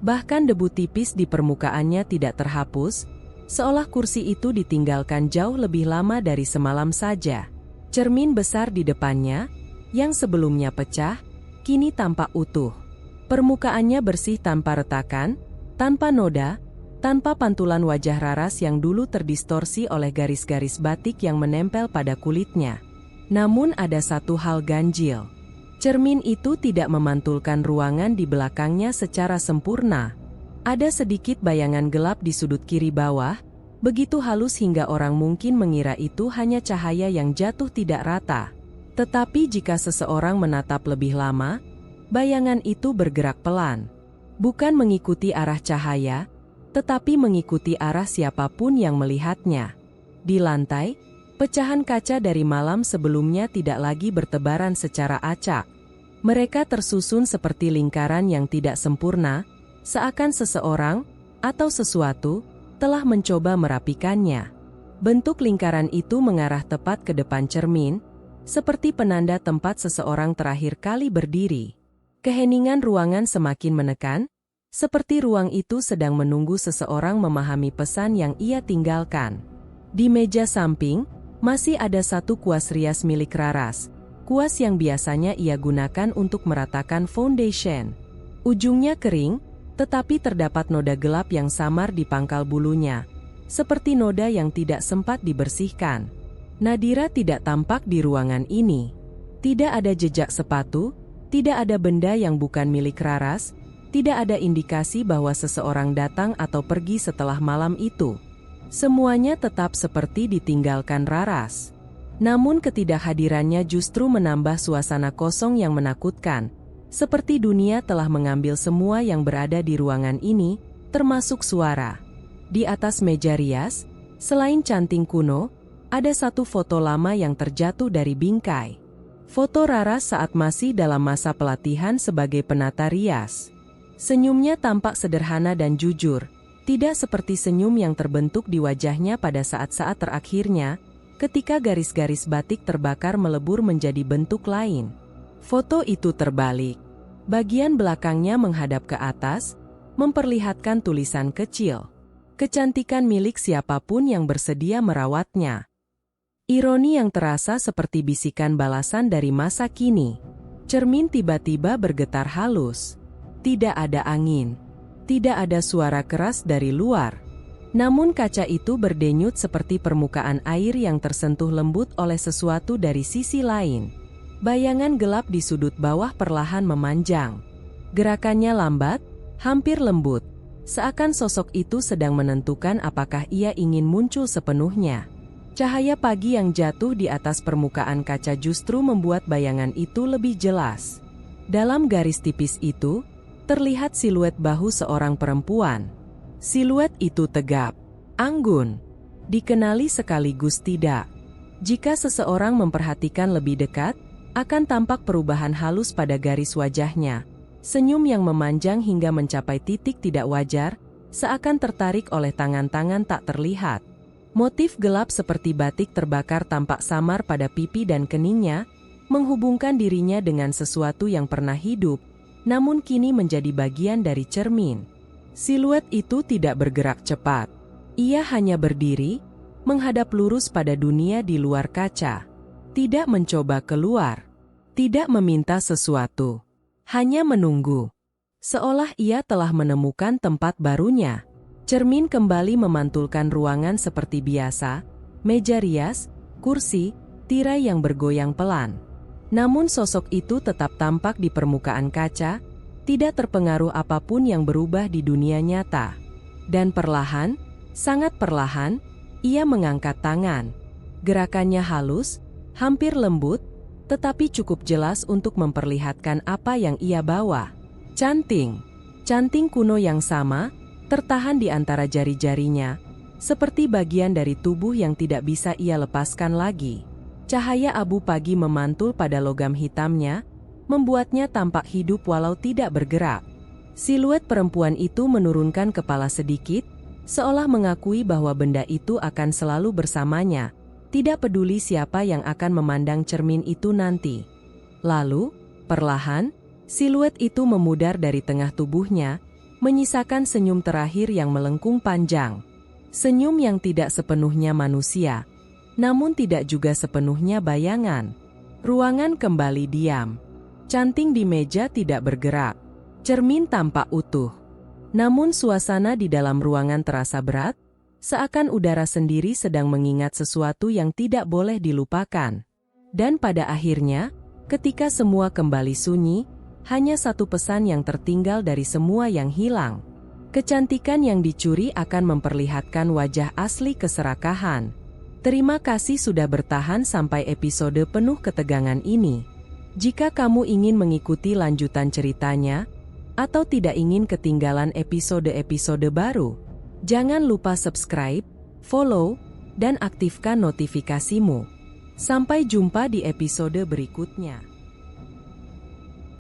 Bahkan debu tipis di permukaannya tidak terhapus, seolah kursi itu ditinggalkan jauh lebih lama dari semalam saja. Cermin besar di depannya, yang sebelumnya pecah, kini tampak utuh. Permukaannya bersih tanpa retakan, tanpa noda, tanpa pantulan wajah Raras yang dulu terdistorsi oleh garis-garis batik yang menempel pada kulitnya. Namun ada satu hal ganjil. Cermin itu tidak memantulkan ruangan di belakangnya secara sempurna. Ada sedikit bayangan gelap di sudut kiri bawah, begitu halus hingga orang mungkin mengira itu hanya cahaya yang jatuh tidak rata. Tetapi jika seseorang menatap lebih lama, bayangan itu bergerak pelan. Bukan mengikuti arah cahaya, tetapi mengikuti arah siapapun yang melihatnya. Di lantai, pecahan kaca dari malam sebelumnya tidak lagi bertebaran secara acak. Mereka tersusun seperti lingkaran yang tidak sempurna, seakan seseorang atau sesuatu telah mencoba merapikannya. Bentuk lingkaran itu mengarah tepat ke depan cermin, seperti penanda tempat seseorang terakhir kali berdiri. Keheningan ruangan semakin menekan, seperti ruang itu sedang menunggu seseorang memahami pesan yang ia tinggalkan. Di meja samping, masih ada satu kuas rias milik Raras. Kuas yang biasanya ia gunakan untuk meratakan foundation. Ujungnya kering, tetapi terdapat noda gelap yang samar di pangkal bulunya, seperti noda yang tidak sempat dibersihkan. Nadira tidak tampak di ruangan ini. Tidak ada jejak sepatu, tidak ada benda yang bukan milik Raras, tidak ada indikasi bahwa seseorang datang atau pergi setelah malam itu. Semuanya tetap seperti ditinggalkan Raras. Namun ketidakhadirannya justru menambah suasana kosong yang menakutkan, seperti dunia telah mengambil semua yang berada di ruangan ini, termasuk suara. Di atas meja rias, selain canting kuno, ada satu foto lama yang terjatuh dari bingkai. Foto Raras saat masih dalam masa pelatihan sebagai penata rias. Senyumnya tampak sederhana dan jujur, tidak seperti senyum yang terbentuk di wajahnya pada saat-saat terakhirnya, ketika garis-garis batik terbakar melebur menjadi bentuk lain. Foto itu terbalik. Bagian belakangnya menghadap ke atas, memperlihatkan tulisan kecil. Kecantikan milik siapapun yang bersedia merawatnya. Ironi yang terasa seperti bisikan balasan dari masa kini. Cermin tiba-tiba bergetar halus. Tidak ada angin. Tidak ada suara keras dari luar. Namun kaca itu berdenyut seperti permukaan air yang tersentuh lembut oleh sesuatu dari sisi lain. Bayangan gelap di sudut bawah perlahan memanjang. Gerakannya lambat, hampir lembut. Seakan sosok itu sedang menentukan apakah ia ingin muncul sepenuhnya. Cahaya pagi yang jatuh di atas permukaan kaca justru membuat bayangan itu lebih jelas. Dalam garis tipis itu, terlihat siluet bahu seorang perempuan. Siluet itu tegap, anggun, dikenali sekaligus tidak. Jika seseorang memperhatikan lebih dekat, akan tampak perubahan halus pada garis wajahnya. Senyum yang memanjang hingga mencapai titik tidak wajar, seakan tertarik oleh tangan-tangan tak terlihat. Motif gelap seperti batik terbakar tampak samar pada pipi dan keningnya, menghubungkan dirinya dengan sesuatu yang pernah hidup, namun kini menjadi bagian dari cermin. Siluet itu tidak bergerak cepat. Ia hanya berdiri, menghadap lurus pada dunia di luar kaca. Tidak mencoba keluar. Tidak meminta sesuatu. Hanya menunggu. Seolah ia telah menemukan tempat barunya. Cermin kembali memantulkan ruangan seperti biasa, meja rias, kursi, tirai yang bergoyang pelan. Namun sosok itu tetap tampak di permukaan kaca, tidak terpengaruh apapun yang berubah di dunia nyata. Dan perlahan, sangat perlahan, ia mengangkat tangan. Gerakannya halus, hampir lembut, tetapi cukup jelas untuk memperlihatkan apa yang ia bawa. Canting. Canting kuno yang sama, tertahan di antara jari-jarinya, seperti bagian dari tubuh yang tidak bisa ia lepaskan lagi. Cahaya abu pagi memantul pada logam hitamnya, membuatnya tampak hidup walau tidak bergerak. Siluet perempuan itu menurunkan kepala sedikit, seolah mengakui bahwa benda itu akan selalu bersamanya, tidak peduli siapa yang akan memandang cermin itu nanti. Lalu, perlahan, siluet itu memudar dari tengah tubuhnya, menyisakan senyum terakhir yang melengkung panjang. Senyum yang tidak sepenuhnya manusia, namun tidak juga sepenuhnya bayangan. Ruangan kembali diam. Canting di meja tidak bergerak. Cermin tampak utuh. Namun suasana di dalam ruangan terasa berat, seakan udara sendiri sedang mengingat sesuatu yang tidak boleh dilupakan. Dan pada akhirnya, ketika semua kembali sunyi, hanya satu pesan yang tertinggal dari semua yang hilang. Kecantikan yang dicuri akan memperlihatkan wajah asli keserakahan. Terima kasih sudah bertahan sampai episode penuh ketegangan ini. Jika kamu ingin mengikuti lanjutan ceritanya, atau tidak ingin ketinggalan episode-episode baru, jangan lupa subscribe, follow, dan aktifkan notifikasimu. Sampai jumpa di episode berikutnya.